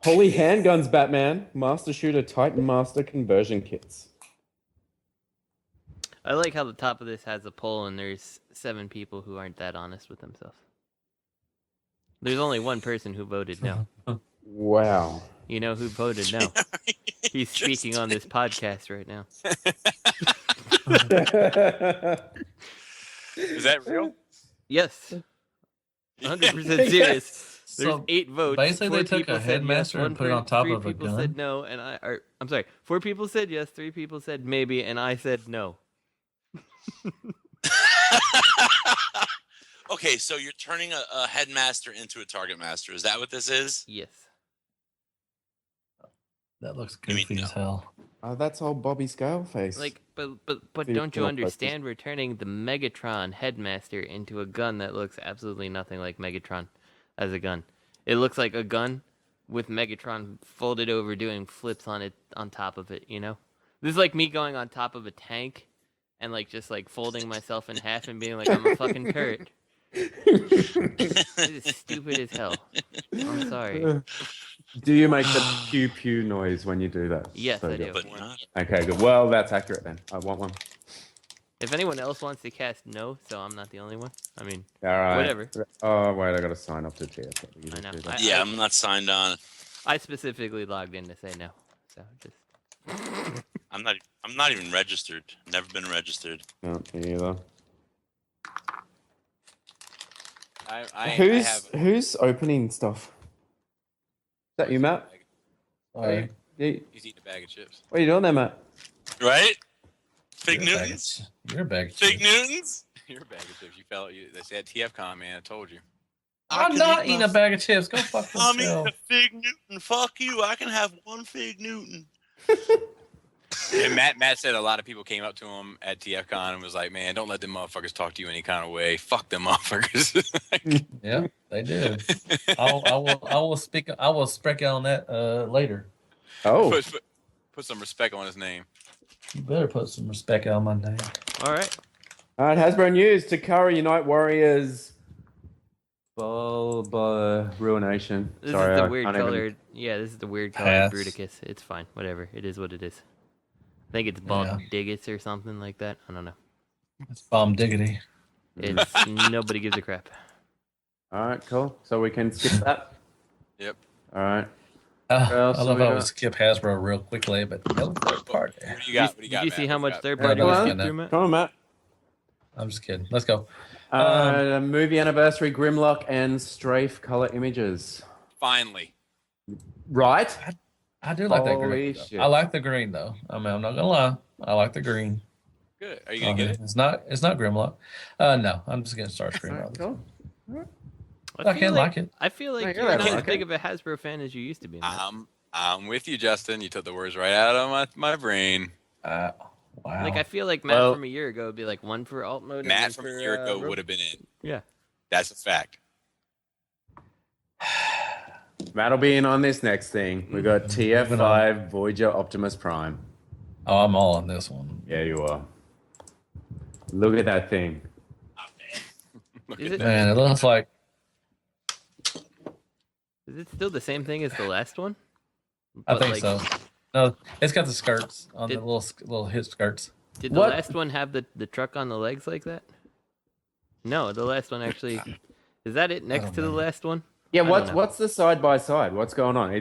Holy Handguns Batman, Master Shooter Titan Master conversion kits.
I like how the top of this has a poll and there's 7 people who aren't that honest with themselves. There's only one person who voted no.
Wow.
You know who voted no? He's speaking on this podcast right now.
Is that real?
Yes. 100% serious. There's
So,
8 votes.
basically
4
they took
people
a
said
headmaster
yes,
and put it on top
3
of a
people
gun?
said no, and I'm sorry. 4 people said yes, 3 people said maybe, and I said no.
Okay, so you're turning a headmaster into a target master. Is that what this is?
Yes.
That looks goofy as hell.
Oh, that's old Bobby Scaleface.
Like, but
See,
don't you
no
understand? We're turning the Megatron headmaster into a gun that looks absolutely nothing like Megatron as a gun. It looks like a gun with Megatron folded over doing flips on it on top of it. You know, this is like me going on top of a tank and like just like folding myself in half and being like I'm a fucking turret. This is stupid as hell. I'm sorry.
Do you make the pew pew noise when you do that?
Yes, I do.
But not.
Okay, good. Well, that's accurate then. I want one.
If anyone else wants to cast no, so I'm not the only one. I mean,
All right.
whatever.
Oh, wait, I got to sign up to TF.
I know.
Yeah, I'm not signed on.
I specifically logged in to say no. So just.
I'm not even registered. Never been registered.
No, me either.
I
Who's opening stuff? Is that you, Matt?
Sorry.
He's
eating a bag of chips.
What are you doing there, Matt?
Right? Fig
You're a bag
Newtons?
You're a bag of
Fig
chips.
Newtons?
You're a bag of chips. You fell. They said Tfcon, man. I told you.
I'm not eating a bag of chips. Go fuck
I'm
yourself.
eating a Fig Newton. Fuck you. I can have one Fig Newton.
And Matt said a lot of people came up to him at TFCon and was like, "Man, don't let them motherfuckers talk to you any kind of way. Fuck them motherfuckers."
Yeah, they did. I will speak on that later.
Oh.
Put some respect on his name.
You better put some respect on my name.
All right.
All right, Hasbro News. Takara Unite Warriors. Ruination.
This
Sorry,
is the
I
weird
can't even-
colored. Yeah, this is the weird colored
Pass.
Bruticus. It's fine. Whatever. It is what it is. I think it's Baldigus or something like that. I don't know.
It's bomb diggity.
It's nobody gives a crap.
All right, cool. So we can skip that.
Yep.
All right.
I love how we skip Hasbro real quickly, but no third party.
What do you got? What do you
Did
got,
you see
Matt?
how
What
much
you got?
third
Yeah,
party
no,
was
it's
going
good
through,
now.
Matt?
Come on, Matt.
I'm just kidding. Let's go.
Movie Anniversary Grimlock and Strafe color images.
Finally.
Right?
I do like that
Holy
green.
shit.
I like the green though. I mean, I'm not gonna lie. I like the green.
Good. Are you gonna get it?
It's not Grimlock. No, I'm just gonna start screen.
All right, cool.
I can like it.
I feel like
I
you're not
like
as
it.
big of a Hasbro fan as you used to be. Matt.
I'm with you, Justin. You took the words right out of my brain.
Wow.
Like I feel like Matt
Well-
from a year ago would be like one for alt mode. and
Matt
one
from
for,
a year ago
Robo.
would have been in.
Yeah.
That's a fact.
Matt'll be in on this next thing. We got TF5 Voyager Optimus Prime.
Oh, I'm all on this one.
Yeah, you are. Look at that thing.
Is it?
Man, it looks like
Is it still the same thing as the last one?
I
But,
think
like,
so. No, it's got the skirts on
Did-
the little hip skirts.
Did the
What?
last one have the truck on the legs like that? No, the last one actually. Is that it next
don't
to the
know.
last one?
Yeah,
I don't know.
what's the side by side? What's going on?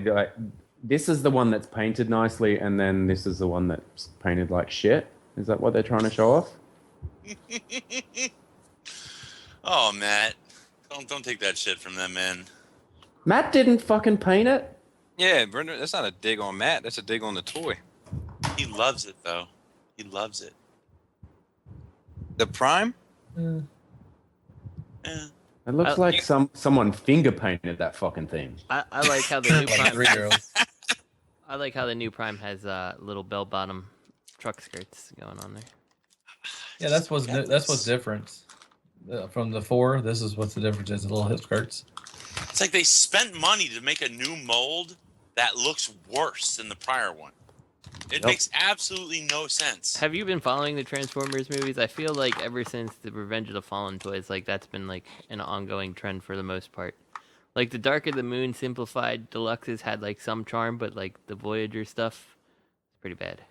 This is the one that's painted nicely, and then this is the one that's painted like shit. Is that what they're trying to show off?
Oh, Matt, don't take that shit from them, man.
Matt didn't fucking paint it.
Yeah, Brenda, that's not a dig on Matt. That's a dig on the toy.
He loves it though. He loves it.
The Prime?
Yeah.
It looks like someone finger painted that fucking thing.
I like how the new
Like
Prime.
3-year-olds.
I like how the new Prime has little bell bottom truck skirts going on there.
Yeah, that's what's different from the 4. This is what's the difference is the little hip skirts.
It's like they spent money to make a new mold that looks worse than the prior one. It makes absolutely no sense.
Have you been following the Transformers movies? I feel like ever since the Revenge of the Fallen toys, like that's been like an ongoing trend for the most part. Like the Dark of the Moon simplified deluxes had like some charm, but like the Voyager stuff, it's pretty bad.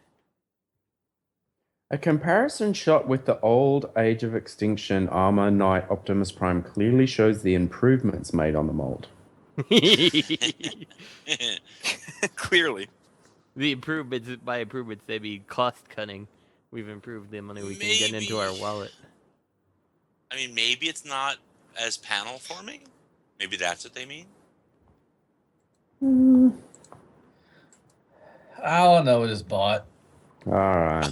A comparison shot with the old Age of Extinction Armor Knight Optimus Prime clearly shows the improvements made on the mold.
Clearly.
The improvements, by improvements, they mean cost cutting. We've improved the money we can get into our wallet.
I mean, maybe it's not as panel forming. Maybe that's what they mean.
All I know it is bought.
All right.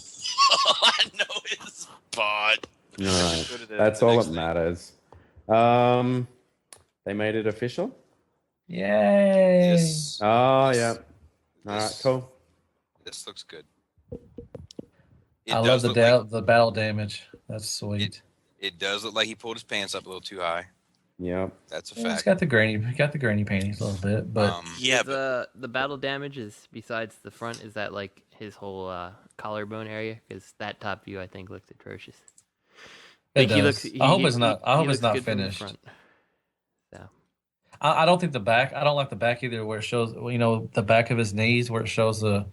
I know it's bought.
All right.
Go to the-
That's
the
all
next
that
thing.
matters. They made it official?
Yay!
This,
Oh, yeah. All right,
this-
cool.
This looks good.
I love
does
the
look like-
the battle damage. That's sweet.
It does look like he pulled his pants up a little too high.
Yep.
That's a
Yeah, it's
fact.
got the grainy paintings a little bit, but
Yeah,
The battle damage is besides the front. Is that like his whole collarbone area? Because that top view I think looked atrocious.
it
Like,
does. I hope it's not. I
he
hope it's
looks
not
good from the
finished.
front. So
I don't think the back. I don't like the back either, where it shows the back of his knees, where it shows the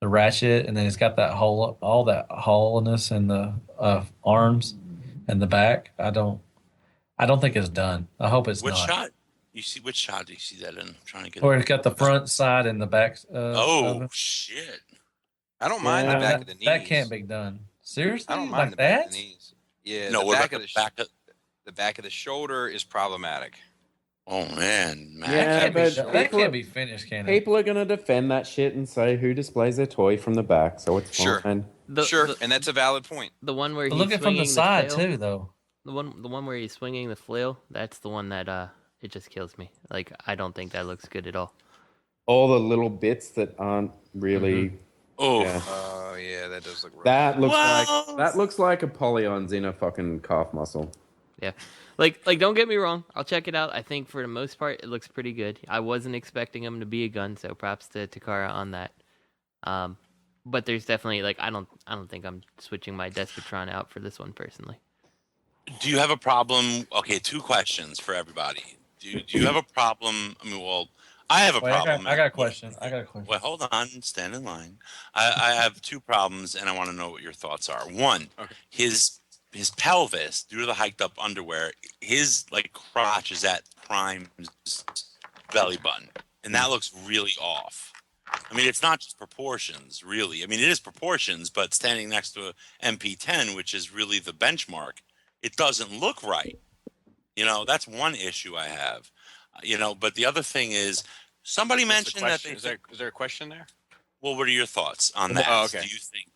ratchet, and then it's got that hole, all that hollowness in the arms and the back. I don't think it's done. I hope it's
which
not.
shot? Which shot do you see that in? I'm trying to get.
Where it's got the front side and the back.
Oh
of it.
shit!
I don't mind the
Yeah,
back of the knees.
That can't be done. Seriously,
I don't
like
mind the
that?
back of the knees. Yeah,
No,
the
what
back
about
of
the
the back of the shoulder is problematic.
Oh man, Matt.
Yeah,
Can't be-
but
that
people-
can't be finished, can it?
People are going to defend that shit and say who displays their toy from the back, so it's
Sure.
fine.
Sure,
the,
and that's a valid point.
the one where
But
he's
look at it from
swinging
the side
flail,
too, though.
The one where he's swinging the flail. That's the one that it just kills me. Like I don't think that looks good at all.
All the little bits that aren't really...
Oh,
Yeah.
Oh yeah, that does look rough.
That looks
Well-
like a polyons in a fucking calf muscle.
Yeah, like don't get me wrong. I'll check it out. I think for the most part it looks pretty good. I wasn't expecting him to be a gun, so props to Takara on that. But there's definitely like I don't think I'm switching my Despotron out for this one personally.
do you have a problem? Okay, 2 questions for everybody. Do you have a problem? I mean, well, I have a
Wait,
problem.
I got a question.
Well, hold on. Stand in line. I have 2 problems, and I want to know what your thoughts are. One, his pelvis, due to the hiked up underwear, his like crotch is at Prime's belly button, and that looks really off. I mean, it's not just proportions, really. I mean, it is proportions, but standing next to a MP10, which is really the benchmark, it doesn't look right. That's one issue I have. But the other thing is, somebody mentioned that they
is there a question there?
Well, what are your thoughts on that?
Oh, okay.
Do you think?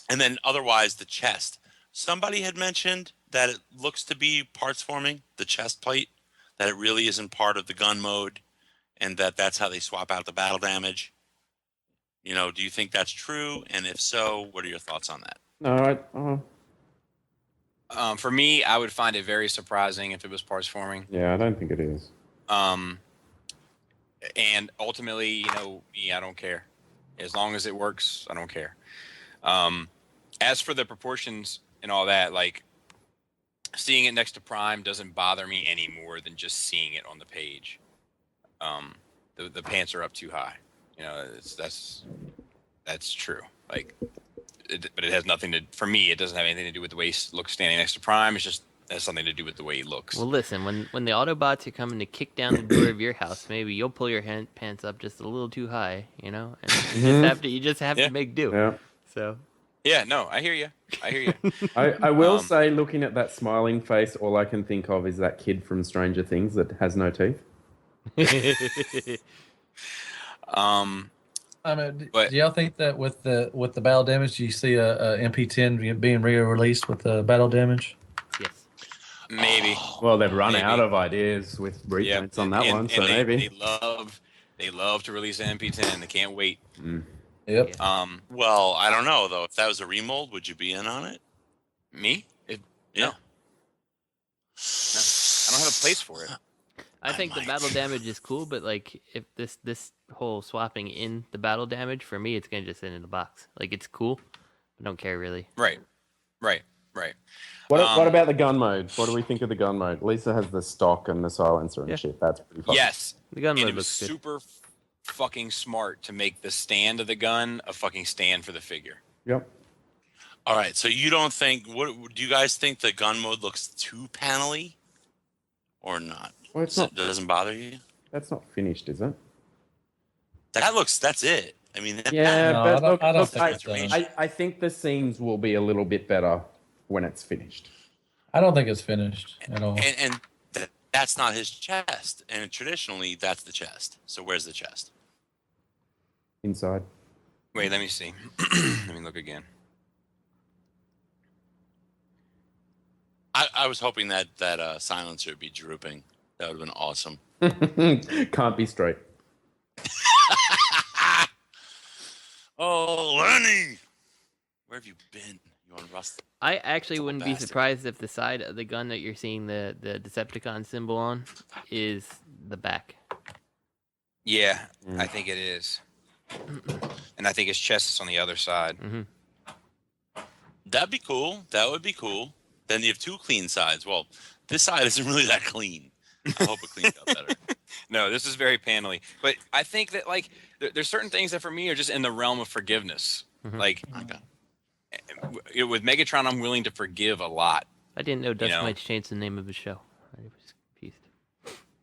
And then otherwise, the chest. Somebody had mentioned that it looks to be parts forming, the chest plate, that it really isn't part of the gun mode, and that's how they swap out the battle damage. Do you think that's true? And if so, what are your thoughts on that?
No,
For me, I would find it very surprising if it was parts forming.
yeah, I don't think it is.
And ultimately, me, I don't care. As long as it works, I don't care. As for the proportions and all that, like seeing it next to Prime doesn't bother me any more than just seeing it on the page. The pants are up too high, You know, that's true. Like, but it has nothing to. For me, it doesn't have anything to do with the way he looks standing next to Prime. It has something to do with the way he looks.
Well, listen, when the Autobots are coming to kick down the door of your house, maybe you'll pull your pants up just a little too high, you know, and you just have to make do.
Yeah.
So.
Yeah, no, I hear you.
I will say, looking at that smiling face, all I can think of is that kid from Stranger Things that has no teeth.
I mean, do y'all think that with the battle damage, do you see a MP10 being re-released with the battle damage?
Yes.
Maybe.
Well, they've run out of ideas with reprints on that one, so maybe.
They love to release an MP10. They can't wait.
Yep.
Well, I don't know though. If that was a remold, would you be in on it?
Me?
Yeah.
No. I don't have a place for it.
I think the battle damage is cool, but like if this whole swapping in the battle damage, for me, it's gonna just sit in the box. Like it's cool, I don't care really.
Right.
What about the gun mode? What do we think of the gun mode? Lisa has the stock and the silencer and shit. That's pretty fun.
Yes.
The gun mode
it was
looks good.
super fucking smart to make the stand of the gun a fucking stand for the figure.
Yep.
All right. So you don't think? What do you guys think? The gun mode looks too panely, or not?
Well, it's not.
That doesn't bother you?
That's not finished, is it?
That's it. I mean,
I think the seams will be a little bit better when it's finished.
I don't think it's finished at all.
And that's not his chest. And traditionally, that's the chest. So where's the chest?
Inside.
Wait, let me see. Let me look again.
I was hoping that silencer would be drooping. That would have been awesome.
Can't be straight.
Oh, Lenny! Where have you been? You on Rust?
I actually wouldn't be surprised if the side of the gun that you're seeing the Decepticon symbol on is the back.
Yeah, I think it is. And I think his chest is on the other side.
Mm-hmm.
That'd be cool. That would be cool. Then you have two clean sides. Well, this side isn't really that clean. I hope it cleans up better.
No, this is very panely. But I think that, like, there's certain things that for me are just in the realm of forgiveness.
Mm-hmm.
Like, with Megatron, I'm willing to forgive a lot.
I didn't know Dust might change the name of his show. I was confused.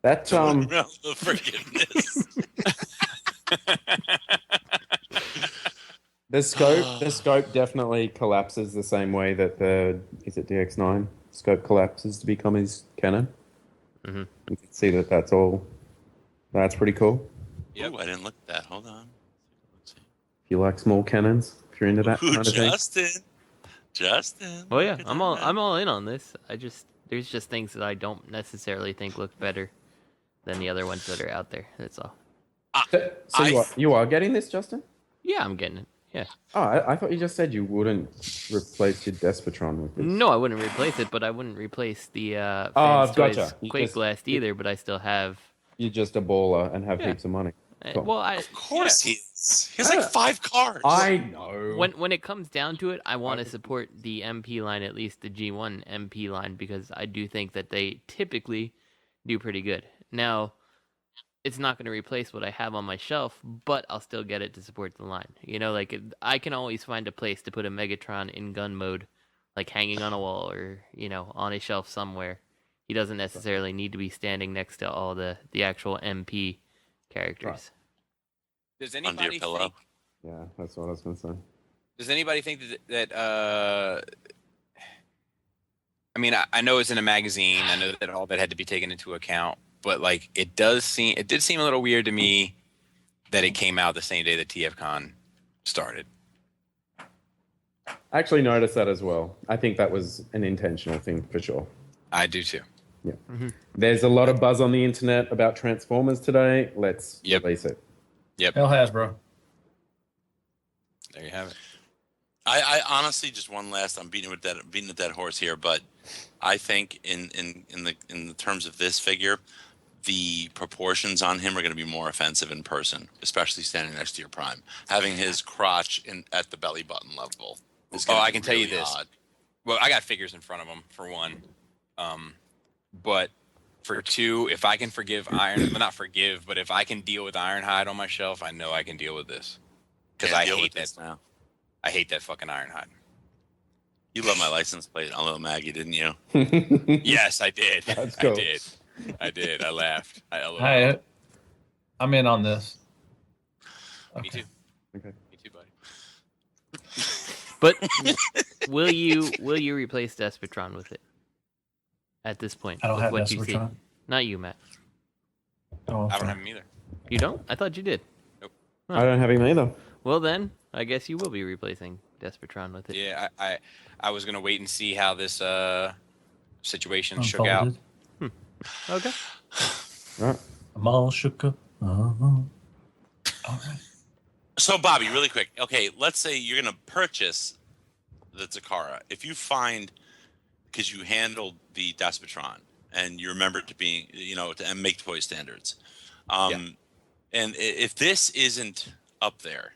That
realm of forgiveness.
The scope definitely collapses the same way that the DX9 scope collapses to become his cannon.
Mm-hmm.
You can see that's pretty cool.
Yep. Ooh, I didn't look at that. Hold on.
If you like small cannons, if you're into that kind of
Justin.
thing.
Justin.
Oh yeah, I'm all in on this. There's just things that I don't necessarily think look better than the other ones that are out there. That's all.
So you are getting this, Justin?
Yeah, I'm getting it. Yeah.
Oh, I thought you just said you wouldn't replace your Despotron with this.
No, I wouldn't replace it, but I wouldn't replace the
I've
Fans
gotcha.
Toys Quake Blast either. But I still have.
You're just a baller and have heaps of money. Cool.
Well,
of course he is. He has like 5 cards.
I know.
When it comes down to it, I want to support the MP line, at least the G1 MP line, because I do think that they typically do pretty good. Now, it's not going to replace what I have on my shelf, but I'll still get it to support the line. You know, like I can always find a place to put a Megatron in gun mode, like hanging on a wall or, you know, on a shelf somewhere. He doesn't necessarily need to be standing next to all the actual MP characters.
Right.
Does anybody
think?
Yeah, that's what I was going to say.
Does anybody think that I mean, I know it's in a magazine. I know that all that had to be taken into account. But like, it did seem a little weird to me that it came out the same day that TFCon started.
I actually noticed that as well. I think that was an intentional thing for sure.
I do too.
Yeah. Mm-hmm. There's a lot of buzz on the internet about Transformers today. Let's release it.
Yep.
Hell Hasbro.
There you have it.
I honestly just one last. I'm beating at that horse here, but I think in the terms of this figure, the proportions on him are going to be more offensive in person, especially standing next to your Prime. Having his crotch at the belly button level.
I can tell you this.
Odd.
Well, I got figures in front of him for one, but for 2, if I can forgive Iron, well, not forgive, but if I can deal with Ironhide on my shelf, I know I can deal with this. Because I hate that
now.
I hate that fucking Ironhide.
You love my license plate on Little Maggie, didn't you?
Yes, I did.
That's cool.
I did. I laughed.
Hey, I'm in on this.
Me too.
Okay.
Me too, buddy.
But will you replace Despotron with it? At this point,
I don't
with
have
what you see?
Despotron.
Not you, Matt.
Oh,
I don't have him either.
You don't? I thought you did.
Nope.
I don't have him either.
Well then, I guess you will be replacing Despotron with it.
Yeah, I was gonna wait and see how this situation shook out.
Okay.
Right.
I'm all shook up. All right.
So, Bobby, really quick. Okay, let's say you're going to purchase the Takara. If you find, because you handled the Despotron and you remember it to be, to make toy standards. And if this isn't up there,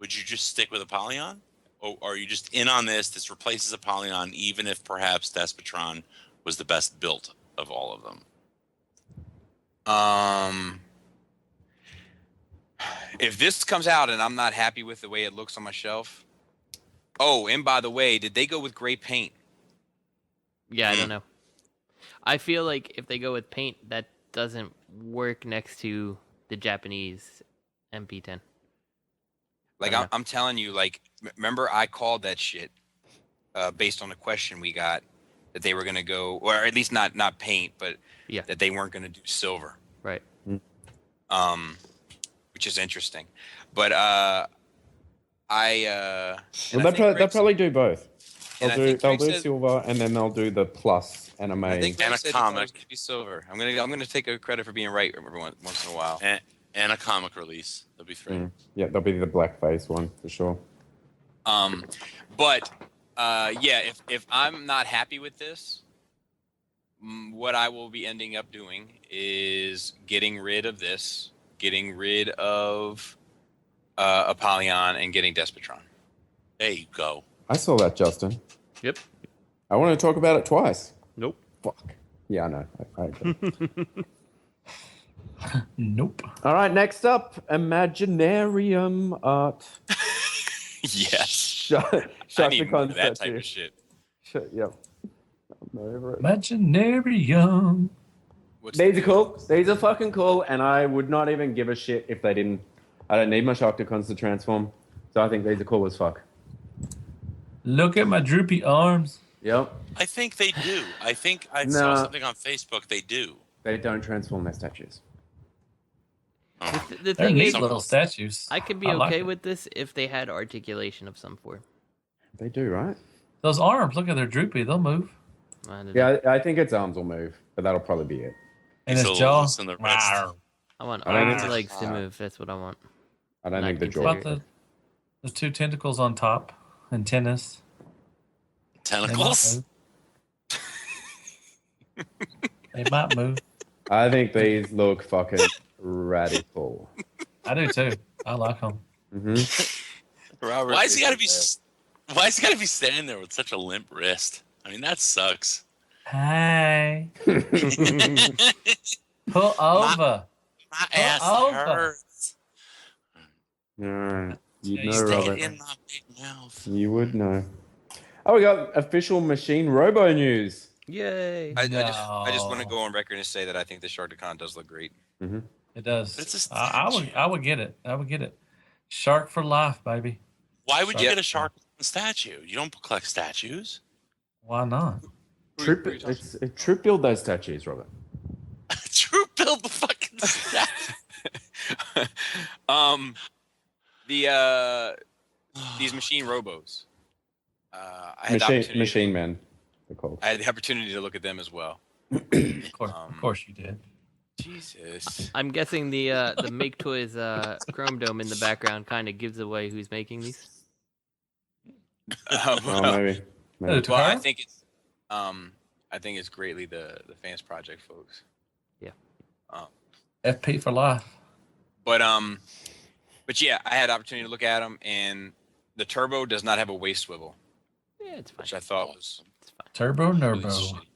would you just stick with Apollyon? Or are you just in on this? This replaces Apollyon, even if perhaps Despotron was the best built of all of them?
If this comes out and I'm not happy with the way it looks on my shelf. Oh, and by the way, did they go with gray paint?
Yeah, I don't know. I feel like if they go with paint, that doesn't work next to the Japanese MP10.
Like I'm telling you, like, remember I called that shit based on the question we got that they were gonna go, or at least not paint, but that they weren't gonna do silver.
Right.
Which is interesting, but
They'll probably do both. They'll do silver, and then they'll do the plus anime.
I think
and a comic
to be silver. I'm gonna take a credit for being right every once in a while.
And a comic release. That'll be 3.
Yeah, that'll be the blackface one for sure.
But if I'm not happy with this, what I will be ending up doing is getting rid of this, getting rid of Apollyon, and getting Despotron.
There you go.
I saw that, Justin.
Yep.
I want to talk about it twice.
Nope.
Fuck. Yeah, I know. I agree.
Nope.
All right, next up, Imaginarium art.
Yes.
I
need more of that type of shit.
Yep. I'm over it.
Imaginarium.
These are cool. These are fucking cool, and I would not even give a shit if they didn't. I don't need my Sharkticons to transform, so I think these are cool as fuck.
Look at my droopy arms.
Yep.
I think they do. I think I saw something on Facebook. They do.
They don't transform their statues.
The
They're
thing
neat
is,
little statues.
I could be okay with this if they had articulation of some form.
They do, right?
Those arms, look at they're droopy. They'll move.
Yeah, I think its arms will move, but that'll probably be it.
And his jaw.
And the rest.
I want arms and legs to move. That's what I want.
I don't think the jaw.
What about the 2 tentacles on top? Antennas.
Tentacles?
They might move.
I think these look fucking radical.
I do too. I like them.
Mm-hmm.
Robert, why is he got to be? Why is he got to be standing there with such a limp wrist? I mean, that sucks.
Hey. Pull over.
My ass hurts.
Alright. You'd know,
Stick
Robert.
it in my big mouth.
You would know. Oh, we got official machine Robo news.
Yay!
I just want to go on record and say that I think the Sharkticon does look great.
Mm-hmm.
It does.
But it's a
I would get it. I would get it. Shark for life, baby.
Why would you get a shark statue? You don't collect statues.
Why not?
Troop build those statues, Robert.
Troop build the fucking statue.
These machine robos. I had
machine men. They're called.
I had the opportunity to look at them as well.
Of course you did.
Jesus.
I'm guessing the Make Toys Chrome Dome in the background kind of gives away who's making these.
Maybe.
Well, I think it's greatly the Fans Project folks.
Yeah.
FP for life.
But yeah, I had the opportunity to look at them, and the turbo does not have a waist swivel.
Yeah, it's fine.
Which I thought was
Turbo
really
Nurbo.
shitty.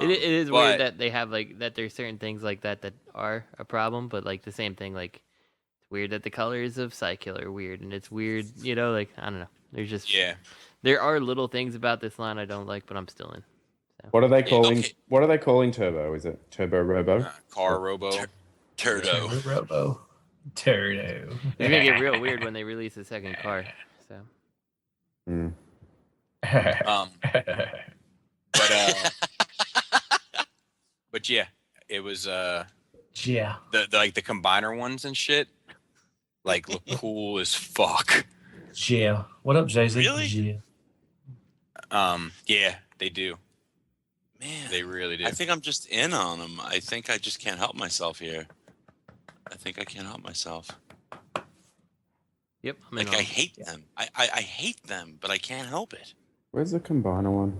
It is
but-
weird that they have like that. There's certain things like that that are a problem, but like the same thing, like it's weird that the colors of Psykill are weird, and it's weird, like I don't know. There's just there are little things about this line I don't like, but I'm still in. So.
What are they calling? What are they calling Turbo? Is it Turbo Robo?
Car Robo.
Turdo.
Robo. Turdo.
It's gonna get real weird when they release the second car. So.
But yeah, it was
yeah.
the like the combiner ones and shit like look cool as fuck.
Yeah. What up, Jay-Z?
Really?
Yeah.
Yeah, they do.
Man,
They really do.
I think I'm just in on them. I think I just can't help myself here.
Yep. I'm
Like
in
I
on.
hate them. I hate them, but I can't help it.
Where's the combiner one?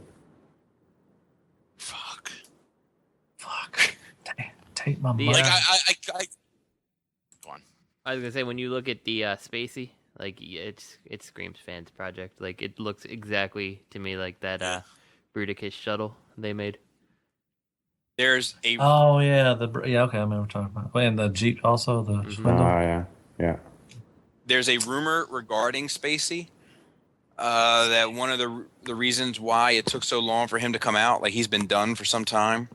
Fuck.
Damn, take my
The,
money.
Like I go on.
I was gonna say when you look at the Spacey, like it screams fans project. Like it looks exactly to me like that Bruticus shuttle they made.
There's a
Oh yeah, okay, I remember what talking about. And the Jeep also, the
Oh
Swindle.
yeah.
there's a rumor regarding Spacey that one of the reasons why it took so long for him to come out, like he's been done for some time,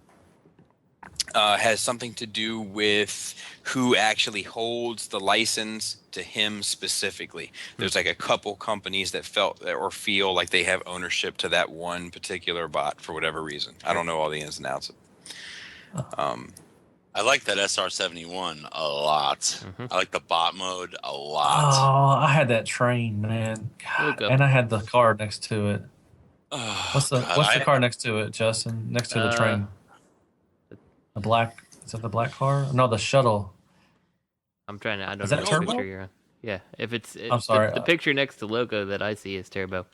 has something to do with who actually holds the license to him specifically. There's like a couple companies that felt or feel like they have ownership to that one particular bot for whatever reason. I don't know all the ins and outs.
I like that SR-71 a lot. I like the bot mode a lot.
Oh, I had that train, man. God, and I had the car next to it. What's the car next to it, Justin? Next to the train. The black. Is that the black car? No, the shuttle.
I'm trying to. I don't
Is
know
that
what
Turbo?
picture you're on. Yeah, if it's.
I'm sorry.
The picture next to logo that I see is Turbo.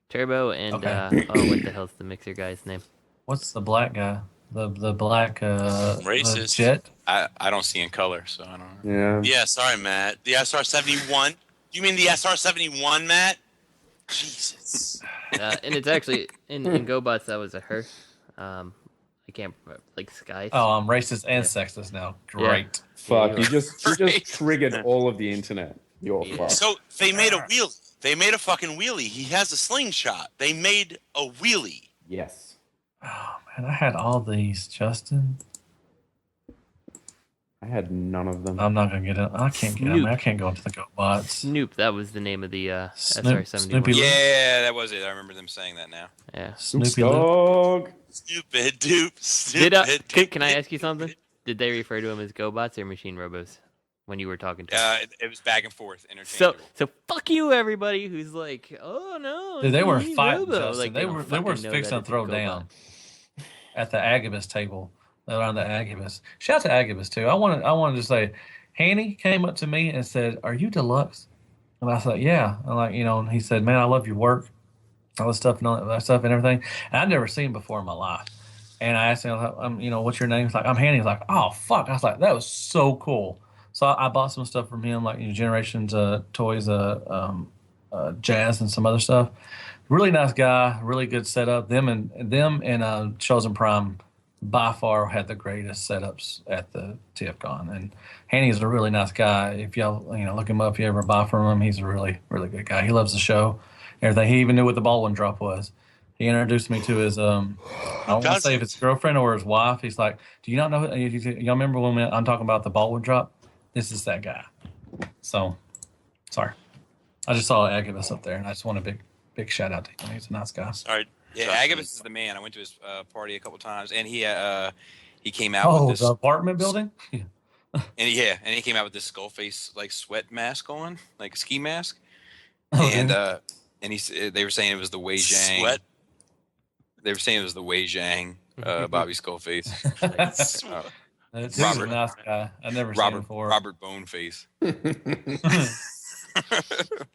Turbo and
Okay.
what the hell's the mixer guy's name?
What's the black guy? The black
Racist.
jet.
I don't see in color, so I don't know.
Yeah, sorry, Matt. The SR-71. You mean the SR-71, Matt? Jesus.
And it's actually in GoBots that was a her. I can't remember, like Sky.
Oh, I'm racist and sexist now. Great.
Fuck, you just triggered all of the internet. You're fucked.
So they made a wheelie. They made a fucking wheelie. He has a slingshot. They made a wheelie.
Yes.
Oh man, I had all these, Justin.
I had none of them.
I'm not gonna get it. I can't get them. I can't go into the GoBots.
Snoop, that was the name of the SR-71.
Snoopy
Yeah, that was it. I remember them saying that now.
Yeah.
Snoopy
Dog.
Stupid dupe. Stupid.
Can I ask you something? Did they refer to him as GoBots or Machine Robos when you were talking to him?
It was back and forth, interchangeable.
So fuck you, everybody who's like, oh no.
Dude, they
it's
were
Machine
fighting,
Robo.
Justin.
Like,
They
don't
were
fucking know
fixing
that
to
it's a
throw
GoBot.
down at the Agabus table. Around the Agabus. Shout out to Agabus too. I wanted to say, Hanny came up to me and said, "Are you deluxe?" And I said, "Yeah." I'm like, and he said, "Man, I love your work, all this stuff and all that stuff and everything." And I'd never seen him before in my life. And I asked him, "What's your name?" He's like, "I'm Hanny." He's like, "Oh fuck!" I was like, "That was so cool." So I bought some stuff from him, like Generations toys, jazz, and some other stuff. Really nice guy, really good setup. Them and Chosen Prime by far had the greatest setups at the Tfcon. And Hanny's a really nice guy. If y'all look him up, if you ever buy from him, he's a really, really good guy. He loves the show, everything. He even knew what the Baldwin drop was. He introduced me to his I don't want to say if it's girlfriend or his wife. He's like, "Do you not know? Y'all remember when I'm talking about the Baldwin drop? This is that guy." So, sorry, I just saw Agabus up there, and I just want a big shout out to him. He's a nice guy.
Sorry.
Yeah, Agabus is the man. I went to his party a couple times, and he came out with this.
The apartment building.
And he came out with this skull face like sweat mask on, like a ski mask.
Okay.
And they were saying it was the Wei Zhang.
Sweat.
They were saying it was the Wei Zhang, Bobby Skullface.
That's
Robert-
a nice guy. I never seen him before.
Robert Boneface.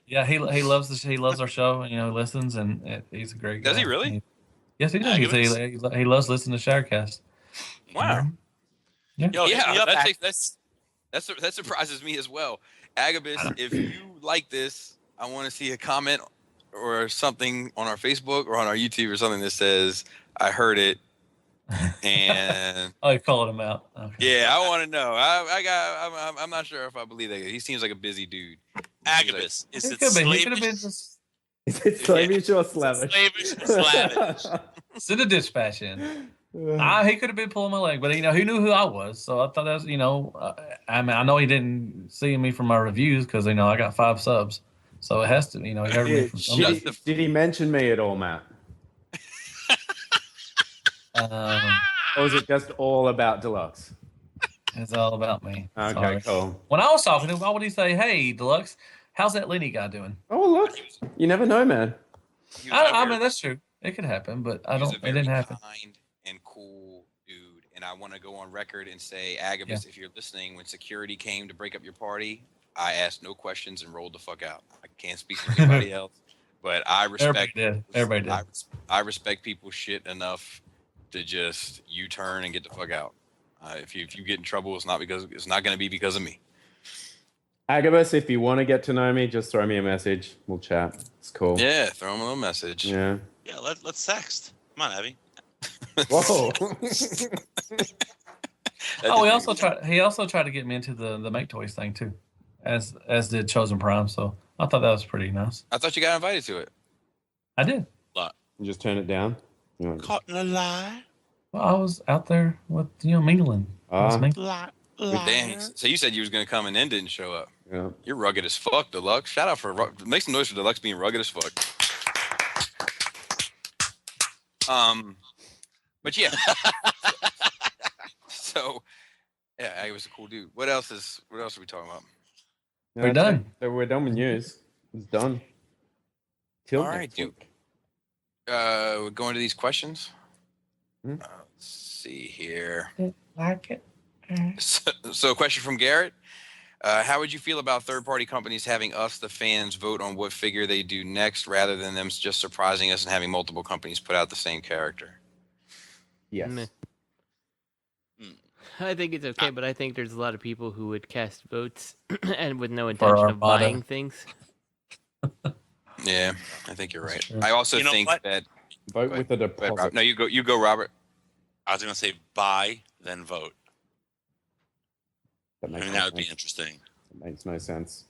Yeah, he loves he loves our show. He listens, and he's a great guy.
Does he really?
Yes, he does. He loves listening to Shattercast.
Wow.
Yeah.
Yo, hit me up,
That surprises me as well. Agabus, if you like this, I want to see a comment or something on our Facebook or on our YouTube or something that says, "I heard it And
Oh, you called him out. Okay.
yeah, I want to know. I'm not sure if I believe that. He seems like a busy dude.
Agabus, is
He
it
could be. He could have
slavish?
been just
Is it slavish or slavish?
Slavish or slavish?
send a dispatch in. He could have been pulling my leg, but he knew who I was, so I thought that was, I mean, I know he didn't see me from my reviews because I got 5 subs, so it has to, he heard me from somebody.
Did he mention me at all, Matt? Or is it just all about Deluxe?
It's all about me.
Okay,
Sorry.
cool.
When I was talking to him, why would he say, "Hey, Deluxe, how's that Lenny guy doing?"
Oh, look, you never know, man.
I mean, that's true. It could happen, but it didn't happen.
Kind and cool dude, and I want to go on record and say, Agabus, if you're listening, when security came to break up your party, I asked no questions and rolled the fuck out. I can't speak for anybody else, but I respect.
Everybody did.
I respect people's shit enough to just U-turn and get the fuck out. If you get in trouble, it's not going to be because of me.
Agabus, if you want to get to know me, just throw me a message. We'll chat. It's cool.
Yeah, throw him a little message.
Yeah.
Yeah, let's sext. Come on, Abby.
Whoa.
He also tried to get me into the Make Toys thing too, as did Chosen Prime. So I thought that was pretty nice.
I thought you got invited to it.
I did.
You just turn it down.
Caught in a lie.
Well, I was out there with mingling.
Lie.
Damn. So you said you was gonna come and then didn't show up.
Yeah.
You're rugged as fuck, Deluxe. Shout out make some noise for Deluxe being rugged as fuck. But yeah. So yeah, he was a cool dude. What else are we talking about?
We're done.
We're done with news. It's done. Till
All right,
next
dude.
week.
We're going to these questions. Let's see here.
Like it.
So a question from Garrett. How would you feel about third-party companies having us, the fans, vote on what figure they do next rather than them just surprising us and having multiple companies put out the same character?
Yes.
Meh. I think it's okay, but I think there's a lot of people who would cast votes and with no intention of buying things.
Yeah, I think you're right. I also think that
vote with a deposit.
No, you go, Robert.
I was going to say buy, then vote.
That
would be interesting.
It makes no sense.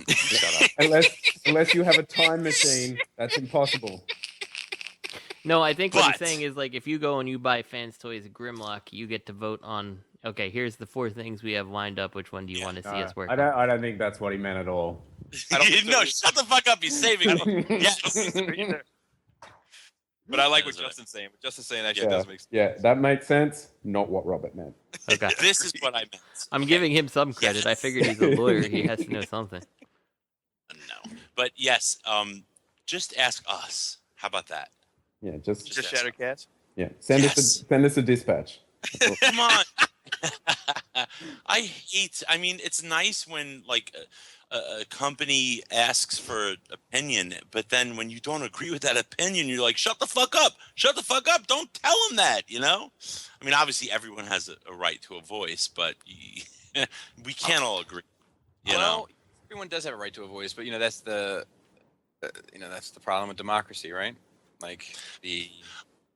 Shut up.
Unless you have a time machine, that's impossible.
No, I think what he's saying is like if you go and you buy Fans Toys Grimlock, you get to vote on. Okay, here's the 4 things we have lined up. Which one do you want to see us work?
I don't think that's what he meant at all.
No, shut the fuck up. He's saving me. Yes.
But I like what Justin's saying. What Justin's saying actually does make sense.
Yeah, that makes sense. Not what Robert meant.
Okay.
This is what I meant.
I'm giving him some credit. I figured he's a lawyer. He has to know something.
No, but yes. Just ask us. How about that?
Yeah, just
Shattercats.
Yeah, send us a dispatch.
Come on. I mean, it's nice when like a company asks for opinion, but then when you don't agree with that opinion, you're like, shut the fuck up. Shut the fuck up. Don't tell them that, I mean, obviously everyone has a right to a voice, but we can't all agree,
Well, everyone does have a right to a voice, but that's the problem with democracy, right? Like the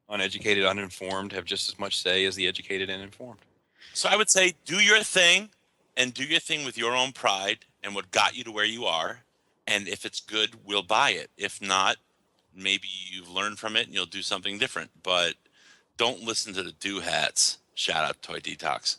uneducated, uninformed have just as much say as the educated and informed.
So I would say do your thing and do your thing with your own pride and what got you to where you are. And if it's good, we'll buy it. If not, maybe you've learned from it and you'll do something different. But don't listen to the do-hats. Shout out Toy Detox.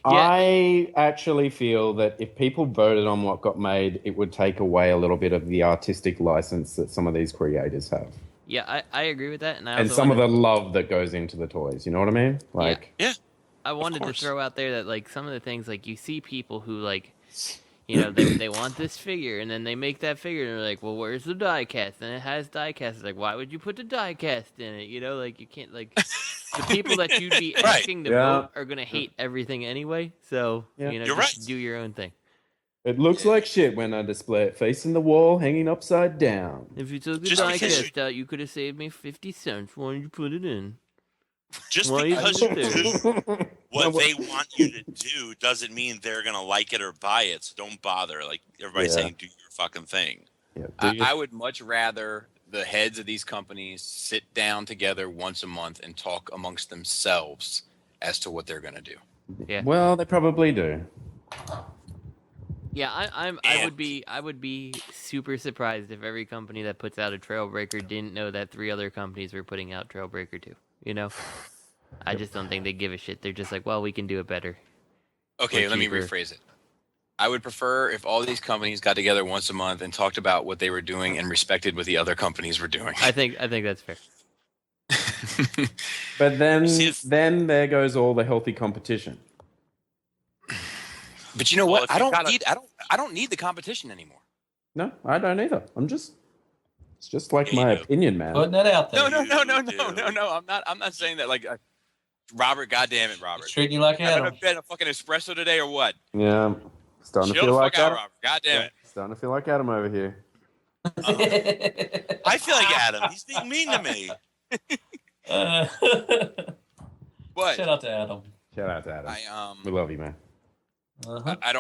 Yeah. I actually feel that if people voted on what got made, it would take away a little bit of the artistic license that some of these creators have.
Yeah, I agree with that.
And some of the love that goes into the toys. You know what I mean? Like,
yeah.
I wanted to throw out there that like some of the things like you see people who like they want this figure and then they make that figure and they're like, well, where's the die cast? And it has die cast. It's like, why would you put the die cast in it? Like you can't like the people that you'd be asking to vote are gonna hate everything anyway. So just do your own thing.
It looks like shit when I display it facing the wall, hanging upside down.
If you took the die cast out, you could have saved me 50 cents. Why did you put it in?
Just because you do what they want you to do doesn't mean they're going to like it or buy it. So don't bother. Like everybody's saying, do your fucking thing.
I would much rather the heads of these companies sit down together once a month and talk amongst themselves as to what they're going to do.
Yeah.
Well, they probably do.
Yeah, I would be super surprised if every company that puts out a Trailbreaker didn't know that 3 other companies were putting out Trailbreaker too. You know, I just don't think they give a shit. They're just like, well, we can do it better.
Okay, let me rephrase it. I would prefer if all these companies got together once a month and talked about what they were doing and respected what the other companies were doing.
I think that's fair.
But then there goes all the healthy competition.
But you know what? I don't need the competition anymore.
No, I don't either. It's just like my opinion, man.
Putting that out there.
No. I'm not saying that. Like, Robert, goddamn it, Robert.
Treating you like Adam.
I've been a fucking espresso today or what?
Yeah, starting to feel like Adam.
Robert. God damn it.
Starting to feel like Adam over here.
I feel like Adam. He's being mean to me.
What?
Shout out to Adam.
Shout out to Adam. We love you, man.
I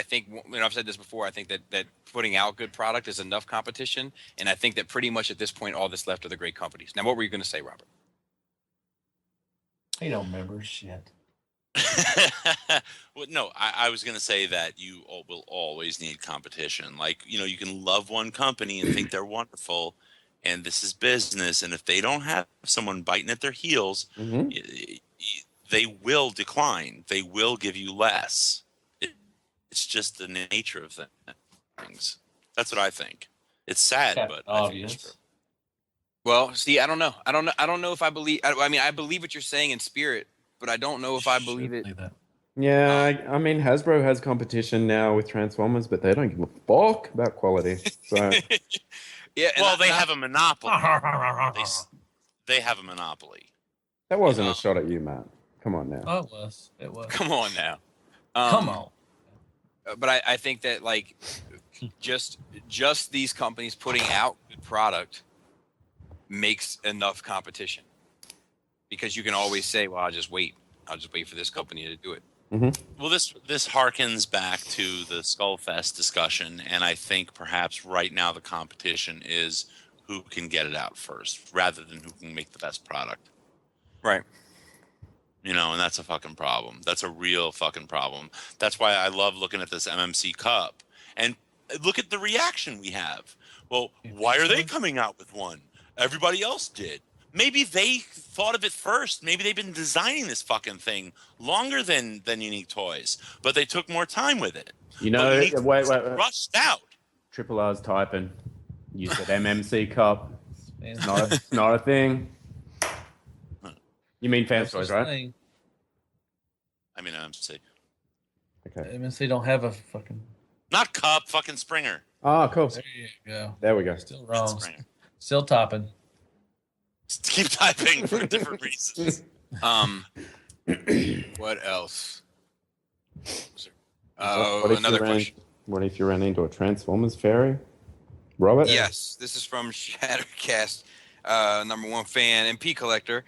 think I've said this before. I think that putting out good product is enough competition, and I think that pretty much at this point, all that's left are the great companies. Now, what were you going to say, Robert?
He don't remember shit.
Well, no, I was going to say that you will always need competition. Like, you can love one company and think they're wonderful, and this is business. And if they don't have someone biting at their heels, they will decline. They will give you less. It's just the nature of things. That's what I think. It's sad, but I think it's true.
Well, see, I don't know. I don't know if I believe. I mean, I believe what you're saying in spirit, but I don't know if I believe it.
Yeah, I mean, Hasbro has competition now with Transformers, but they don't give a fuck about quality. So.
Yeah.
Well, they have a monopoly. They have a monopoly.
That wasn't a shot at you, Matt. Come on now.
Oh, it was. It was.
Come on now.
Come on.
But I think that like just these companies putting out good product makes enough competition, because you can always say, well, I'll just wait for this company to do it.
Mm-hmm.
Well, this harkens back to the Skullfest discussion, and I think perhaps right now the competition is who can get it out first rather than who can make the best product.
Right.
And that's a fucking problem. That's a real fucking problem. That's why I love looking at this MMC Cup and look at the reaction we have. Well, why are they coming out with one? Everybody else did. Maybe they thought of it first. Maybe they've been designing this fucking thing longer than Unique Toys, but they took more time with it.
Wait.
Rushed out.
Triple R's typing. You said MMC Cup. It's not a thing. You mean Fans Toys, right?
I mean MMC.
Okay.
MMC don't have a fucking...
Not Cup, fucking Springer.
Oh, cool.
There you go.
There we go.
Still wrong. Still topping.
Keep typing for different reasons.
What else?
Another question. What if you ran into a Transformers fairy? Robert?
Yes, this is from Shattercast, #1 fan, MP collector.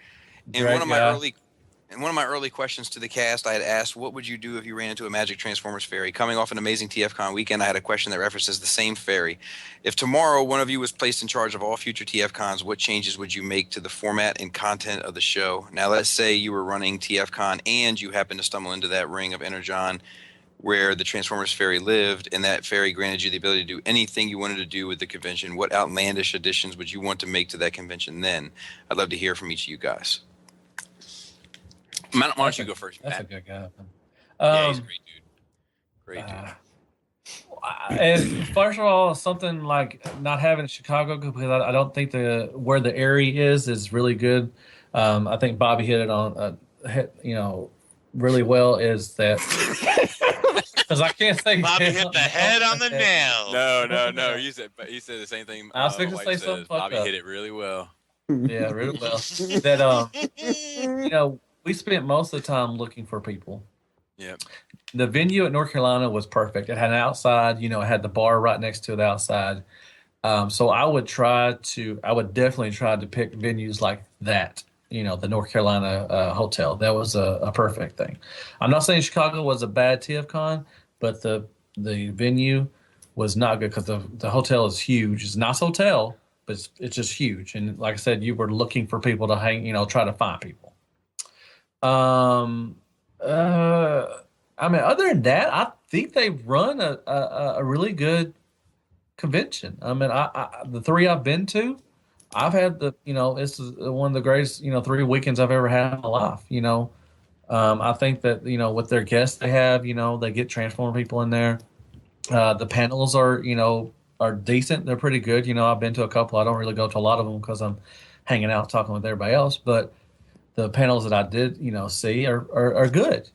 And one of my early questions to the cast, I had asked, what would you do if you ran into a Magic Transformers fairy? Coming off an amazing TFCon weekend, I had a question that references the same fairy. If tomorrow one of you was placed in charge of all future TFCons, what changes would you make to the format and content of the show? Now, let's say you were running TFCon and you happened to stumble into that ring of Energon where the Transformers fairy lived, and that fairy granted you the ability to do anything you wanted to do with the convention. What outlandish additions would you want to make to that convention then? I'd love to hear from each of you guys. Why don't you go first, Matt?
That's a good guy.
Yeah, he's a great dude.
And first of all, something like not having Chicago, because I don't think where the area is really good. I think Bobby hit it on, really well. Is that because I can't think.
Bobby hit the head on the nail.
No. You said the same thing.
I was going to say something.
Bobby hit it really well.
Yeah, really well. That we spent most of the time looking for people.
Yeah.
The venue at North Carolina was perfect. It had an outside, it had the bar right next to it outside. So I would definitely try to pick venues like that, the North Carolina hotel. That was a perfect thing. I'm not saying Chicago was a bad TFCon, but the venue was not good because the hotel is huge. It's a nice hotel, but it's just huge. And like I said, you were looking for people to hang, try to find people. I mean, other than that, I think they run a really good convention. I mean, I the 3 I've been to, I've had this is one of the greatest, 3 weekends I've ever had in my life. I think that, with their guests they have, they get Transformer people in there. The panels are decent. They're pretty good. I've been to a couple. I don't really go to a lot of them because I'm hanging out talking with everybody else. But the panels that I did, see are good.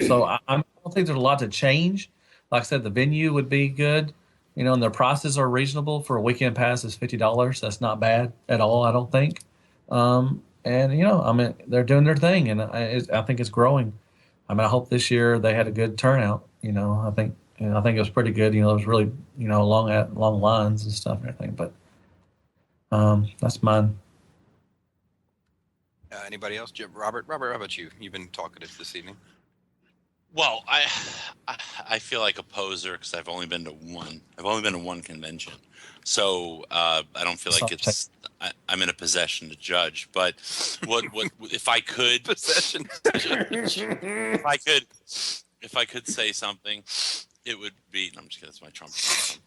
So I don't think there's a lot to change. Like I said, the venue would be good. And their prices are reasonable for a weekend pass is $50. That's not bad at all, I don't think. And I mean, they're doing their thing, and I think it's growing. I mean, I hope this year they had a good turnout. I think it was pretty good. It was really long lines and stuff and everything. But that's mine.
Anybody else? Robert, how about you? You've been talkative this evening.
Well, I feel like a poser because I've only been to one. I've only been to one convention, so I don't feel like I'm in a possession to judge. But what if I could possession? If I could say something, it would be. No, I'm just kidding. That's my trumpet.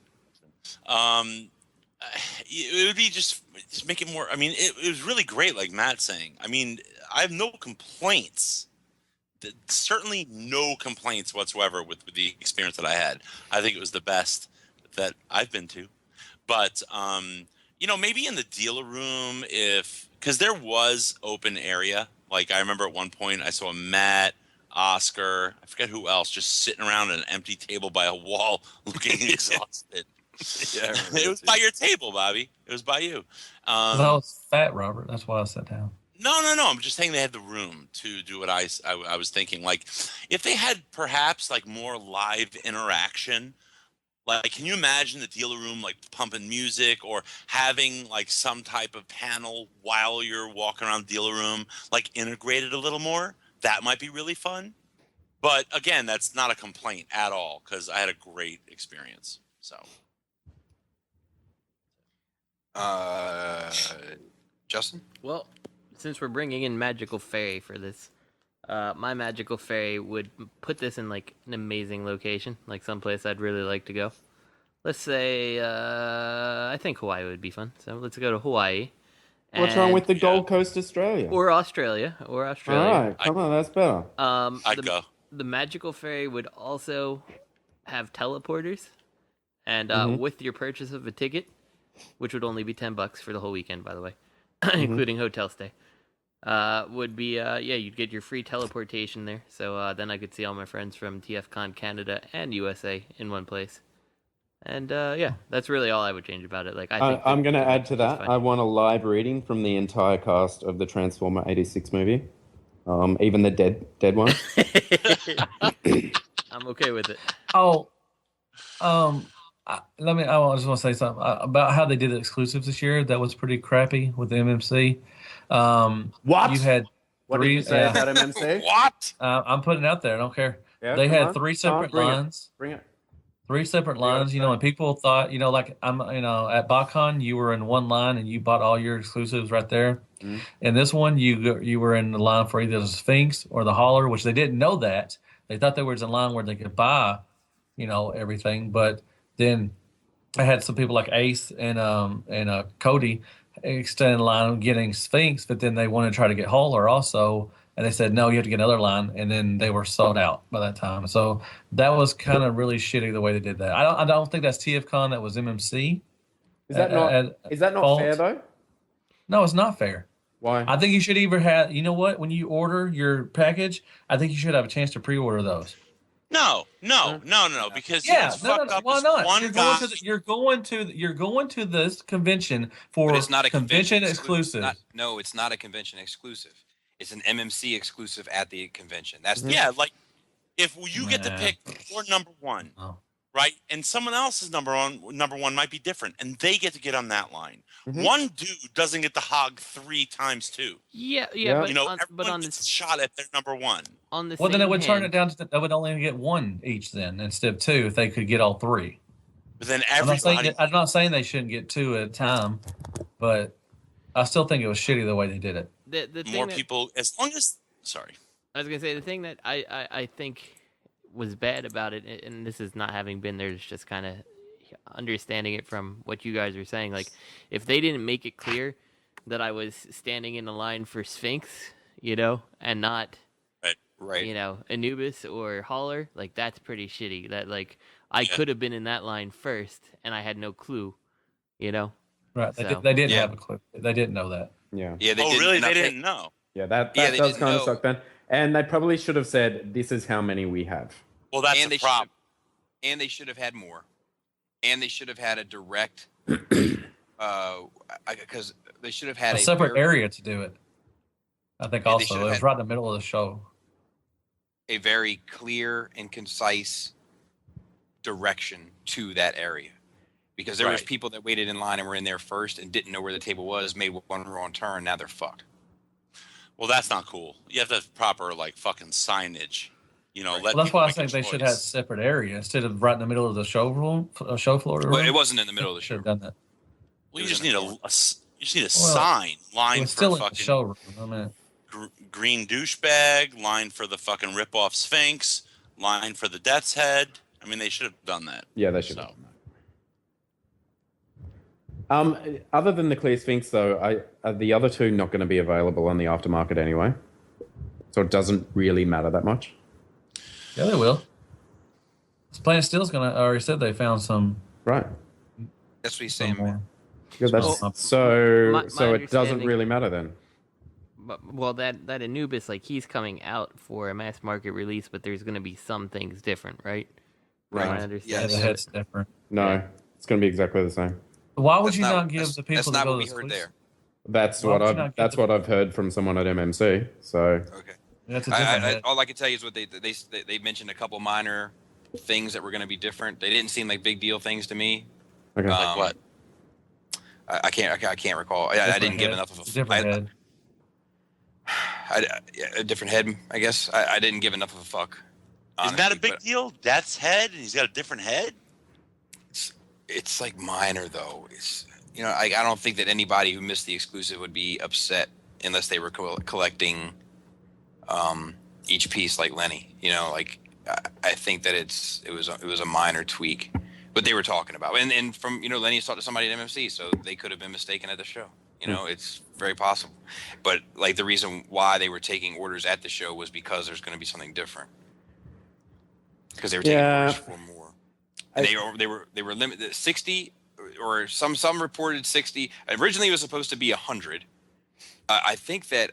It would be just make it more. I mean, it was really great, like Matt's saying. I mean, I have no complaints. Certainly no complaints whatsoever with the experience that I had. I think it was the best that I've been to. But, maybe in the dealer room because there was open area. Like I remember at one point I saw Matt, Oscar, I forget who else, just sitting around at an empty table by a wall looking exhausted. Yeah, it was by your table, Bobby. It was by you.
I was fat, Robert. That's why I sat down.
No. I'm just saying they had the room to do what I was thinking. Like, if they had perhaps like more live interaction, like, can you imagine the dealer room like pumping music or having like some type of panel while you're walking around the dealer room, like integrated a little more? That might be really fun. But again, that's not a complaint at all because I had a great experience. So,
Justin?
Well, since we're bringing in Magical Fairy for this, my Magical Fairy would put this in like an amazing location, like someplace I'd really like to go. Let's say, I think Hawaii would be fun. So let's go to Hawaii.
What's wrong with the Gold Coast, Australia?
Or Australia.
All right, come on, that's better.
I'd go.
The Magical Fairy would also have teleporters, and with your purchase of a ticket, which would only be $10 for the whole weekend, by the way, including hotel stay, would be you'd get your free teleportation there. So then I could see all my friends from Tfcon Canada and USA in one place. And that's really all I would change about it. Like
I'm going to add to that. I want a live reading from the entire cast of the Transformer '86 movie, even the dead one.
I'm okay with it.
I just want to say something about how they did the exclusives this year. That was pretty crappy with the MMC.
What?
You had
What did you say about MMC?
What?
I'm putting it out there. I don't care.
Yeah,
they had
on.
3 separate lines.
Bring it.
3 separate lines, and people thought, like I'm, at BotCon, you were in one line and you bought all your exclusives right there. Mm-hmm. And this one, you were in the line for either the Sphinx or the Hauler, which they didn't know that. They thought there was a line where they could buy, everything. But then I had some people like Ace and Cody extend the line of getting Sphinx, but then they wanted to try to get Hauler also. And they said, no, you have to get another line. And then they were sold out by that time. So that was kind of really shitty the way they did that. I don't think that's TFCon. That was MMC.
Is that not
fault.
fair, though?
No, it's not fair.
Why?
I think you should either have, when you order your package, I think you should have a chance to pre-order those.
No, because
why not? You're going to this convention for
it's not a
convention exclusive.
It's not a convention exclusive. It's an MMC exclusive at the convention. That's
like if you get to pick your number one, right, and someone else's number one might be different, and they get to get on that line. Mm-hmm. One dude doesn't get to hog 3 times 2.
Yeah. But on this
shot at their number one.
On the
then it would turn it down to they would only get 1 each then instead of 2 if they could get all 3.
But then
I'm
everybody.
not saying they shouldn't get 2 at a time, but I still think it was shitty the way they did it.
The thing
More
that,
people, as long as. Sorry.
I was gonna say the thing that I think was bad about it, and this is not having been there, it's just kind of understanding it from what you guys are saying. Like, if they didn't make it clear that I was standing in the line for Sphinx, and not,
Right.
Anubis or Holler, like that's pretty shitty. That like I could have been in that line first, and I had no clue,
Right?
So-
They didn't have a clue. They didn't know that.
Yeah.
Yeah, they
Oh,
didn't,
really?
and I
They
think-
didn't know.
Yeah, that
Yeah, they
does
didn't
kind of
know.
suck then. And they probably should have said, "This is how many we have."
Well, that's
and
the
they
problem.
and they should have had more, and they should have had a direct, because they should have had
A separate
very,
area to do it. I think
Yeah, they
also
should've
it was
had-
right in the middle of the show.
a very clear and concise direction to that area, because there was
Right.
people that waited in line and were in there first and didn't know where the table was, made one wrong turn, now they're fucked.
Well, that's not cool. You have to have proper fucking signage. Let
Well, that's
people
why I
make a
think they should have
choice.
separate area instead of right in the middle of the show floor.
Well, it wasn't in the middle of the
Should
show.
have done that.
Well,
It
you
was
just
in
need
the
a
corner.
you just need a
Well,
sign
It
line
was
for
still in the
fucking
showroom. I mean,
green douchebag, line for the fucking rip-off Sphinx, line for the Death's Head. I mean, they should have done that.
Yeah, they should
So.
have done that. Other than the Clear Sphinx, though, are the other 2 not going to be available on the aftermarket anyway? So it doesn't really matter that much.
yeah, they will. Planet Steel's gonna already said they found some.
Right.
That's what he's
some
saying,
more.
man.
Yeah, that's,
Well,
so
my
so it doesn't
understanding-
really matter then.
Well, that Anubis, like he's coming out for a mass market release, but there's going to be some things different, right?
Right.
I
Yeah,
understand.
the head's different.
No,
Yeah.
it's going to be exactly the same.
Why would
That's
you not give
that's-
the people
That's
to
not
go
what
to
we
the
heard
exclusive?
there.
That's
Why
what
would you
I've
not
that's
give
what I've heard from someone at MMC. So
Okay.
That's a different head.
All I can tell you is what they mentioned a couple minor things that were going to be different. They didn't seem like big deal things to me.
okay.
Like what?
I can't recall. I
Different
didn't give
head.
enough of
It's a different head.
a different head, I guess. I didn't give enough of a fuck.
Isn't that a
honestly,
big
but
deal? Death's Head, and he's got a different head.
It's like minor though. It's I don't think that anybody who missed the exclusive would be upset unless they were collecting each piece like Lenny. I think that it was a minor tweak, but they were talking about and from Lenny's talked to somebody at MMC, so they could have been mistaken at the show. It's very possible, but like the reason why they were taking orders at the show was because there's going to be something different, because they were taking orders for more, and they were limited 60, or some reported 60. Originally it was supposed to be 100. I think that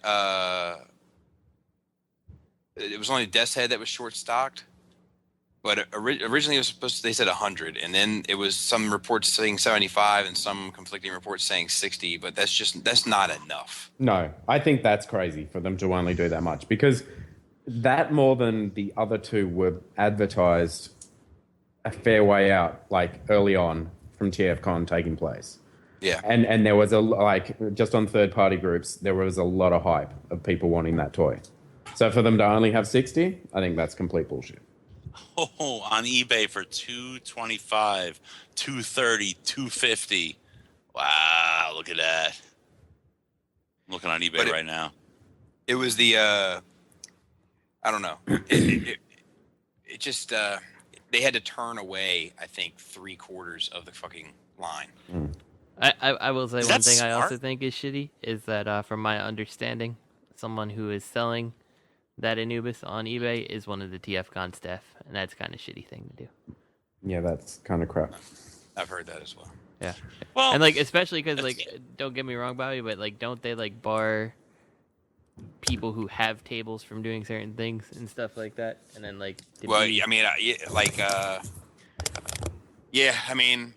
it was only Death's Head that was short stocked, but originally it was supposed to, they said 100, and then it was some reports saying 75 and some conflicting reports saying 60, but that's not enough.
No, I think that's crazy for them to only do that much, because that more than the other 2 were advertised a fair way out, like early on from TFCon taking place.
Yeah.
And there was just on third party groups, there was a lot of hype of people wanting that toy. So for them to only have 60, I think that's complete bullshit.
Oh, on eBay for $225, $230, $250. Wow, look at that. I'm looking on eBay right now.
It was the I don't know. It just they had to turn away, I think, 3/4 of the fucking line.
I will say
Is
one
that
thing I also
smart?
think is shitty is that from my understanding, someone who is selling that Anubis on eBay is one of the TFCon staff, and that's kind of shitty thing to do.
Yeah, that's kind of crap.
I've heard that as well.
Yeah,
Well,
and especially because don't get me wrong, Bobby, but don't they bar people who have tables from doing certain things and stuff like that, and then
Well, I mean, I mean,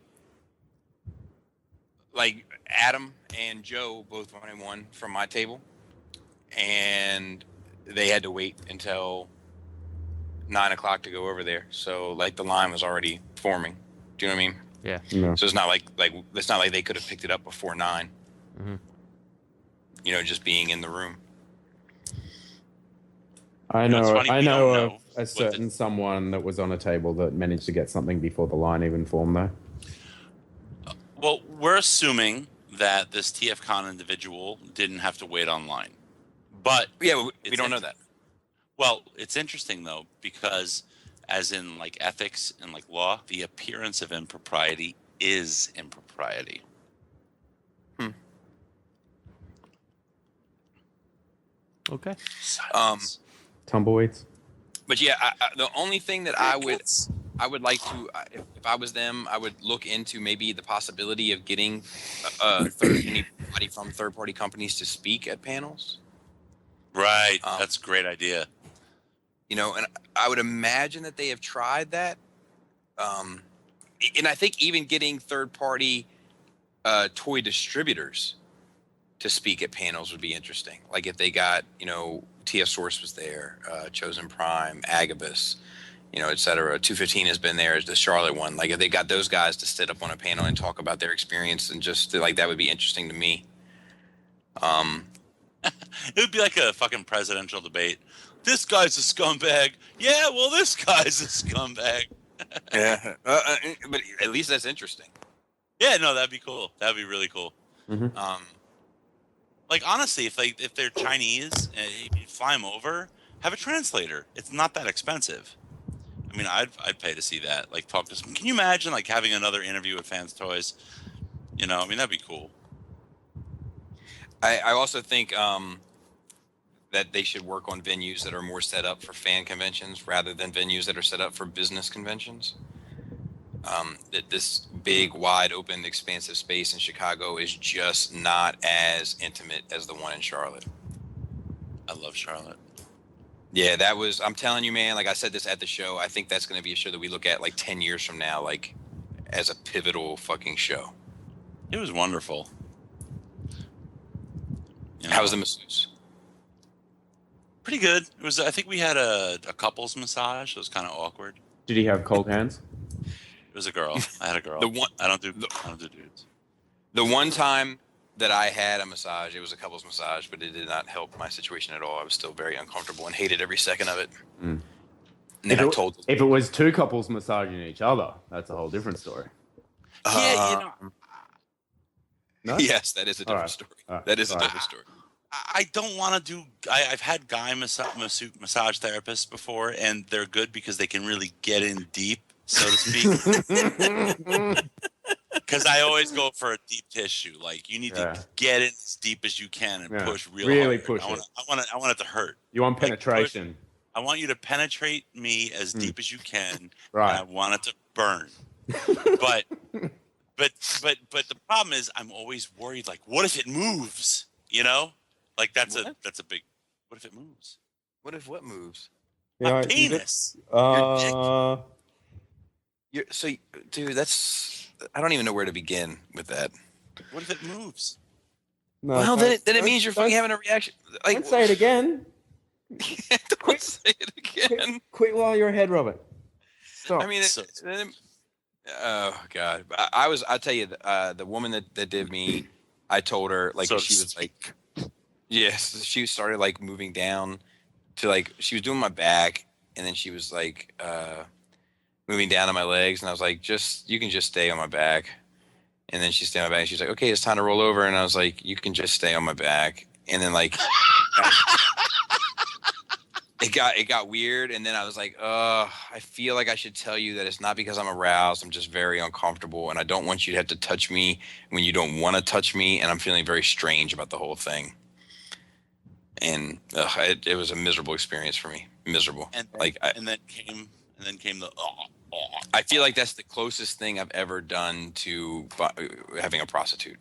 like Adam and Joe both wanted one from my table, and they had to wait until 9 o'clock to go over there. So the line was already forming. Do you know what I mean?
Yeah.
No.
So it's not like they could have picked it up before 9.
Mm-hmm.
Just being in the room.
I
You know,
know.
it's funny,
I
we
know
don't
of
know
a
what
certain someone that was on a table that managed to get something before the line even formed, though.
we're assuming that this TFCon individual didn't have to wait online, but
Yeah, we don't know that.
Well, it's interesting though, because as in like ethics and like law, the appearance of impropriety is impropriety.
Okay.
Tumbleweeds.
But yeah, the only thing that I would like to, if I was them, I would look into maybe the possibility of getting anybody from third-party companies to speak at panels.
Right, that's a great idea.
You know, and I would imagine that they have tried that. And I think even getting third-party toy distributors to speak at panels would be interesting. Like if they got, you know, TF Source was there, Chosen Prime, Agabus, you know, et cetera. 215 has been there, the Charlotte one. Like if they got those guys to sit up on a panel and talk about their experience, and just like that would be interesting to me.
It would be like a fucking presidential debate. This guy's a scumbag. Yeah, well, this guy's a scumbag.
Yeah, but at least that's interesting.
Yeah, no, that'd be cool. That'd be really cool.
Mm-hmm.
Like honestly, if they're Chinese and you fly them over, have a translator. It's not that expensive. I mean, I'd pay to see that. Like talk to some. Can you imagine like having another interview with Fans Toys? You know, I mean that'd be cool.
I also think that they should work on venues that are more set up for fan conventions rather than venues that are set up for business conventions. That this big, wide open, expansive space in Chicago is just not as intimate as the one in Charlotte.
I love Charlotte.
Yeah, that was, I'm telling you, man, like I said this at the show, I think that's going to be a show that we look at like 10 years from now, like as a pivotal fucking show.
It was wonderful. You know,
How was the masseuse?
pretty good. It was. I think we had a couples massage. It was kind of awkward.
Did he have cold hands?
It was a girl. I had a girl. I don't do dudes.
The one time that I had a massage, it was a couples massage, but it did not help my situation at all. I was still very uncomfortable and hated every second of it.
Mm.
And then
if it was two couples massaging each other, that's a whole different story.
Yeah, you know.
No?
Yes, that is a different story. That is a different story.
I don't want to do. I've had guy massage therapists before, and they're good because they can really get in deep, so to speak. Because I always go for a deep tissue. Like you need to get it as deep as you can and push really hard.
Push it.
I want it to hurt.
You want penetration.
I want you to penetrate me as deep as you can.
Right.
And I want it to burn. But the problem is I'm always worried. Like, what if it moves? You know, like that's a big. What if it moves?
What if what moves?
My penis.
Dude, that's. I don't even know where to begin with that.
What if it moves?
No,
well, then it means you're fucking having a reaction. Like,
don't say it again.
Don't say it again.
Quit while you're ahead, Robert. Stop.
I mean, oh god, I'll tell you, the woman that did me, I told her like she was like, yes, she started like moving down to like she was doing my back, and then she was like moving down to my legs, and I was like, you can just stay on my back. And then she stayed on my back, and she's like, okay, it's time to roll over, and I was like, you can just stay on my back. And then like it got weird, and then I was like, I feel like I should tell you that it's not because I'm aroused. I'm just very uncomfortable, and I don't want you to have to touch me when you don't want to touch me, and I'm feeling very strange about the whole thing. And it was a miserable experience for me. Miserable.
And then came the.
I feel like that's the closest thing I've ever done to having a prostitute.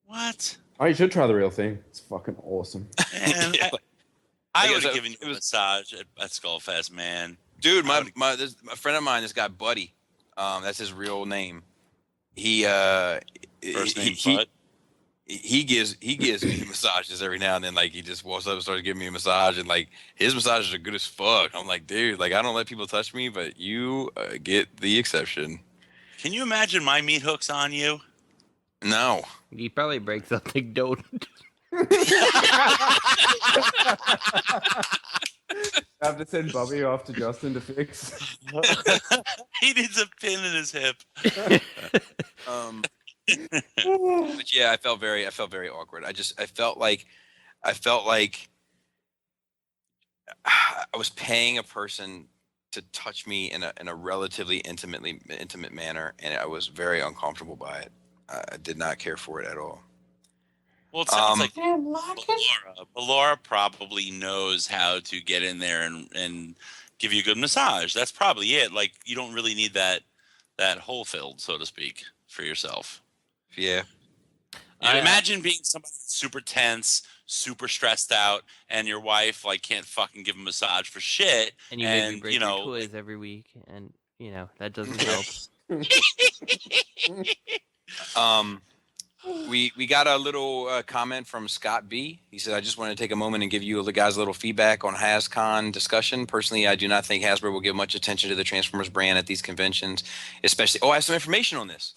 What?
Oh, you should try the real thing. It's fucking awesome.
Man, I would have given you a massage at Skullfest, man.
Dude, a friend of mine, this guy Buddy, that's his real name. He
First name Bud.
He gives me massages every now and then. Like he just walks up and starts giving me a massage, and like his massages are good as fuck. I'm like, dude, like I don't let people touch me, but you get the exception.
Can you imagine my meat hooks on you?
No. You probably break something. Don't.
Have to send Bobby off to Justin to fix.
He needs a pin in his hip.
But yeah, I felt very awkward. I felt like I was paying a person to touch me in a relatively intimate manner, and I was very uncomfortable by it. I did not care for it at all.
Well, it sounds like Laura probably knows how to get in there and give you a good massage. That's probably it. Like, you don't really need that hole filled, so to speak, for yourself.
Yeah.
Imagine being somebody super tense, super stressed out, and your wife like can't fucking give a massage for shit.
And you maybe break your toys every week, and that doesn't help.
We got a little comment from Scott B. He said, I just want to take a moment and give you guys a little feedback on HasCon discussion. Personally, I do not think Hasbro will give much attention to the Transformers brand at these conventions, especially. I have some information on this.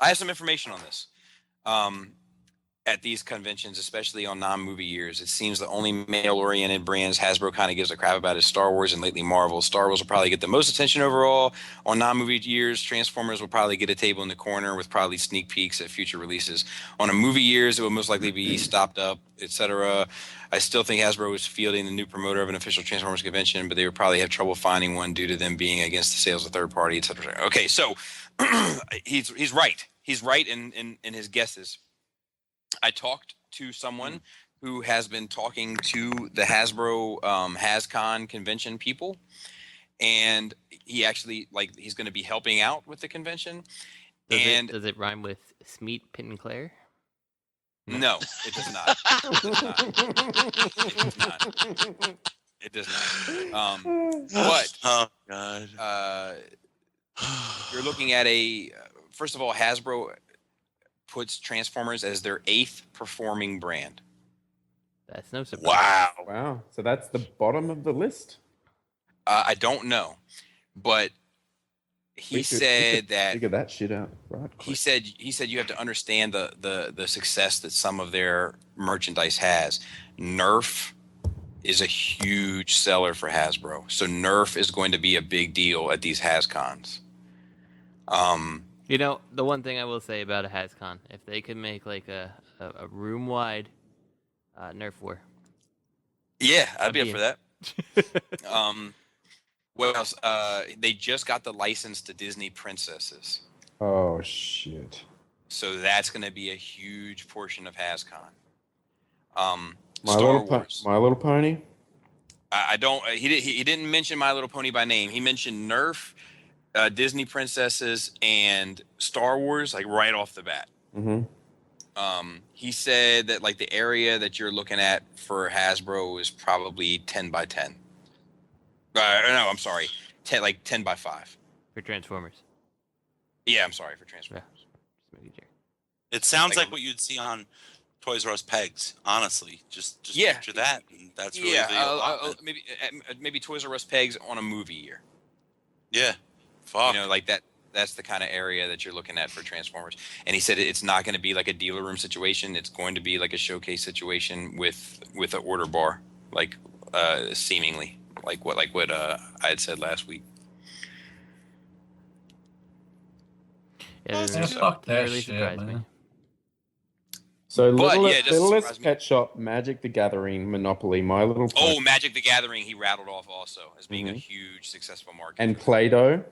At these conventions, especially on non-movie years, it seems the only male-oriented brands Hasbro kind of gives a crap about is Star Wars and lately Marvel. Star Wars will probably get the most attention overall. On non-movie years, Transformers will probably get a table in the corner with probably sneak peeks at future releases. On a movie years, it will most likely be stopped up, etc. I still think Hasbro is fielding the new promoter of an official Transformers convention, but they would probably have trouble finding one due to them being against the sales of third party, etc. Okay, so he's right. He's right in his guesses. I talked to someone who has been talking to the Hasbro HasCon convention people, and he actually he's going to be helping out with the convention.
Does it rhyme with Smeet Pinclair?
No, it does not. It does not. But
oh god,
you're looking at first of all, Hasbro puts Transformers as their 8th performing brand.
That's no surprise.
Wow. So that's the bottom of the list?
I don't know. But he said that
figure that shit out, right?
He said you have to understand the success that some of their merchandise has. Nerf is a huge seller for Hasbro. So Nerf is going to be a big deal at these HasCons.
The one thing I will say about a HasCon, if they could make like a room-wide Nerf war.
Yeah, I'd be up for that. What else? They just got the license to Disney princesses.
Oh, shit.
So that's going to be a huge portion of HasCon.
My Little Pony?
I don't... He didn't mention My Little Pony by name. He mentioned Nerf, Disney princesses, and Star Wars, right off the bat.
Mm-hmm.
He said that the area that you're looking at for Hasbro is probably 10 by 10. No, I'm sorry, 10 by 5
for Transformers.
Yeah, I'm sorry, for Transformers.
Yeah.
It sounds like what you'd see on Toys R Us pegs. Honestly, just picture that. And that's really
maybe Toys R Us pegs on a movie year.
Yeah. Fuck.
That's the kind of area that you're looking at for Transformers. And he said it's not going to be like a dealer room situation. It's going to be like a showcase situation with an order bar, seemingly like what I had said last week.
Yeah,
fuck that
really
shit,
surprised
man.
me.
So Littlest Pet Shop, Magic the Gathering, Monopoly, My Little Pony.
Oh, Magic the Gathering, he rattled off also as being a huge successful market.
And Play-Doh.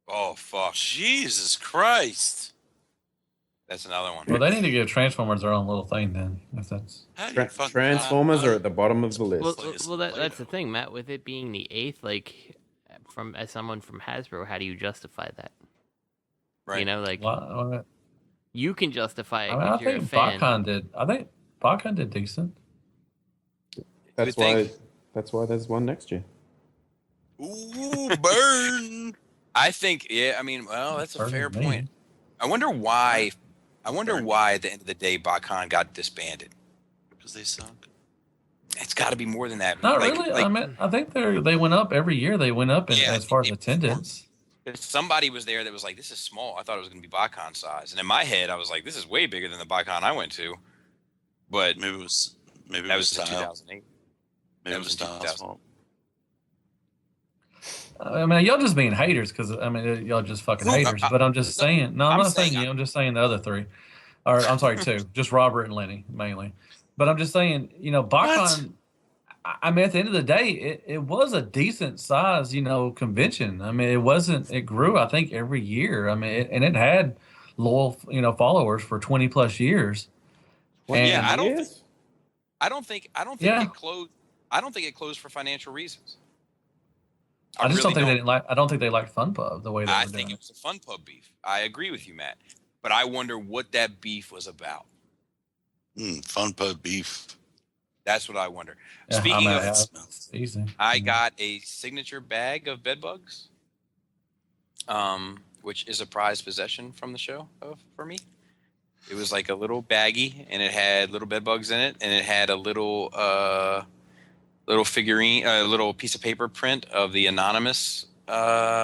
Oh, fuck.
Jesus Christ.
That's another one.
Well, they need to give Transformers their own little thing then. If that's
Transformers are at the bottom of the list.
Well, that's the thing, Matt. With it being the 8th, as someone from Hasbro, how do you justify that?
Right.
What?
You can justify it
I
because you're a
think
fan.
BotCon did decent.
That's why there's one next year.
Ooh, burn.
I think, that's a fair point. I wonder why at the end of the day BotCon got disbanded.
Because they sunk.
It's got to be more than that.
Not really. I think they went up every year. They went up as far as attendance.
Somebody was there that was like, this is small. I thought it was going to be BotCon size. And in my head, I was like, this is way bigger than the BotCon I went to. But
maybe it was
in 2008.
Maybe it was 2008.
I mean, y'all just being haters because I mean, y'all just fucking haters. But I'm just saying. No, I'm not saying you. I'm just saying the other three, or I'm sorry, two. Just Robert and Lenny mainly. But I'm just saying, BotCon. I mean, at the end of the day, it was a decent size, convention. I mean, it wasn't. It grew, I think, every year. I mean, and it had loyal, followers for 20 plus years.
Well,
And,
yeah, I don't think
Yeah.
it closed. I don't think it closed for financial reasons.
I just
really
don't think they didn't like. I don't think they liked Fun Pub the way they were doing
think
it.
it was a Fun Pub beef. I agree with you, Matt. But I wonder what that beef was about.
Fun Pub beef.
That's what I wonder.
Yeah,
Speaking of,
it's easy.
I got a signature bag of bed bugs, which is a prized possession from the show for me. It was like a little baggie, and it had little bed bugs in it, and it had a little figurine, a little piece of paper print of the Anonymous logo,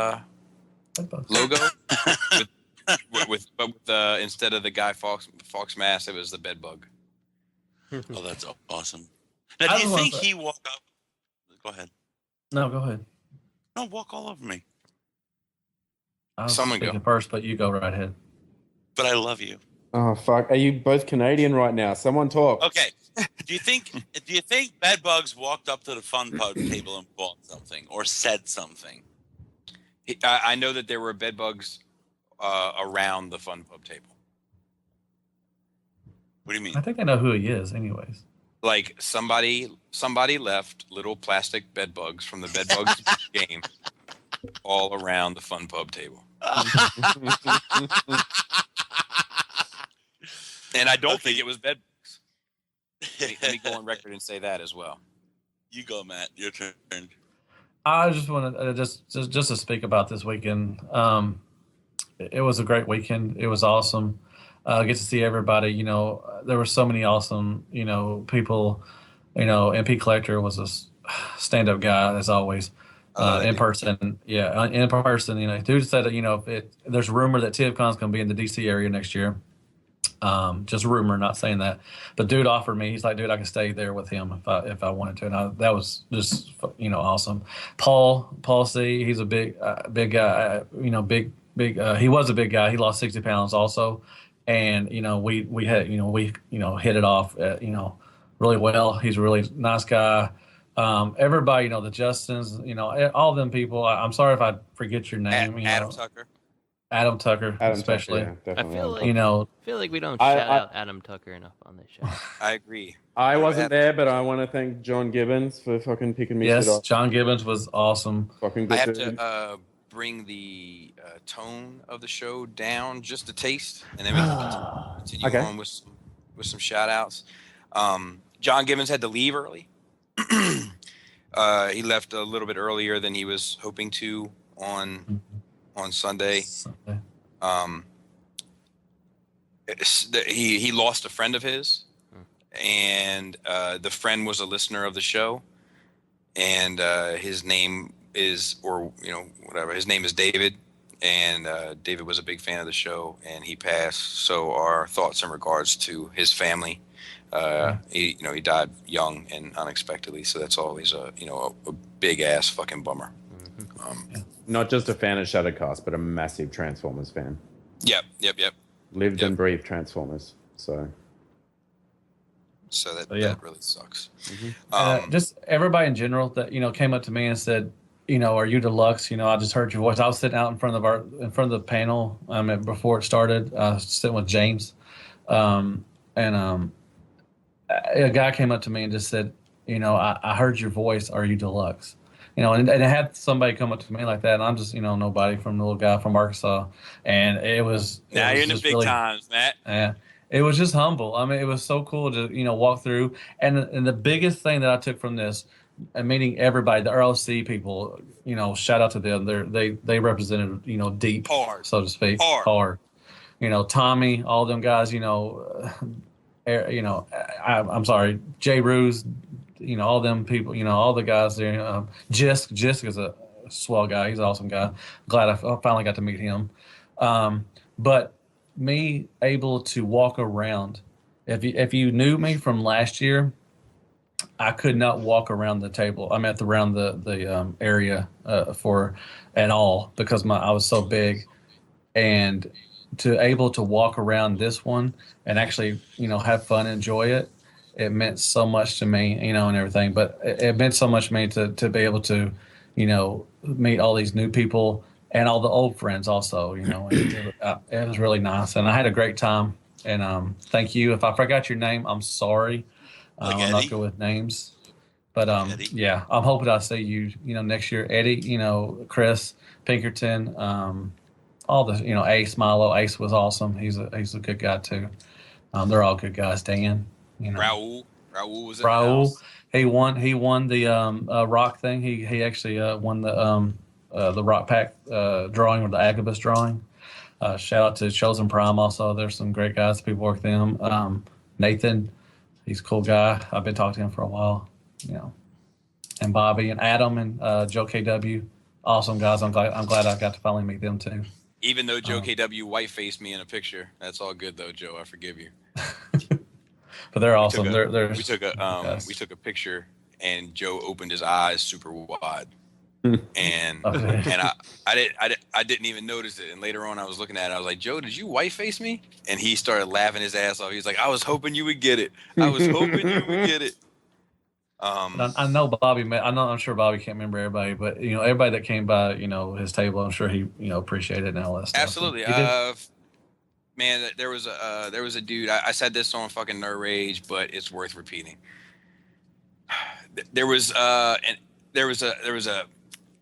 with instead of the Guy Fawkes mask, it was the bed bug.
Oh, that's awesome. Now, do you think he walked up? Go ahead.
No, go ahead.
No, walk all over me.
I was
Someone
speaking
go
first, but you go right ahead.
But I love you.
Oh fuck! Are you both Canadian right now? Someone talk.
Okay. Do you think bed bugs walked up to the Fun Pub table and bought something or said something?
I know that there were bed bugs around the Fun Pub table.
What do you mean?
I think I know who he is, anyways.
Like somebody left little plastic bed bugs from the bed bugs game all around the Fun Pub table. And I don't think it was bed bugs. Let me go on record and say that as well.
You go, Matt. Your turn.
I just want to just to speak about this weekend. It was a great weekend. It was awesome. Get to see everybody. There were so many awesome, people. MP Collector was a stand-up guy as always. In person, in person. Dude said that there's a rumor that Tfcon's going to be in the DC area next year. Just rumor, not saying that. But dude offered me. He's like, dude, I can stay there with him if I wanted to. And that was just awesome. Paul C. He's a big guy. Big. He was a big guy. He lost 60 pounds also, and we had hit it off. Really well. He's a really nice guy. Everybody, the Justins, all them people. I'm sorry if I forget your name. Adam Tucker, especially.
I feel like we don't
I
shout out Adam Tucker enough on this show.
I agree.
I wasn't there, but I want to thank John Gibbons for fucking picking me
Yes,
shit up.
John Gibbons was awesome.
Fucking
I
good
have
dude.
to bring the tone of the show down just a taste, and then we can continue on with some shout outs. John Gibbons had to leave early. He left a little bit earlier than he was hoping to on Sunday. He lost a friend of his, and the friend was a listener of the show, and his name is his name is David, and David was a big fan of the show, and he passed. So our thoughts in regards to his family. He died young and unexpectedly, so that's always a big ass fucking bummer.
Not just a fan of Shadowcast, but a massive Transformers fan.
Yep.
Lived and breathed Transformers. So
that really sucks.
Just everybody in general that came up to me and said, are you deluxe? I just heard your voice. I was sitting out in front of the panel before it started, sitting with James, and a guy came up to me and just said, I heard your voice. Are you deluxe? And I had somebody come up to me like that, and I'm just, nobody, from the little guy from Arkansas, and it was.
Now you're in the big times, Matt.
Yeah, it was just humble. I mean, it was so cool to walk through, and the biggest thing that I took from this, and meeting everybody, the RLC people, shout out to them. They represented, deep,
hard,
so to speak, hard. Tommy, all them guys, I'm sorry, Jay Ruse, all them people, all the guys there. Jisk is a swell guy. He's an awesome guy. Glad I finally got to meet him. But me able to walk around, if you knew me from last year, I could not walk around the table. I'm around the area for at all because I was so big, and to able to walk around this one and actually have fun, enjoy it. It meant so much to me, and everything. But it meant so much to me to be able to, meet all these new people and all the old friends also. It was really nice, and I had a great time. And thank you. If I forgot your name, I'm sorry. I'm not good with names, but yeah, I'm hoping I see you, next year. Eddie, Chris Pinkerton, all the, Ace Milo. Ace was awesome. He's a good guy too. They're all good guys. Dan.
Raul was in the house.
He won the rock thing. He actually won the rock pack drawing, or the Agabus drawing. Shout out to Chosen Prime also. There's some great guys. People work with them. Nathan, he's a cool guy. I've been talking to him for a while. And Bobby and Adam and Joe KW, awesome guys. I'm glad I got to finally meet them too.
Even though Joe KW white faced me in a picture, that's all good though, Joe. I forgive you.
But they're awesome.
We took a picture, and Joe opened his eyes super wide, and I didn't even notice it. And later on, I was looking at it. I was like, Joe, did you white face me? And he started laughing his ass off. He was like, I was hoping you would get it. I was hoping you would get it.
I know Bobby. I'm sure Bobby can't remember everybody, but everybody that came by, his table, I'm sure he appreciated it and all that stuff.
Absolutely. Man, there was a dude. I said this on fucking Nerd Rage, but it's worth repeating. There was a.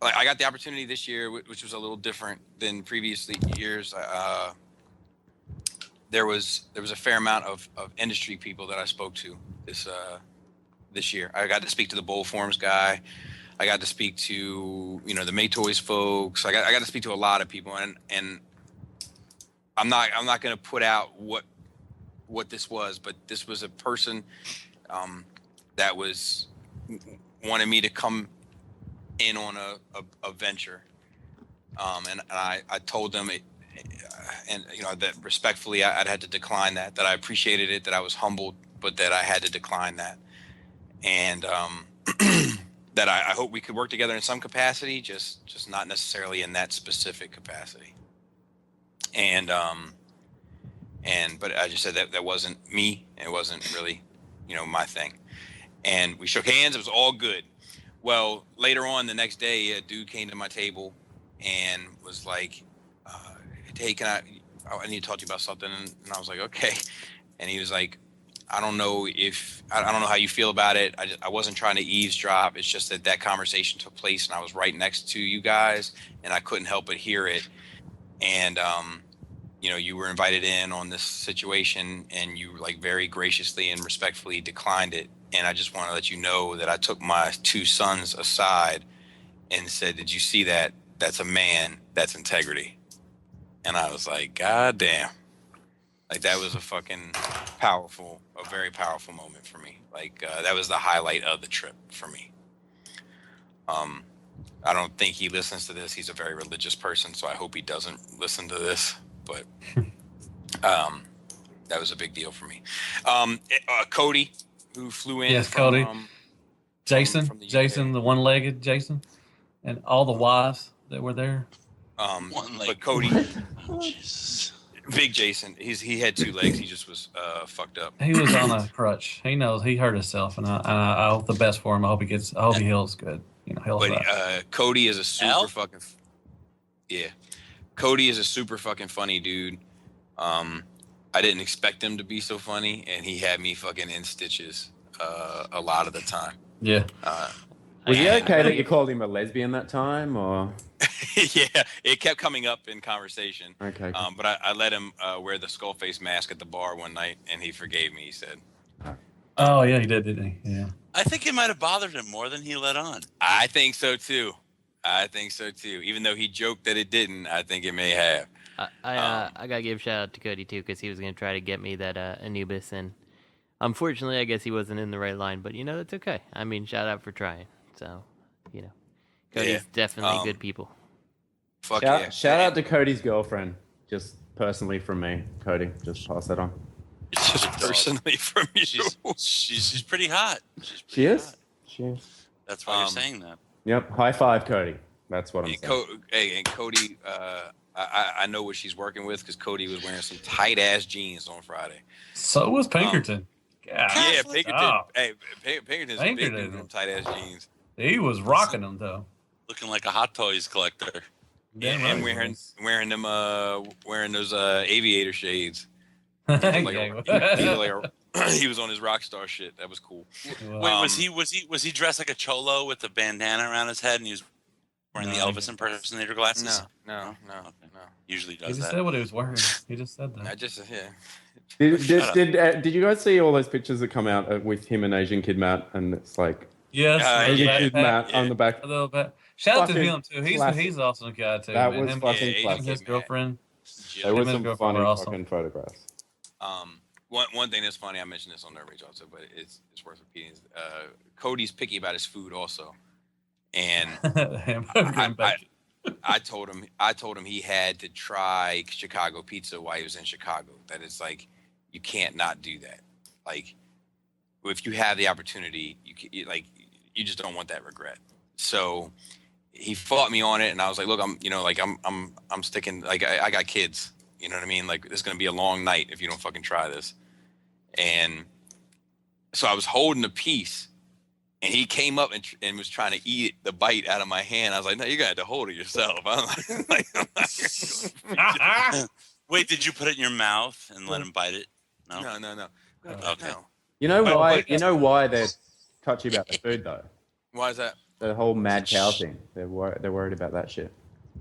I got the opportunity this year, which was a little different than previous years. There was a fair amount of industry people that I spoke to this year. I got to speak to the Bowl Forms guy. I got to speak to the May Toys folks. I got to speak to a lot of people, and I'm not going to put out what this was, but this was a person that wanted me to come in on a venture, and I told them it, and that respectfully I'd had to decline that I appreciated it, that I was humbled, but that I had to decline that, and that I hope we could work together in some capacity, just not necessarily in that specific capacity. But I just said that wasn't me. It wasn't really, my thing. And we shook hands. It was all good. Well, later on the next day, a dude came to my table and was like, hey, I need to talk to you about something. And I was like, okay. And he was like, I don't know how you feel about it. I wasn't trying to eavesdrop. It's just that conversation took place and I was right next to you guys and I couldn't help but hear it. And, you were invited in on this situation and you very graciously and respectfully declined it. And I just want to let you know that I took my two sons aside and said, did you see that? That's a man. That's integrity. And I was like, God damn. That was a fucking a very powerful moment for me. That was the highlight of the trip for me. I don't think he listens to this. He's a very religious person, so I hope he doesn't listen to this. But that was a big deal for me. Cody, who flew in.
Yes, Cody. Jason, the one-legged Jason, and all the wives that were there.
But Cody, big Jason, he had two legs. He just was fucked up.
He was on a crutch. He knows he hurt himself, and I hope the best for him. I hope he heals good.
Cody is a super fucking. Yeah, Cody is a super fucking funny dude. I didn't expect him to be so funny, and he had me fucking in stitches a lot of the time.
Yeah.
Was he okay that you called him a lesbian that time, or?
Yeah, it kept coming up in conversation.
Okay.
But I let him wear the skull face mask at the bar one night, and he forgave me. He said.
Oh yeah, he did, didn't he? Yeah.
I think it might have bothered him more than he let on. I think so too. Even though he joked that it didn't, I think it may have.
I gotta give a shout out to Cody too, because he was gonna try to get me that Anubis, and unfortunately, I guess he wasn't in the right line. But that's okay. I mean, shout out for trying. So, Cody's definitely good people.
Fuck yeah!
Shout out to Cody's girlfriend, just personally from me, Cody. Just pass that on.
It's just personally from you.
She's pretty hot.
She is. She is.
That's why you're saying that.
Yep. High five, Cody. That's what I'm saying.
And Cody, I know what she's working with because Cody was wearing some tight ass jeans on Friday.
So was Pinkerton.
Yeah, Pinkerton. Hey, Pinkerton's a big dude with tight ass jeans.
He was rocking them though.
Looking like a Hot Toys collector.
Yeah, and wearing those aviator shades. He was on his rock star shit. That was cool.
Wait, was he dressed like a cholo with a bandana around his head and he was wearing the Elvis impersonator glasses?
No.
Usually does that.
He just said what he was wearing. He just said that.
Did you guys see all those pictures that come out with him and Asian Kid Matt? And it's like Asian Kid Matt on the back.
A little bit. Shout out to him too. He's also a guy too.
That was fucking classic.
His girlfriend.
There was some funny fucking photographs.
One thing that's funny, I mentioned this on the reach also, but it's worth repeating. Is, Cody's picky about his food also, and I told him he had to try Chicago pizza while he was in Chicago. That it's like you can't not do that. Like if you have the opportunity, you just don't want that regret. So he fought me on it, and I was like, look, I'm sticking. Like I got kids. You know what I mean? Like this is gonna be a long night if you don't fucking try this. And so I was holding the piece, and he came up and was trying to eat the bite out of my hand. I was like, no, you're gonna have to hold it yourself. I'm
Wait, did you put it in your mouth and let him bite it?
No.
Okay.
No.
You know why? You know why they're touchy about the food though?
Why is that?
The whole mad cow thing. They're worried about that shit.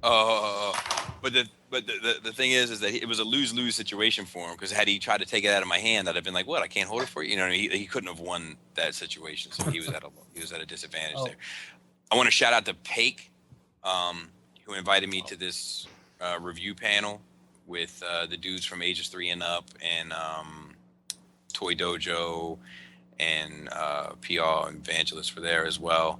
But the thing is that it was a lose-lose situation for him because had he tried to take it out of my hand, I'd have been like, "What? I can't hold it for you." You know what I mean? He couldn't have won that situation, so he was at a disadvantage there. I want to shout out to Paik, who invited me to this review panel with the dudes from ages 3 and up and Toy Dojo and PR Evangelists were there as well.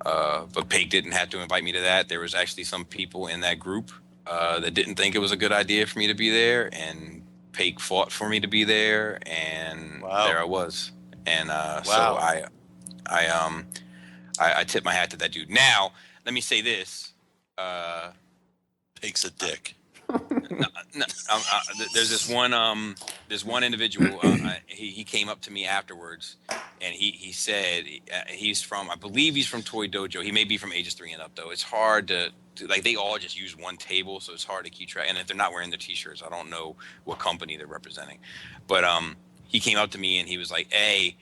But Paik didn't have to invite me to that. There was actually some people in that group that didn't think it was a good idea for me to be there, and Paik fought for me to be there, and there I was. And so I tip my hat to that dude. Now, let me say this:
Paik's a dick.
There's this one individual. He came up to me afterwards, and he said I believe he's from Toy Dojo. He may be from ages 3 and up though. It's hard to like they all just use one table, so it's hard to keep track. And if they're not wearing their t-shirts, I don't know what company they're representing. But he came up to me and he was like, "Hey,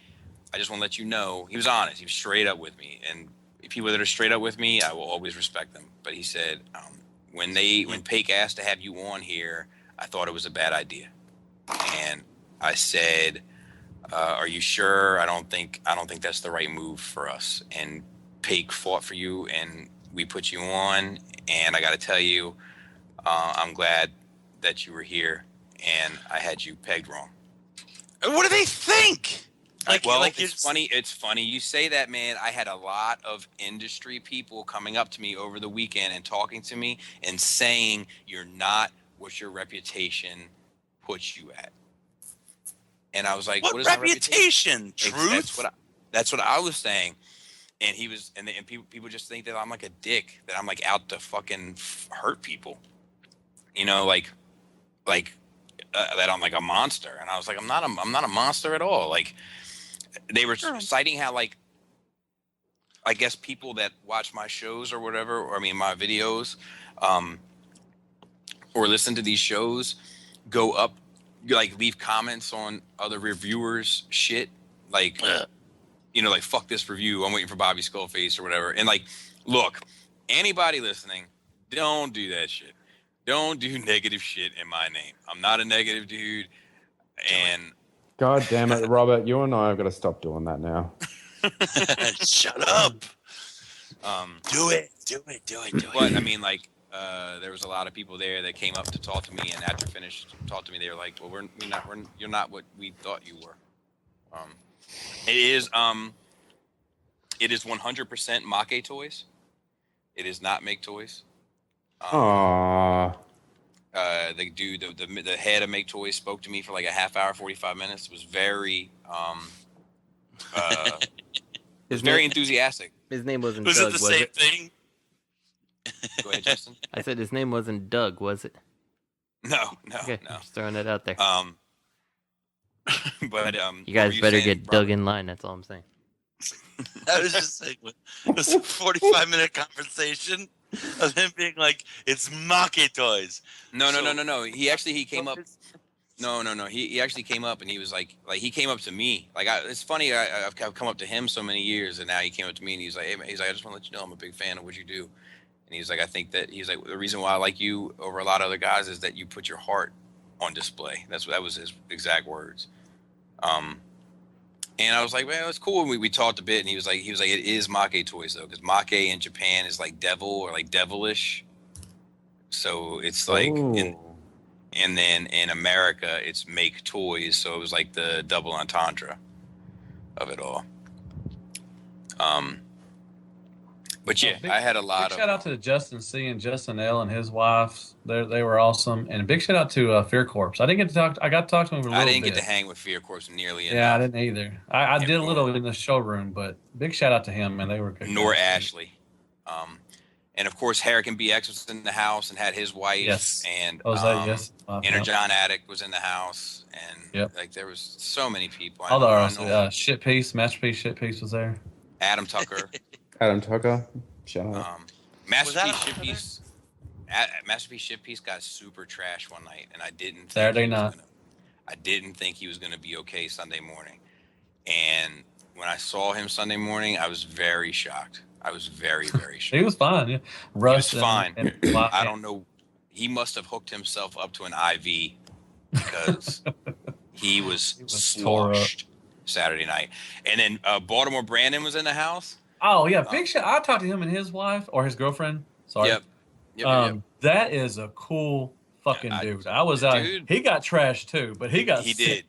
I just want to let you know." He was honest. He was straight up with me, and people that are straight up with me, I will always respect them. But he said, when Paik asked to have you on here, I thought it was a bad idea. And I said, are you sure? I don't think that's the right move for us. And Paik fought for you, and we put you on. And I got to tell you, I'm glad that you were here, and I had you pegged wrong.
What do they think?
It's funny. It's funny you say that, man. I had a lot of industry people coming up to me over the weekend and talking to me and saying you're not what your reputation puts you at. And I was like, "What is
reputation? Truth?"
That's what I was saying. And he was, and people just think that I'm like a dick, that I'm like out to fucking hurt people. You know, that I'm like a monster. And I was like, I'm not a monster at all. Like. They were citing how, like, I guess people that watch my shows or whatever, or I mean my videos, or listen to these shows, go up, like, leave comments on other reviewers' shit, like, like, fuck this review, I'm waiting for Bobby Skullface or whatever. And like, look, anybody listening, don't do that shit. Don't do negative shit in my name. I'm not a negative dude, and.
God damn it, Robert! You and I have got to stop doing that now.
Shut up. Do it.
But I mean, like, there was a lot of people there that came up to talk to me, and after finished talk to me, they were like, "Well, you're not what we thought you were." It is 100% Make toys. It is not Make toys.
Aww.
the dude, the head of Make Toys, spoke to me for like a half hour, 45 minutes. It was very very enthusiastic.
His name wasn't
Was
Doug,
it the
was
same
it?
thing?
Go ahead, Justin.
I said his name wasn't Doug, was it?
No.
Okay, just throwing it out there.
But
you guys better get Doug in line. That's all I'm saying.
I was just saying, it was a 45-minute conversation of him being like, "It's Maki Toys."
No. He came up. No. He actually came up and he was like he came up to me. Like it's funny. I've come up to him so many years, and now he came up to me and he's like, "Hey, man," he's like, "I just want to let you know I'm a big fan of what you do." And he's like, "I think that," he's like, "the reason why I like you over a lot of other guys is that you put your heart on display." That was his exact words. And I was like, "Man, that's cool." And we talked a bit, and he was like, "It is Make Toys though, because Make in Japan is like devil or like devilish. So it's like and then in America it's Make Toys, so it was like the double entendre of it all." But yeah, I had a lot of
shout out to Justin C and Justin L and his wife. They were awesome, and a big shout out to Fear Corps. I got to talk to him a little bit.
I didn't get to hang with Fear Corps nearly enough.
Yeah, I didn't either. I did a little in the showroom, but big shout out to him, man. They were good.
Nor Ashley. And of course, Hurricane BX was in the house and had his wife.
Yes.
And
yes.
Energon Addict was in the house, and
Yep.
there was so many people.
All the shit piece, masterpiece, shit piece was there.
Adam Tucker.
Shout out.
Masterpiece Ship Piece got super trash one night, and I didn't think
Saturday night.
I didn't think he was going to be okay Sunday morning. And when I saw him Sunday morning, I was very shocked. I was very, very shocked.
He was fine. Yeah. Russ
he was fine. I don't know. He must have hooked himself up to an IV because he was sloshed Saturday night. And then Baltimore Brandon was in the house.
Oh yeah, big shot. I talked to him and his wife or his girlfriend. Sorry.
Yep.
That is a cool fucking dude. I was out. He got trashed too, but he got.
He
sick.
did.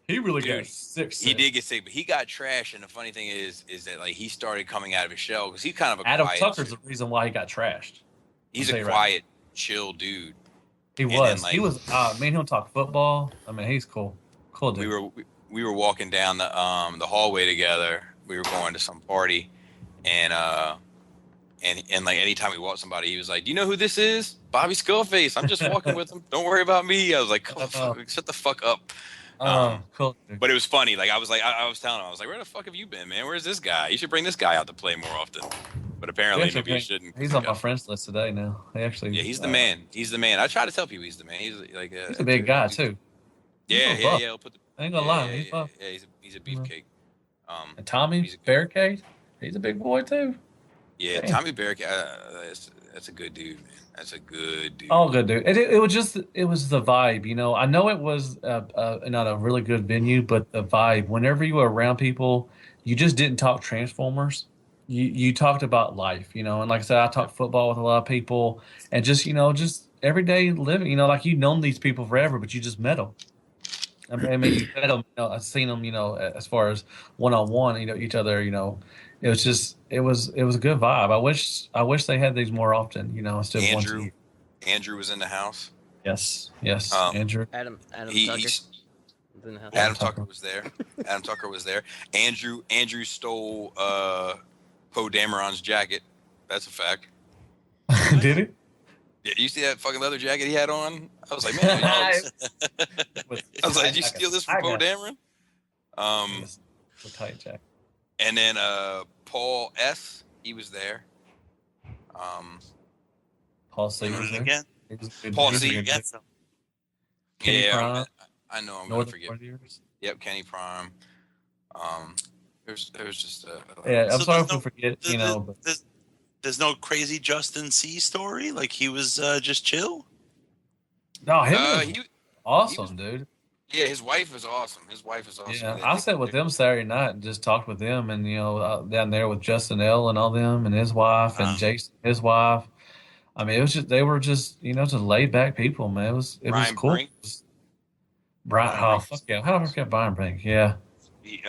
He really got sick.
He did get sick, but he got trashed. And the funny thing is that like he started coming out of his shell because he's kind of a
Adam
quiet,
Tucker's the reason why he got trashed.
He's a quiet, chill dude.
He was. He was. Me and him talk football. I mean, he's cool. Cool dude.
We were walking down the hallway together. We were going to some party, and like anytime we walked somebody, he was like, "Do you know who this is? Bobby Skullface. I'm just walking with him. Don't worry about me." I was like, "Shut the fuck up."
Cool.
But it was funny. Like I was telling him, I was like, "Where the fuck have you been, man? Where's this guy? You should bring this guy out to play more often." But apparently, maybe you shouldn't.
He's on my friends list today now.
He's the man. He's the man. I try to tell people he's the man. He's like
he's a big guy too.
Yeah. I'll put
I ain't gonna lie.
He's a beefcake.
And Tommy Barricade, he's a big boy too.
Yeah,
Damn.
Tommy Barricade. That's a good dude, man. That's a good dude.
Oh, good dude. It was the vibe, you know. I know it was not a really good venue, but the vibe. Whenever you were around people, you just didn't talk Transformers. You talked about life, you know. And like I said, I talked football with a lot of people, and just everyday living. You know, like you've known these people forever, but you just met them. I mean, you met them. You know, I've seen them. You know, as far as one-on-one, you know, each other. You know, it was a good vibe. I wish they had these more often. You know, instead of once a year.
Andrew was in the house.
Yes, Andrew.
Adam Tucker. In the house.
Adam Tucker was there. Adam Tucker was there. Andrew stole Poe Dameron's jacket. That's a fact.
Did he?
Yeah, you see that fucking leather jacket he had on? I was like, man. I was like, did you steal this from Poe Dameron?
It's a tight jacket.
And then Paul S. He was there.
Paul C. was there.
Again?
Paul C.
Again.
Kenny Prime.
I know I'm gonna forget. Yep, Kenny Prime. There was just
I'm sorry if we forget. You know, but
there's no crazy Justin C story. Like he was just chill.
No, he was awesome, dude.
Yeah, his wife is awesome.
Yeah, I sat with them Saturday night and just talked with them, and you know, down there with Justin L and all them, and his wife, and Jason, his wife. I mean, it was just they were just just laid back people, man. It was cool.
Brink.
Brian, fuck yeah! How do I forget Brian Brink? Yeah.
He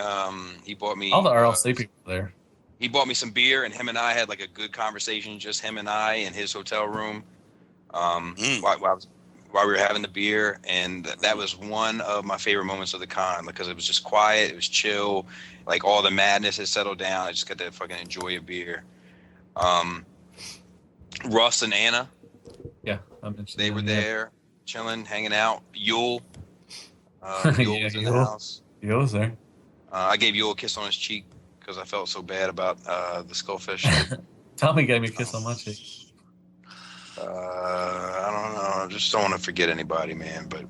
bought me
all the RLC people there.
He bought me some beer, and him and I had like a good conversation, just him and I in his hotel room. While while we were having the beer, and that was one of my favorite moments of the con because it was just quiet, it was chill, like all the madness had settled down. I just got to fucking enjoy a beer. Russ and Anna,
Yeah,
they were there, chilling, hanging out. Yule, Yule was in the
Yule.
house.
Yule was there.
I gave Yule a kiss on his cheek because I felt so bad about the skullfish.
Tommy gave me a kiss on my cheek.
I don't know. I just don't want to forget anybody, man. But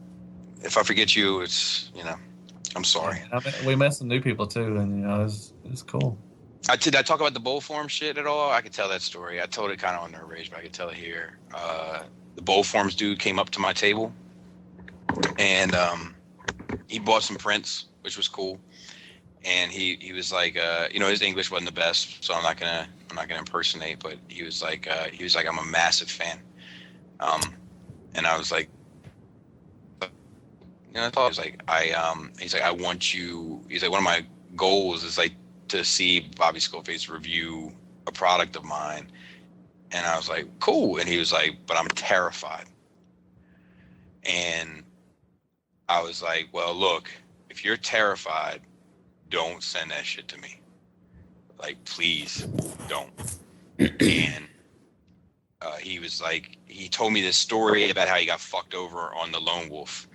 if I forget you, it's, I'm sorry.
We met some new people too, and it's cool.
Did I talk about the bowl form shit at all? I could tell that story. I told it kind of on Nerd Rage, but I could tell it here. The bowl forms dude came up to my table, and he bought some prints, which was cool. And he was like, his English wasn't the best, so I'm not gonna impersonate. But he was like, I'm a massive fan. And I was like, I thought he was like, he's like, I want you. He's like, one of my goals is like to see Bobby Skullface review a product of mine. And I was like, cool. And he was like, but I'm terrified. And I was like, well, look, if you're terrified, don't send that shit to me. Like, please don't. And he was like, he told me this story about how he got fucked over on the Lone Wolf.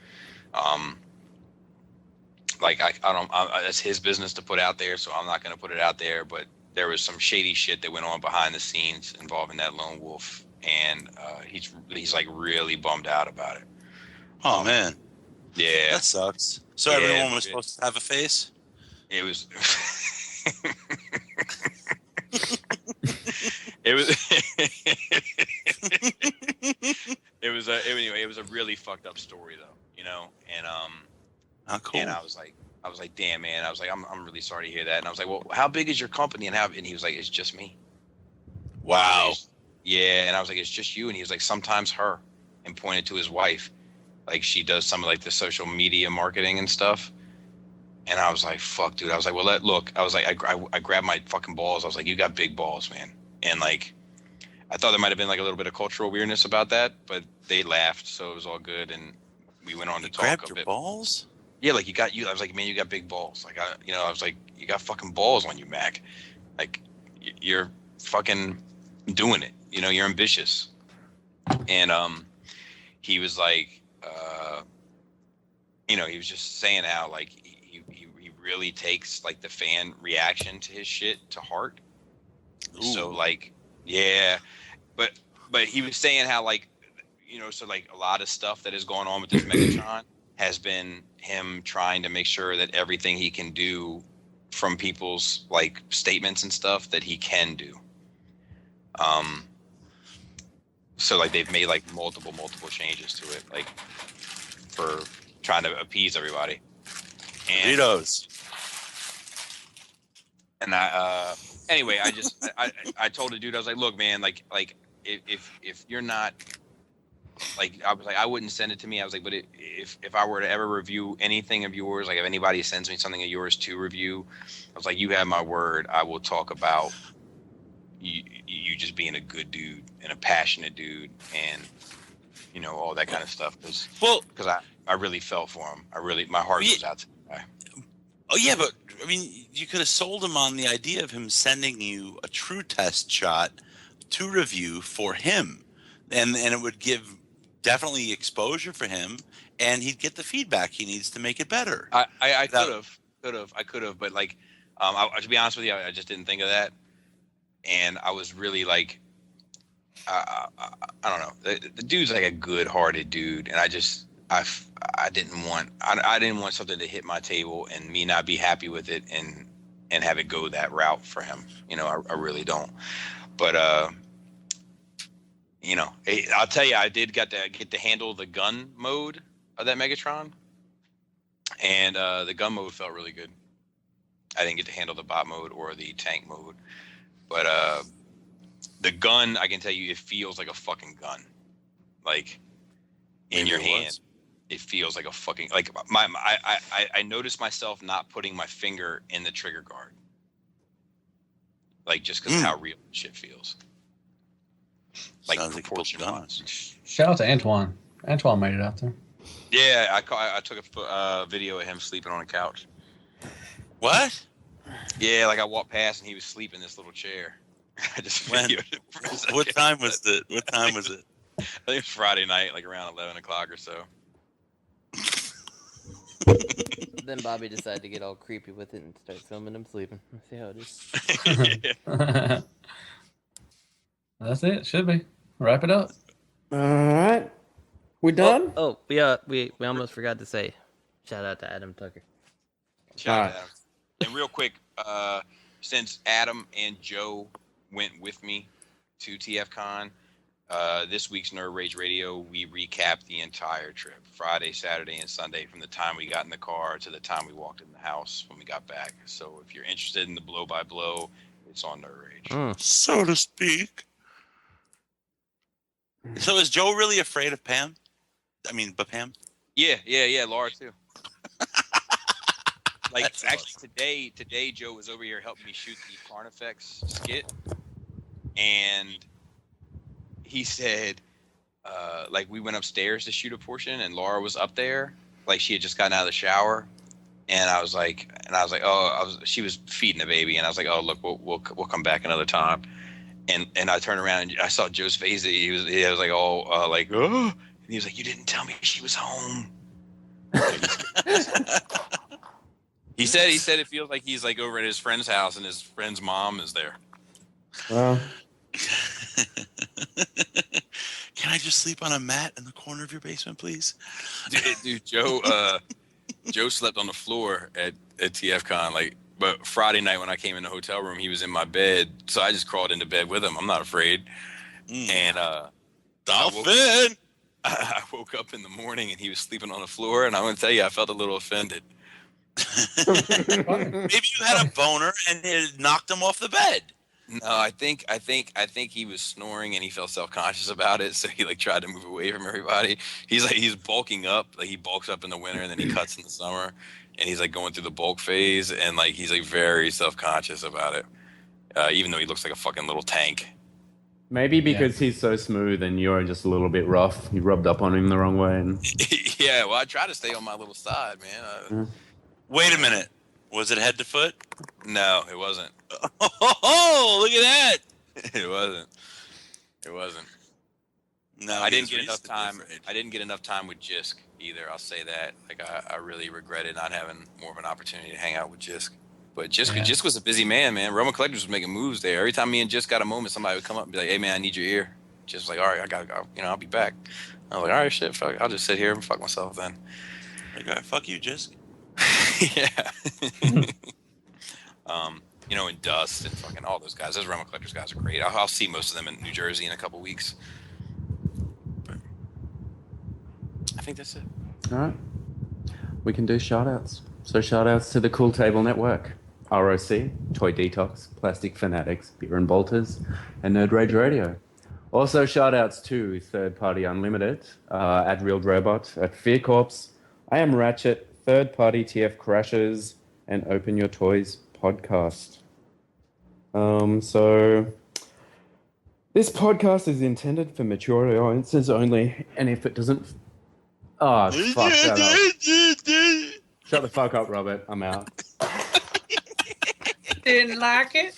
That's his business to put out there, so I'm not going to put it out there, but there was some shady shit that went on behind the scenes involving that Lone Wolf, and he's like really bummed out about it.
Oh, man.
Yeah.
That sucks. So everyone was supposed to have a face?
It was... It was a really fucked up story though, and
cool.
And I was like, damn, man. I was like, I'm really sorry to hear that. And I was like, well, how big is your company? And he was like, it's just me.
Wow.
Yeah. And I was like, it's just you. And he was like, sometimes her, and pointed to his wife. Like she does some of like the social media marketing and stuff. And I was like, fuck, dude. I was like, well, look, I was like, I grabbed my fucking balls. I was like, you got big balls, man. And like, I thought there might've been like a little bit of cultural weirdness about that, but they laughed. So it was all good. And we went on to talk
grabbed
a
your
bit.
Balls?
Yeah, like I was like, man, you got big balls. Like, I was like, you got fucking balls on you, Mac. Like, you're fucking doing it. You're ambitious. And he was like, he was just saying how like he really takes like the fan reaction to his shit to heart. Ooh. So like, yeah, but he was saying how like, so like a lot of stuff that is going on with this Megatron has been him trying to make sure that everything he can do from people's like statements and stuff that he can do. So like they've made like multiple changes to it, like for trying to appease everybody. And Doritos. And anyway, I told the dude, I was like, look, man, like if you're not, like, I was like, I wouldn't send it to me. I was like, but if I were to ever review anything of yours, like if anybody sends me something of yours to review, I was like, you have my word. I will talk about you just being a good dude and a passionate dude and, all that kind of stuff. Because I really felt for him. My heart goes out to the guy.
Oh, yeah, but I mean, you could have sold him on the idea of him sending you a true test shot to review for him. And it would give definitely exposure for him, and he'd get the feedback he needs to make it better.
I could have, but like, to be honest with you, I just didn't think of that. And I was really like, I don't know. The dude's like a good-hearted dude, and I didn't want something to hit my table and me not be happy with it and have it go that route for him. I really don't. But I'll tell you, I did get to handle the gun mode of that Megatron, and the gun mode felt really good. I didn't get to handle the bot mode or the tank mode, but the gun, I can tell you, it feels like a fucking gun, like in your hand. It feels like a fucking like I noticed myself not putting my finger in the trigger guard, like just because of how real shit feels. Like proportion wise.
Shout out to Antoine. Antoine made it out there.
Yeah, I took a video of him sleeping on a couch.
What?
Yeah, like I walked past and he was sleeping in this little chair. I just videoed it for a second.
What time was it? What time was it?
I think it was Friday night, like around 11 o'clock or so.
Then Bobby decided to get all creepy with it and start filming him sleeping. Let's see how it is.
That's it. Should be. Wrap it up.
All right. We done?
Oh, we almost forgot to say, shout out to Adam Tucker.
Shout out to Adam. And real quick, since Adam and Joe went with me to TFCon, this week's Nerd Rage Radio, we recapped the entire trip, Friday, Saturday, and Sunday, from the time we got in the car to the time we walked in the house when we got back. So if you're interested in the blow-by-blow, it's on Nerd Rage.
So to speak. So is Joe really afraid of Pam? I mean, but Pam?
Yeah, Laura too. Like, that's actually awesome. Today Joe was over here helping me shoot the Carnifex skit, and he said, like, we went upstairs to shoot a portion, and Laura was up there, like she had just gotten out of the shower, and I was like, she was feeding the baby, and I was like, oh, look, we'll come back another time, and I turned around and I saw Joe's face. He was like, oh, like, oh, and he was like, you didn't tell me she was home. He said it feels like he's like over at his friend's house and his friend's mom is there.
Well,
can I just sleep on a mat in the corner of your basement, please?
Dude, Joe slept on the floor at TFCon. Like, but Friday night when I came in the hotel room, he was in my bed, so I just crawled into bed with him. I'm not afraid. And
Dolphin.
I woke up in the morning and he was sleeping on the floor, and I'm gonna tell you, I felt a little offended.
Maybe you had a boner and it knocked him off the bed.
No, I think he was snoring and he felt self-conscious about it, so he like tried to move away from everybody. He's bulking up, like he bulks up in the winter and then he cuts in the summer, and he's like going through the bulk phase, and like he's like very self-conscious about it, even though he looks like a fucking little tank.
maybe because he's so smooth and you're just a little bit rough. You rubbed up on him the wrong way. And...
Yeah, well, I try to stay on my little side, man.
Wait a minute. Was it head to foot?
No, it wasn't.
Oh, look at that.
It wasn't.
No,
I didn't get enough time. I didn't get enough time with Jisk either. I'll say that. Like I really regretted not having more of an opportunity to hang out with Jisk. But Jisk was a busy man. Roman Collectors was making moves there. Every time me and Jisk got a moment, somebody would come up and be like, "Hey man, I need your ear." Jisk was like, "All right, I gotta go. I'll be back." I was like, "All right, shit. Fuck, I'll just sit here and fuck myself then."
Like, all right, fuck you, Jisk.
Yeah. And Dust and fucking all those guys. Those Roman Collectors guys are great. I'll see most of them in New Jersey in a couple weeks. But I think that's it.
All right. We can do shout-outs. So shout-outs to the Cool Table Network, ROC, Toy Detox, Plastic Fanatics, Beer and Bolters, and Nerd Rage Radio. Also shout-outs to Third Party Unlimited, at Real Robot, at Fear Corps, I Am Ratchet, Third Party TF Crashes, and Open Your Toys podcast. So this podcast is intended for mature audiences only, and if it doesn't... Oh, fuck that up. Shut the fuck up, Robert. I'm out.
Didn't like it?